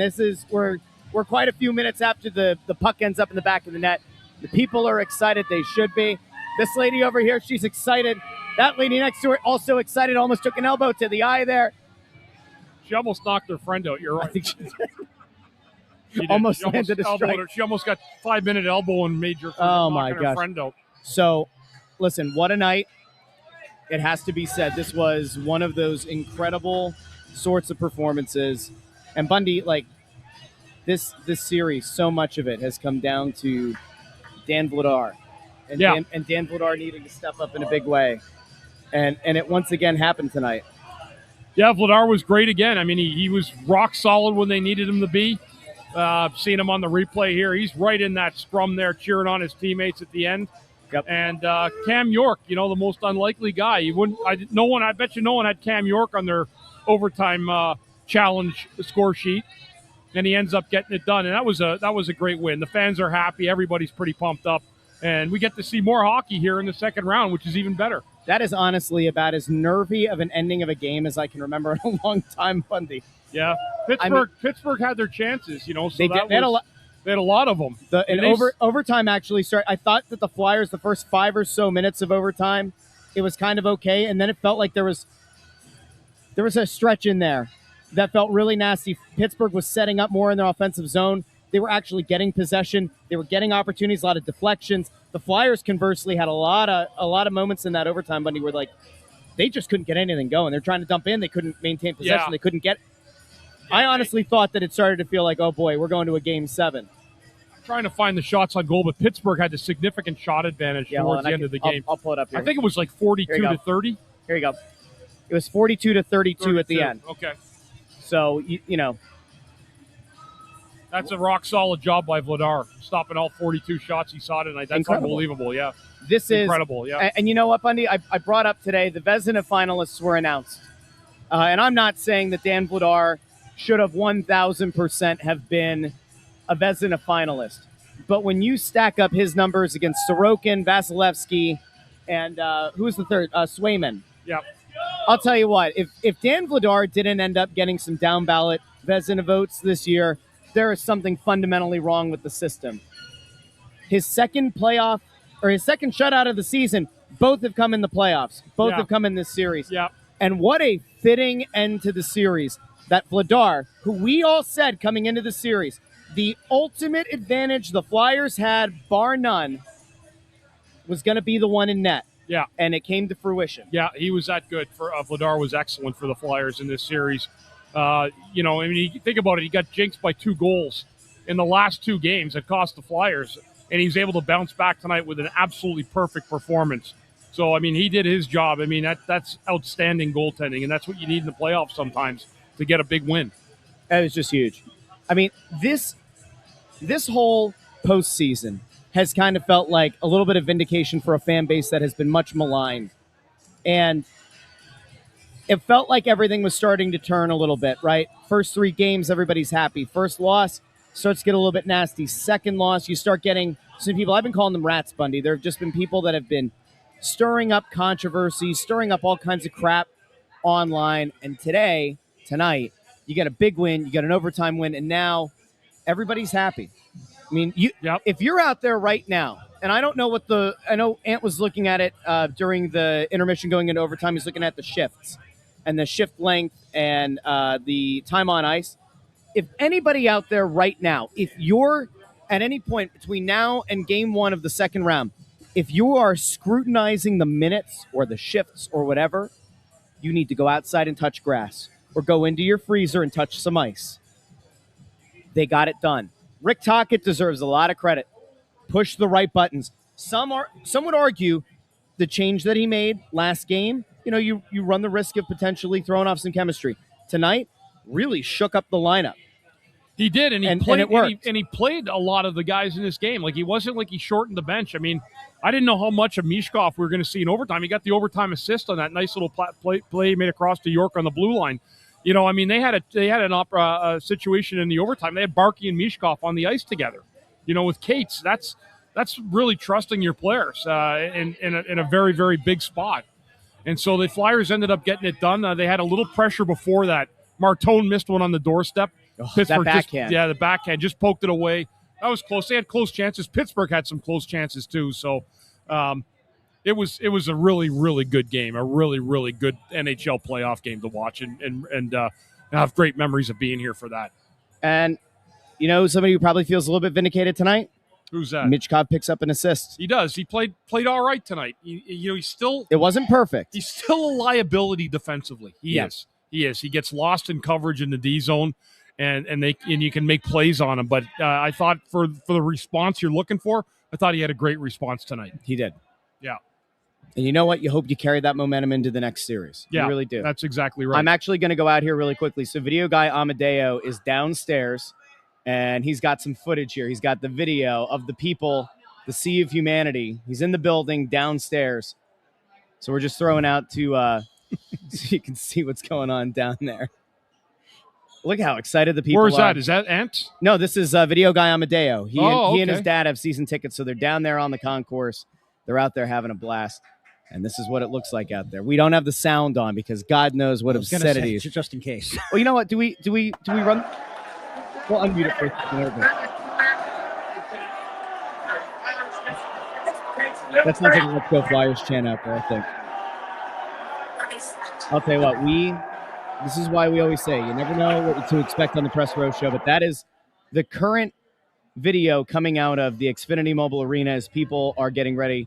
we're quite a few minutes after the puck ends up in the back of the net. The people are excited. They should be. This lady over here, she's excited. That lady next to her, also excited, almost took an elbow to the eye there. She almost knocked her friend out. You're right. I think she did. She did. Almost She landed a elbowed strike. her. She almost got 5-minute elbow and major. Oh, my her gosh. friend out. So, listen, what a night. It has to be said. This was one of those incredible sorts of performances. And Bundy, like, this series, so much of it has come down to Dan Vladar. And, Yeah. Dan Vladar needing to step up in a big way. And it once again happened tonight. Yeah, Vladar was great again. I mean, he was rock solid when they needed him to be. Seeing him on the replay here, he's right in that scrum there, cheering on his teammates at the end. Yep. And Cam York, the most unlikely guy. I bet you no one had Cam York on their overtime challenge score sheet, and he ends up getting it done. And that was a great win. The fans are happy. Everybody's pretty pumped up, and we get to see more hockey here in the second round, which is even better. That is honestly about as nervy of an ending of a game as I can remember in a long time, Bundy. Yeah, Pittsburgh had their chances, so They had a lot of them. Overtime actually started. I thought that the Flyers, the first 5 or so minutes of overtime, it was kind of okay, and then it felt like there was a stretch in there that felt really nasty. Pittsburgh was setting up more in their offensive zone. They were actually getting possession. They were getting opportunities, a lot of deflections. The Flyers, conversely, had a lot of moments in that overtime, Bundy, where they just couldn't get anything going. They're trying to dump in. They couldn't maintain possession. Yeah. They couldn't get. I honestly thought that it started to feel like, oh boy, we're going to a Game 7. I'm trying to find the shots on goal, but Pittsburgh had a significant shot advantage towards the end of the game. I'll pull it up here. I think it was like 42-30. Here you go. It was 42-32 at the end. Okay. So, That's a rock-solid job by Vladar, stopping all 42 shots he saw tonight. That's Incredible. unbelievable, yeah. This is incredible, yeah. And you know what, Bundy? I brought up today, the Vezina finalists were announced. And I'm not saying that Dan Vladar should have 1,000% have been a Vezina finalist. But when you stack up his numbers against Sorokin, Vasilevsky, and who's the third? Swayman. Yep. I'll tell you what, if Dan Vladar didn't end up getting some down-ballot Vezina votes this year, there is something fundamentally wrong with the system. His second shutout of the season, both have come in the playoffs. Both have come in this series. Yeah. And what a fitting end to the series that Vladar, who we all said coming into the series, the ultimate advantage the Flyers had, bar none, was going to be the one in net. Yeah. And it came to fruition. Yeah, he was that good. Vladar was excellent for the Flyers in this series. You think about it, he got jinxed by 2 goals in the last 2 games that cost the Flyers, and he was able to bounce back tonight with an absolutely perfect performance. So, he did his job. That's outstanding goaltending, and that's what you need in the playoffs sometimes to get a big win. That was just huge. This whole postseason has kind of felt like a little bit of vindication for a fan base that has been much maligned. And it felt like everything was starting to turn a little bit, right? First 3 games, everybody's happy. First loss starts to get a little bit nasty. Second loss, you start getting some people, I've been calling them rats, Bundy. There have just been people that have been stirring up controversy, stirring up all kinds of crap online. And tonight, you get a big win, you get an overtime win, and now everybody's happy. If you're out there right now, and I don't know I know Ant was looking at it during the intermission going into overtime. He's looking at the shifts and the shift length and the time on ice. If anybody out there right now, if you're at any point between now and game 1 of the second round, if you are scrutinizing the minutes or the shifts or whatever, you need to go outside and touch grass or go into your freezer and touch some ice. They got it done. Rick Tocchet deserves a lot of credit. Push the right buttons. Some would argue the change that he made last game, you run the risk of potentially throwing off some chemistry. Tonight, really shook up the lineup. He did, and it worked. He played a lot of the guys in this game. Like, he wasn't like he shortened the bench. I didn't know how much of Mishkov we were going to see in overtime. He got the overtime assist on that nice little play he made across to York on the blue line. They had a situation in the overtime. They had Barkey and Mishkov on the ice together. With Cates, that's really trusting your players in a very, very big spot. And so the Flyers ended up getting it done. They had a little pressure before that. Martone missed one on the doorstep. That backhand. The backhand just poked it away. That was close. They had close chances. Pittsburgh had some close chances too. So it was a really, really good game, a really, really good NHL playoff game to watch, and I have great memories of being here for that. And somebody who probably feels a little bit vindicated tonight? Who's that? Mitchkov picks up an assist. He does. He played all right tonight. He's still. It wasn't perfect. He's still a liability defensively. He is. He gets lost in coverage in the D zone, and you can make plays on him. But I thought for the response you're looking for, I thought he had a great response tonight. He did. Yeah. And you know what? You hope you carry that momentum into the next series. Yeah, you really do. That's exactly right. I'm actually going to go out here really quickly. So video guy Amadeo is downstairs, and he's got some footage here. He's got the video of the people, the sea of humanity. He's in the building downstairs. So we're just throwing out to so you can see what's going on down there. Look how excited the people are. Where's that? Is that Ant? No, this is video guy Amadeo. He and his okay. dad have season tickets, so they're down there on the concourse. They're out there having a blast. And this is what it looks like out there. We don't have the sound on because God knows what obscenities. Just in case. Well, you know what? Do we run? We'll unmute it first. That sounds like a Let's Go Flyers chant out there, I think. I'll tell you what, this is why we always say you never know what to expect on the Press Row Show, but that is the current video coming out of the Xfinity Mobile Arena as people are getting ready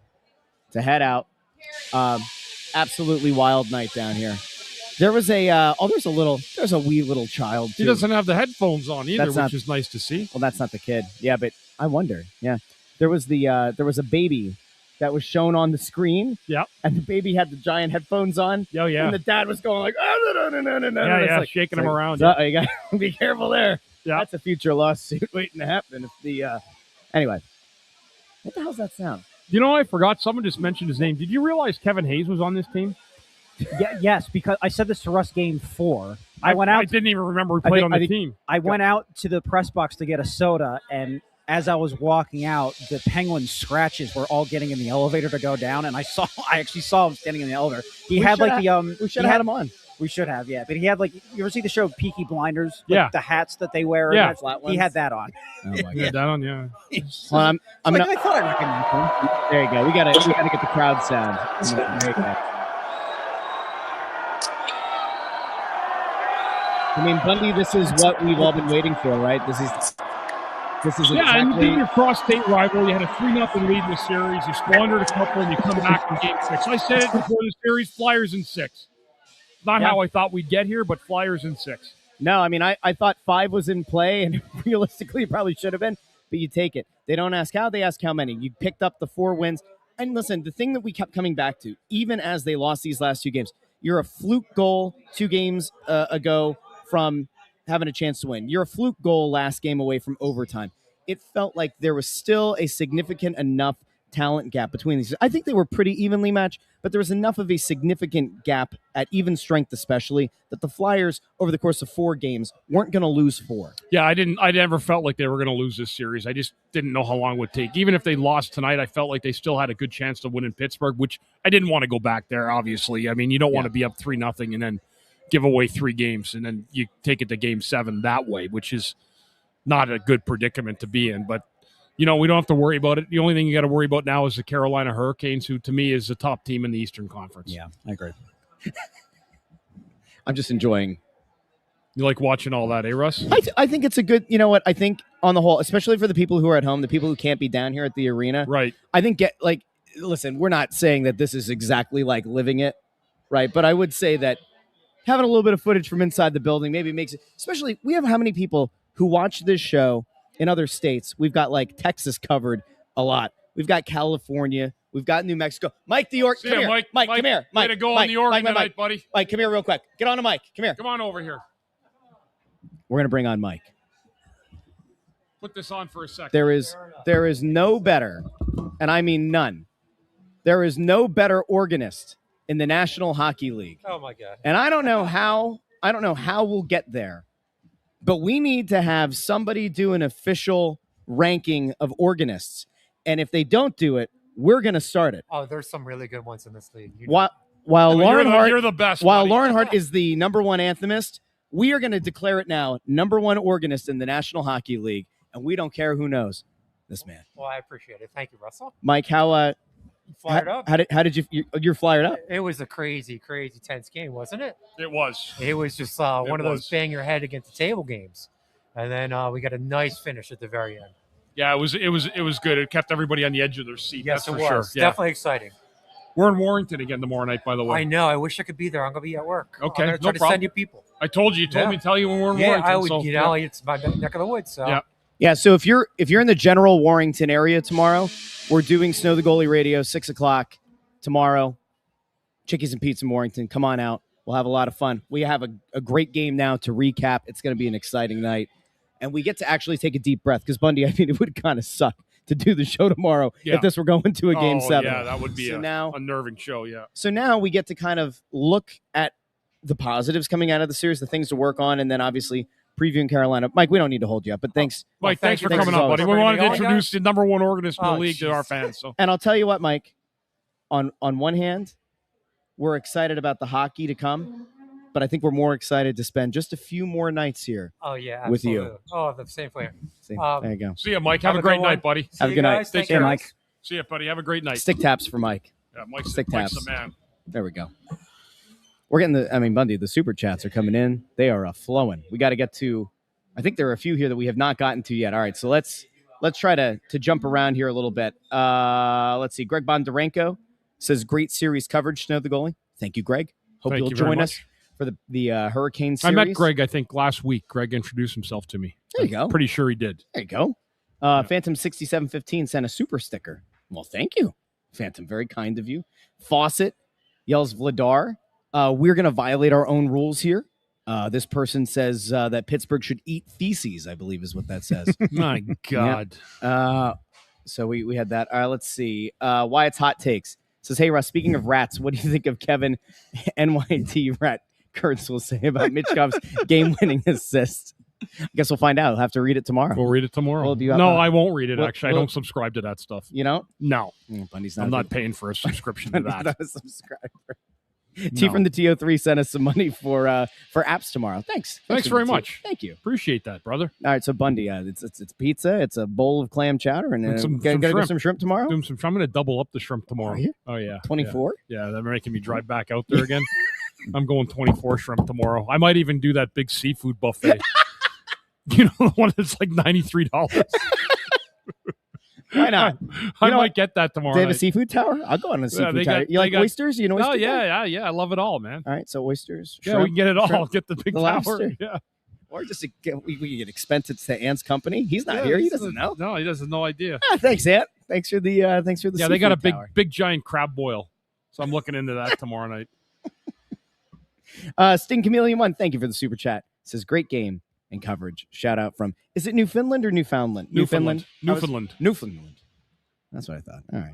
to head out. Absolutely wild night down here. There was there's a wee little child too. He doesn't have the headphones on either, which is nice to see. Well, that's not the kid. Yeah, but I wonder. Yeah, there was a baby that was shown on the screen. Yeah, and the baby had the giant headphones on. Oh yeah, and the dad was going like, yeah, shaking him around. You got to be careful there. Yeah, that's a future lawsuit waiting to happen. If anyway, what the hell's that sound? I forgot. Someone just mentioned his name. Did you realize Kevin Hayes was on this team? Yeah, yes, because I said this to Russ game 4. I didn't even remember he played on the team. I went out to the press box to get a soda, and as I was walking out, the Penguins scratches were all getting in the elevator to go down, and I actually saw him standing in the elevator. We should have had him on. We should have, yeah. But he had you ever see the show Peaky Blinders? Yeah. The hats that they wear. Yeah. He had that on. Oh my God. Yeah, that on, yeah. Well, I thought I recognized him. There you go. We gotta get the crowd sound. I mean, Bundy, this is what we've all been waiting for, right? This is Yeah, and exactly. you beat your cross-state rival. You had a 3-0 lead in the series. You squandered a couple, and you come back in Game 6. I said it before the series, Flyers in 6. Not how I thought we'd get here, but Flyers in 6. No, I mean, I thought 5 was in play, and realistically, it probably should have been, but you take it. They don't ask how, they ask how many. You picked up the 4 wins. And listen, the thing that we kept coming back to, even as they lost these last 2 games, you're a fluke goal 2 games ago from having a chance to win. You're a fluke goal last game away from overtime. It felt like there was still a significant enough talent gap between these. I think they were pretty evenly matched, but there was enough of a significant gap at even strength especially that the Flyers over the course of 4 games weren't going to lose 4. Yeah, I never felt like they were going to lose this series. I just didn't know how long it would take. Even if they lost tonight, I felt like they still had a good chance to win in Pittsburgh, which I didn't want to go back there, obviously. I mean, you don't want to be up 3-0 and then give away 3 games, and then you take it to Game 7 that way, which is not a good predicament to be in. But we don't have to worry about it. The only thing you got to worry about now is the Carolina Hurricanes, who to me is the top team in the Eastern Conference. Yeah, I agree. I'm just enjoying. You like watching all that, eh, Russ? I think it's a good, you know what? I think on the whole, especially for the people who are at home, the people who can't be down here at the arena. Right. I think listen, we're not saying that this is exactly like living it, right? But I would say that having a little bit of footage from inside the building maybe makes it, especially we have how many people who watch this show in other states. We've got like Texas covered a lot. We've got California. We've got New Mexico. Mike the York, come here. Mike, come here. Way to go on the Oregon tonight, buddy. Mike, come here real quick. Get on the mic. Come here. Come on over here. We're going to bring on Mike. Put this on for a second. There is no better, and I mean none. There is no better organist in the National Hockey League. Oh my God. And I don't know how we'll get there, but we need to have somebody do an official ranking of organists. And if they don't do it, we're going to start it. Oh, there's some really good ones in this league. While Lauren Hart, you're the best. While buddy. Lauren Hart is the number 1 anthemist, we are going to declare it now number 1 organist in the National Hockey League, and we don't care who knows this man. Well, I appreciate it. Thank you, Russell. Mike, how Fired up. How did you're fired up? It was a crazy tense game, wasn't it? It was. It was just one of those bang your head against the table games, and then we got a nice finish at the very end. Yeah, it was good. It kept everybody on the edge of their seat. Yes, that's it for was. sure. Yeah. Definitely exciting. We're in Warrington again tomorrow night, by the way. I know. I wish I could be there. I'm gonna be at work. Okay, I'm gonna try to send you people. I told you. You told me to tell you when we're in Yeah, Warrington. I would. So, It's my neck of the woods. So. Yeah. So if you're in the general Warrington area tomorrow, we're doing Snow the Goalie Radio 6:00 tomorrow. Chickies and Pete's in Warrington. Come on out. We'll have a lot of fun. We have a great game now to recap. It's going to be an exciting night. And we get to actually take a deep breath because, Bundy, I mean, it would kind of suck to do the show tomorrow if this were going to a Game 7. Yeah, that would be a unnerving show, yeah. So now we get to kind of look at the positives coming out of the series, the things to work on, and then obviously previewing Carolina. Mike, we don't need to hold you up, but thanks. Mike, thanks for coming up, buddy. We wanted to introduce the number 1 organist in the league to our fans. So. And I'll tell you what, Mike, on one hand, we're excited about the hockey to come, but I think we're more excited to spend just a few more nights here. Oh yeah, with absolutely. you. Oh, the same player. There you go. See you, Mike. Have a great night, buddy. Have a good night. Take care, Mike. See you, buddy. Have a great night. Stick taps for Mike. Yeah, Mike's Stick taps. the man. There we go. We're getting Bundy, the super chats are coming in. They are flowing. We got to get to, I think there are a few here that we have not gotten to yet. All right, so let's try to jump around here a little bit. Let's see. Greg Bondarenko says, great series coverage, Snow the Goalie. Thank you, Greg. Hope you'll join us for the Hurricane series. I met Greg, I think, last week. Greg introduced himself to me. There you go. Pretty sure he did. There you go. Phantom 6715 sent a super sticker. Well, thank you, Phantom. Very kind of you. Fawcett yells Vladar. We're going to violate our own rules here. This person says that Pittsburgh should eat feces, I believe is what that says. My God. Yeah. So we had that. All right, let's see. Wyatt's Hot Takes says, hey, Russ, speaking of rats, what do you think of Kevin NYT Rat Kurtz will say about Mitchkov's game-winning assist? I guess we'll find out. We'll have to read it tomorrow. We'll read it tomorrow. I won't read it, actually. I don't subscribe to that stuff. You don't? No. Bundy's I'm not paying for a subscription to that. Not a subscriber. T from the TO3 sent us some money for apps tomorrow. Thanks very much. Thank you. Appreciate that, brother. All right, so Bundy, it's pizza, it's a bowl of clam chowder, and some go some shrimp tomorrow. I'm going to double up the shrimp tomorrow. Are you? Oh yeah, 24. Yeah, they're making me drive back out there again. I'm going 24 shrimp tomorrow. I might even do that big seafood buffet. You know, the one that's like $93. Why not? I might get that tomorrow. They have a night. seafood tower? I'll go on a seafood tower. You like oysters? You know Oh, oysters? yeah. I love it all, man. All right, so oysters. Yeah, we can get it all. shrimp, Get the big the tower. lobster. Yeah. Or just we can get expenses to Ant's company. He's not here. He doesn't know. No, he doesn't no idea. Thanks, Ant. Thanks for the Yeah, they got a seafood tower. big giant crab boil. So I'm looking into that tomorrow night. Sting Chameleon 1, thank you for the super chat. It says great game and coverage. Shout out from, is it Newfoundland or Newfoundland? Newfoundland. Newfoundland. That's what I thought. All right.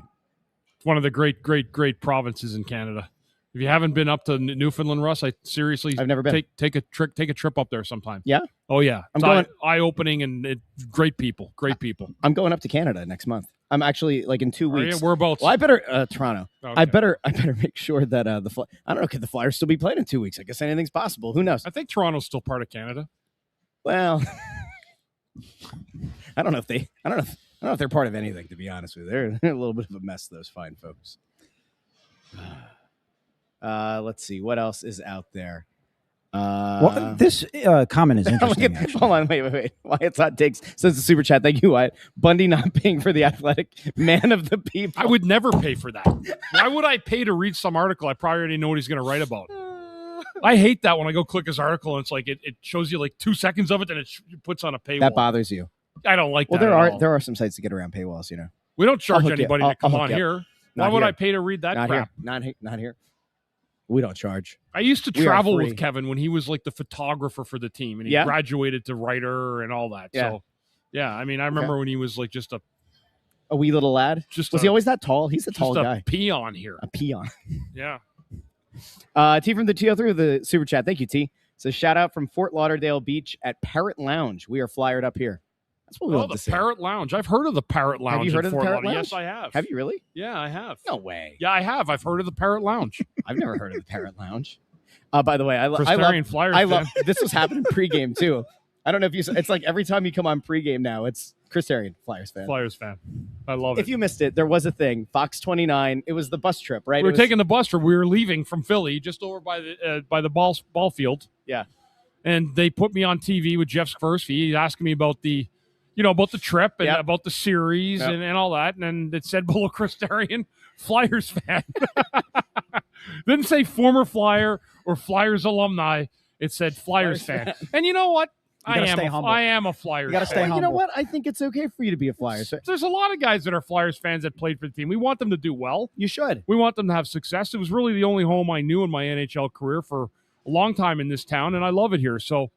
It's one of the great provinces in Canada. If you haven't been up to Newfoundland, Russ, I've never been. Take a trip up there sometime. Yeah? Oh yeah. I'm going eye-opening and great people. I'm going up to Canada next month. I'm actually like in 2 weeks. Whereabouts? Well, I better Toronto. Okay. I better make sure that I don't know, could the Flyers still be playing in 2 weeks? I guess anything's possible. Who knows? I think Toronto's still part of Canada. Well, I don't know if they're part of anything, to be honest with you. They're a little bit of a mess, those fine folks. Let's see what else is out there. Well, this comment is interesting. Hold on, wait. Wyatt's hot takes says the super chat. Thank you, Wyatt. Bundy not paying for the athletic man of the people. I would never pay for that. Why would I pay to read some article I probably already know what he's going to write about? I hate that when I go click his article and it's like it shows you like 2 seconds of it, then it puts on a paywall. That bothers you. I don't like that. Well, there are some sites to get around paywalls. You know, we don't charge anybody to come on here. Why would I pay to read that crap? Not here. We don't charge. I used to travel with Kevin when he was like the photographer for the team, and he graduated to writer and all that. Yeah. So, yeah, I mean, I remember when he was like just a wee little lad. Was he always that tall? He's a tall guy. A peon here. A peon. Yeah. T from the TO3 with the super chat. Thank you, T. So shout out from Fort Lauderdale Beach at Parrot Lounge. We are flyered up here. That's what we love to see. Parrot Lounge. I've heard of the Parrot Lounge. Have you heard of the Parrot Lounge? Yes, I have. Have you really? Yeah, I have. No way. Yeah, I have. I've heard of the Parrot Lounge. I've never heard of the Parrot Lounge. By the way, I love this was happening pregame too. I don't know if you. It's like every time you come on pregame now, it's Chris Therien, Flyers fan. Flyers fan. I love it. If you missed it, there was a thing. Fox 29. It was the bus trip, right? We were taking the bus trip. We were leaving from Philly, just over by the ball field. Yeah. And they put me on TV with Jeff Spursky. He's asking me about the trip and about the series and all that. And it said below Chris Therien, Flyers fan. Didn't say former Flyer or Flyers alumni. It said Flyers fan. And you know what? I am a Flyers fan. Stay humble. You know what? I think it's okay for you to be a Flyers fan. There's a lot of guys that are Flyers fans that played for the team. We want them to do well. You should. We want them to have success. It was really the only home I knew in my NHL career for a long time in this town, and I love it here. So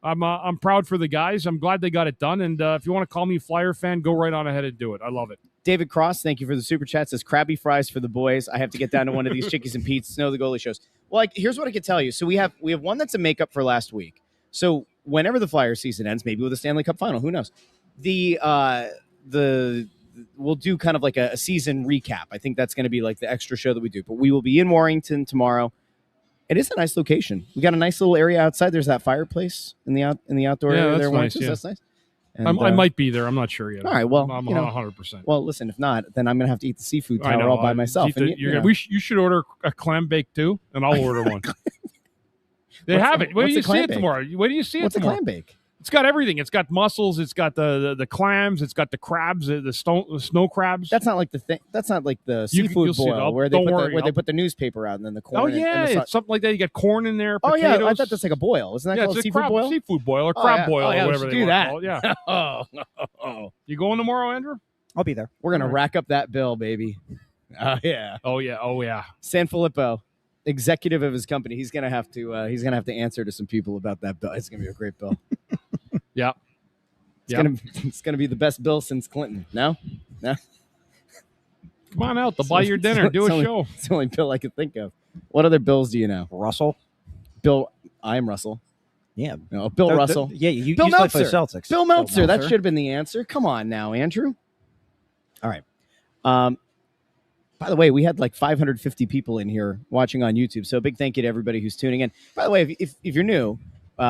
I'm proud for the guys. I'm glad they got it done. And if you want to call me a Flyer fan, go right on ahead and do it. I love it. David Cross, thank you for the super chat. Says Krabby Fries for the boys. I have to get down to one of these Chickies and Pete's Snow the Goalie shows. Well, here's what I can tell you. So we have one that's a makeup for last week. So whenever the Flyers season ends, maybe with a Stanley Cup final, who knows? We'll do kind of like a season recap. I think that's going to be like the extra show that we do. But we will be in Warrington tomorrow. It is a nice location. We got a nice little area outside. There's that fireplace in the outdoor area there. Nice, yeah. That's nice. And, I might be there. I'm not sure yet. All right. Well, I'm 100%. Well, listen. If not, then I'm gonna have to eat the seafood tower all by myself. You should order a clam bake too, and I'll order one. They have it. Where do you see it tomorrow? Where do you see it tomorrow? What's a clam bake? It's got everything. It's got mussels. It's got the clams. It's got the crabs, the snow crabs. That's not like the thing. That's not like the seafood boil where they put the newspaper out and then the corn. Oh yeah, it's something like that. You got corn in there. Oh potatoes. yeah, I thought that's like a boil. Isn't that called a seafood boil? Seafood boil or crab boil or whatever they do that. Call it. Yeah. Oh. You going tomorrow, Andrew? I'll be there. We're gonna rack up that bill, baby. Oh yeah. SanFilippo, executive of his company, he's gonna have to answer to some people about that bill. It's gonna be a great bill. Yeah. It's gonna be the best bill since Clinton. No. Come on out. They'll buy your dinner. Do a show. It's the only bill I could think of. What other bills do you know? Russell. Bill. I am Russell. Yeah. No, Bill Russell. You Bill Meltzer. Meltzer. Celtics. Bill Meltzer. That should have been the answer. Come on now, Andrew. All right. By the way, we had like 550 people in here watching on YouTube. So a big thank you to everybody who's tuning in. By the way, if you're new,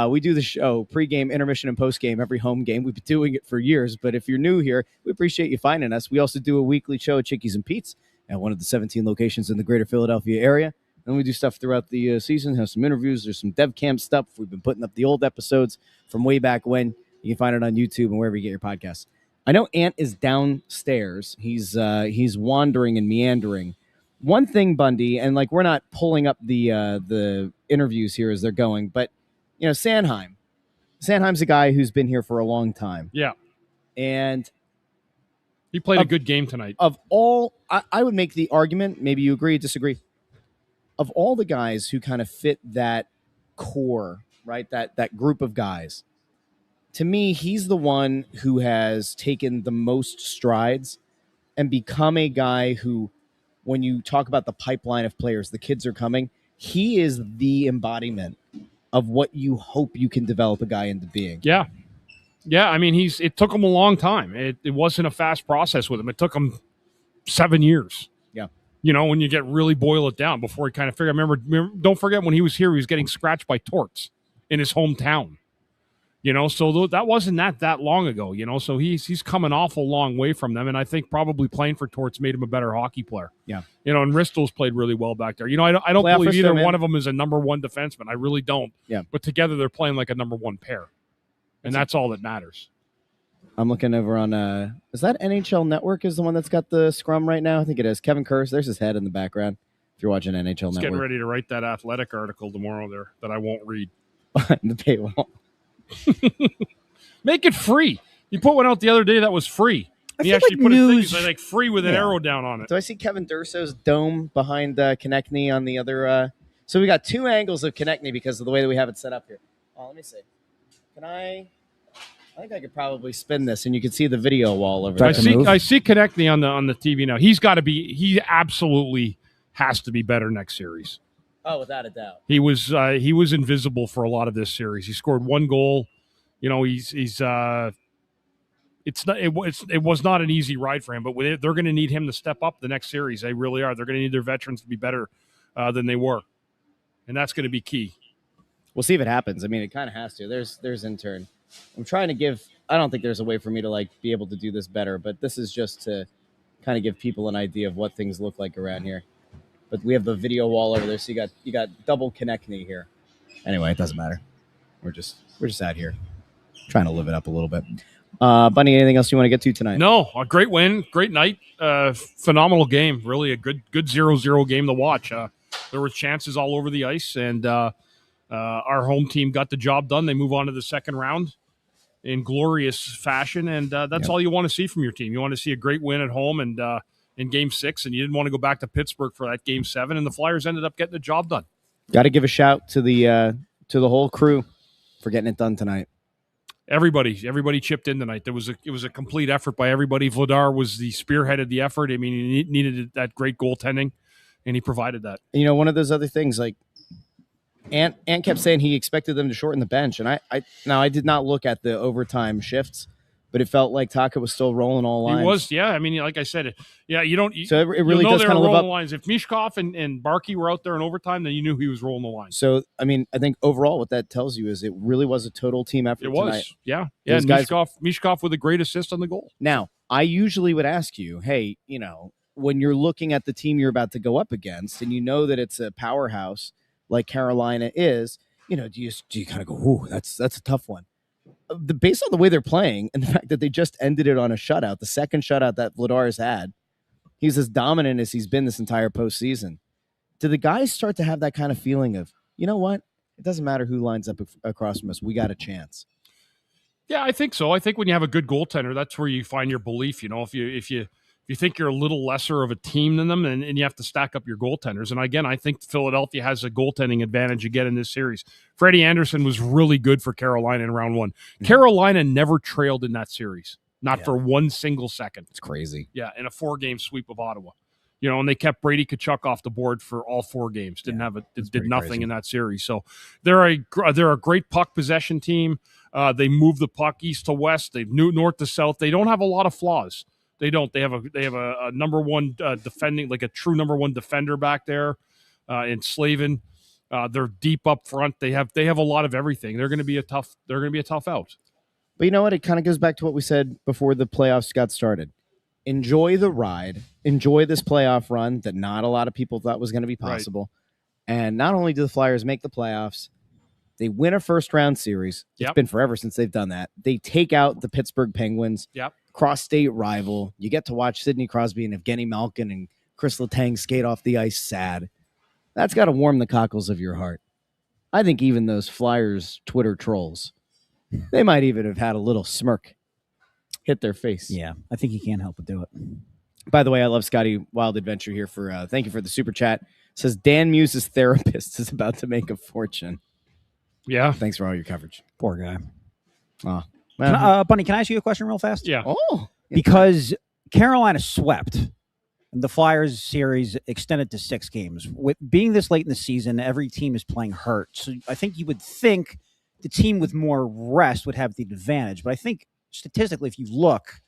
we do the show pregame, intermission, and postgame every home game. We've been doing it for years. But if you're new here, we appreciate you finding us. We also do a weekly show at Chickies and Pete's at one of the 17 locations in the greater Philadelphia area. And we do stuff throughout the season, have some interviews. There's some dev camp stuff. We've been putting up the old episodes from way back when. You can find it on YouTube and wherever you get your podcasts. I know Ant is downstairs. He's wandering and meandering. One thing, Bundy, and like we're not pulling up the interviews here as they're going, but you know, Sanheim's a guy who's been here for a long time. Yeah. And he played a good game tonight. Of all, I would make the argument, maybe you agree, disagree, of all the guys who kind of fit that core, right, that group of guys, to me, he's the one who has taken the most strides and become a guy who, when you talk about the pipeline of players, the kids are coming, he is the embodiment of what you hope you can develop a guy into being. Yeah. Yeah, I mean, it took him a long time. It wasn't a fast process with him. It took him 7 years. Yeah. You know, when you get really boil it down before he kind of figured. Remember, don't forget when he was here, he was getting scratched by torts in his hometown. You know, so that wasn't that long ago, you know, so he's come an awful long way from them, and I think probably playing for Torts made him a better hockey player. Yeah. You know, and Ristol's played really well back there. You know, I don't Playoff believe either man. one of them is a number one defenseman. I really don't. Yeah. But together they're playing like a number one pair, and that's all that matters. I'm looking over on, is that NHL Network is the one that's got the scrum right now? I think it is. Kevin Kurz, there's his head in the background if you're watching NHL Network. Getting ready to write that Athletic article tomorrow there that I won't read. The paywall. Make it free. You put one out the other day that was free. He actually put it like free with an arrow down on it. Do I see Kevin Durso's dome behind Konechny on the other? So we got two angles of Konechny because of the way that we have it set up here. Oh, let me see. Can I think I could probably spin this, and you can see the video wall over there. I see Konechny on the TV now. He absolutely has to be better next series. Oh, without a doubt. He was invisible for a lot of this series. He scored one goal. You know, it was not an easy ride for him, but they're going to need him to step up the next series. They really are. They're going to need their veterans to be better than they were, and that's going to be key. We'll see if it happens. I mean, it kind of has to. There's intern. I'm trying to give. I don't think there's a way for me to like be able to do this better, but this is just to kind of give people an idea of what things look like around here. But we have the video wall over there, so you got double Konechny here. Anyway, it doesn't matter. We're just out here trying to live it up a little bit. Bunny, anything else you want to get to tonight? No, a great win, great night, phenomenal game. Really a good 0-0 game to watch. There were chances all over the ice, and our home team got the job done. They move on to the second round in glorious fashion, and that's all you want to see from your team. You want to see a great win at home and in Game 6, and you didn't want to go back to Pittsburgh for that Game 7, and the Flyers ended up getting the job done. Got to give a shout to the whole crew for getting it done tonight. Everybody chipped in tonight. It was a complete effort by everybody. Vladar was the spearhead of the effort. I mean, he needed that great goaltending, and he provided that. You know, one of those other things, like Ant kept saying he expected them to shorten the bench, and I did not look at the overtime shifts, but it felt like Taka was still rolling all lines. He was, yeah. I mean, like I said, you don't. So it really does kind of live up. Lines. If Mishkov and Barkey were out there in overtime, then you knew he was rolling the lines. So I mean, I think overall, what that tells you is it really was a total team effort. It was, tonight. yeah. And Mishkov with a great assist on the goal. Now, I usually would ask you, hey, you know, when you're looking at the team you're about to go up against, and you know that it's a powerhouse like Carolina is, you know, do you kind of go, ooh, that's a tough one. Based on the way they're playing and the fact that they just ended it on a shutout, the second shutout that Vladar has had, he's as dominant as he's been this entire postseason. Do the guys start to have that kind of feeling of, you know what? It doesn't matter who lines up across from us. We got a chance. Yeah, I think so. I think when you have a good goaltender, that's where you find your belief. You know, if you think you're a little lesser of a team than them, and you have to stack up your goaltenders. And again, I think Philadelphia has a goaltending advantage again in this series. Freddie Anderson was really good for Carolina in round one. Mm-hmm. Carolina never trailed in that series, not for one single second. It's crazy. Yeah, in a 4-game sweep of Ottawa. You know, and they kept Brady Tkachuk off the board for all 4 games. Did nothing crazy in that series. So they're a great puck possession team. They move the puck east to west. They move north to south. They don't have a lot of flaws. They don't. They have a number one defending, like a true number one defender back there in Slavin. They're deep up front. They have a lot of everything. They're going to be a tough out. But you know what? It kind of goes back to what we said before the playoffs got started. Enjoy the ride. Enjoy this playoff run that not a lot of people thought was going to be possible. And not only do the Flyers make the playoffs, they win a first-round series. It's been forever since they've done that. They take out the Pittsburgh Penguins, cross-state rival. You get to watch Sidney Crosby and Evgeny Malkin and Chris Letang skate off the ice sad. That's got to warm the cockles of your heart. I think even those Flyers Twitter trolls, they might even have had a little smirk hit their face. Yeah, I think he can't help but do it. By the way, I love Scotty Wild Adventure here for thank you for the super chat. Says Dan Muse's therapist is about to make a fortune. Yeah. Thanks for all your coverage. Poor guy. Oh, Bunny, can I ask you a question real fast? Yeah. Oh, because Carolina swept. The Flyers series extended to 6 games. With being this late in the season, every team is playing hurt. So I think you would think the team with more rest would have the advantage. But I think statistically, if you look,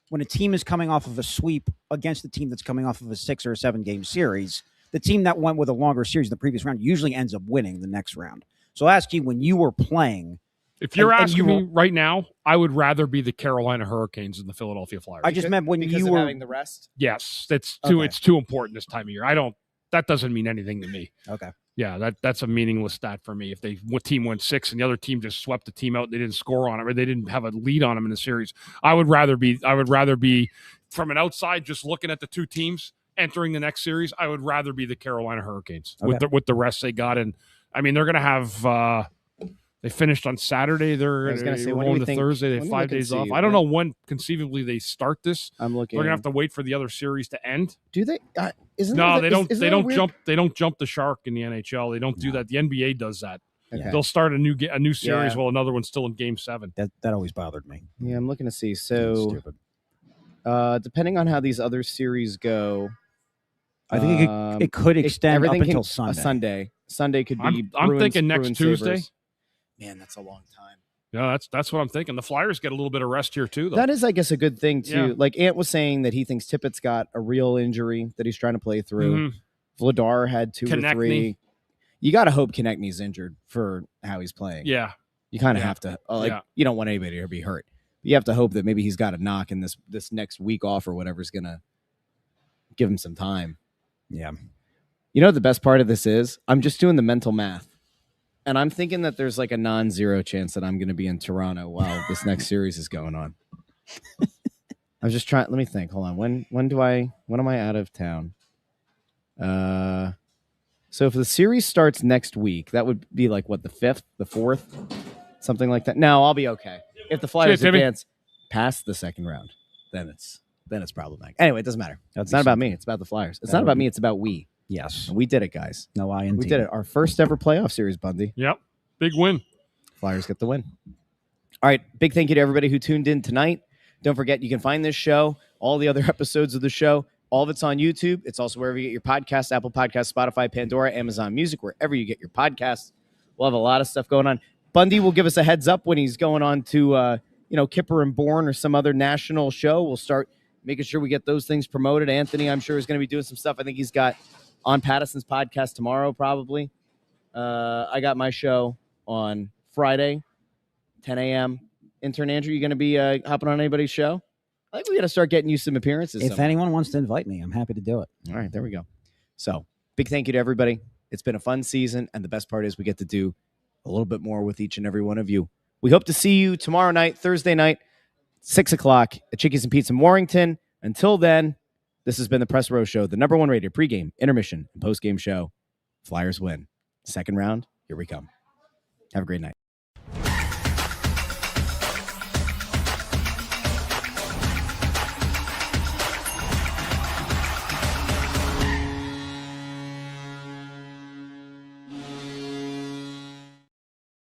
when a team is coming off of a sweep against the team that's coming off of a 6 or 7 game series, the team that went with a longer series in the previous round usually ends up winning the next round. So I'll ask you, when you were playing, if you're asking me right now, I would rather be the Carolina Hurricanes than the Philadelphia Flyers. I just meant when because you of were having the rest. Yes, it's too important this time of year. That doesn't mean anything to me. Okay. Yeah, that's a meaningless stat for me. If what team went 6 and the other team just swept the team out, they didn't score on it, or they didn't have a lead on them in the series. I would rather be from an outside just looking at the two teams entering the next series. I would rather be the Carolina Hurricanes with the rest they got. And I mean, they're going to have. They finished on Saturday. They're going to Thursday. They have 5 days off. I don't know when conceivably they start this. I'm looking. They're going to have to wait for the other series to end. Do they? They don't jump. They don't jump the shark in the NHL. They don't do that. The NBA does that. Okay. They'll start a new series while another one's still in Game 7. That always bothered me. Yeah, I'm looking to see. So, depending on how these other series go, I think it could extend up until Sunday. Sunday could be. I'm thinking next Tuesday. Sabres. Man, that's a long time. Yeah, that's what I'm thinking. The Flyers get a little bit of rest here too, though. That is, I guess, a good thing too. Yeah. Like Ant was saying that he thinks Tippett's got a real injury that he's trying to play through. Vladar had 2 or 3. You got to hope Konechny's injured for how he's playing. Yeah, you kind of have to. You don't want anybody to be hurt. You have to hope that maybe he's got a knock in this next week off or whatever is gonna give him some time. Yeah. You know what the best part of this is? I'm just doing the mental math. And I'm thinking that there's like a non-zero chance that I'm going to be in Toronto while this next series is going on. I'm just trying. Let me think. Hold on. When am I out of town? So if the series starts next week, that would be like what, the 5th, the 4th, something like that. No, I'll be okay. If the Flyers advance past the second round, then it's problematic. Anyway, it doesn't matter. It's not about me. It's about the Flyers. It's not about me. It's about we. Yes. And we did it, guys. No, we did it. Our first ever playoff series, Bundy. Yep. Big win. Flyers get the win. All right. Big thank you to everybody who tuned in tonight. Don't forget, you can find this show, all the other episodes of the show. All of it's on YouTube. It's also wherever you get your podcasts, Apple Podcasts, Spotify, Pandora, Amazon Music, wherever you get your podcasts. We'll have a lot of stuff going on. Bundy will give us a heads up when he's going on to, Kipper and Bourne or some other national show. We'll start making sure we get those things promoted. Anthony, I'm sure, is going to be doing some stuff. I think he's got on Patterson's podcast tomorrow, probably. I got my show on Friday, 10 a.m. Intern Andrew, you going to be hopping on anybody's show? I think we got to start getting you some appearances. If anyone wants to invite me, I'm happy to do it. All right, there we go. So, big thank you to everybody. It's been a fun season, and the best part is we get to do a little bit more with each and every one of you. We hope to see you tomorrow night, Thursday night, 6 o'clock at Chickies and Pizza in Warrington. Until then, this has been the Press Row Show, the #1 rated pregame, intermission, and postgame show. Flyers win. Second round, here we come. Have a great night.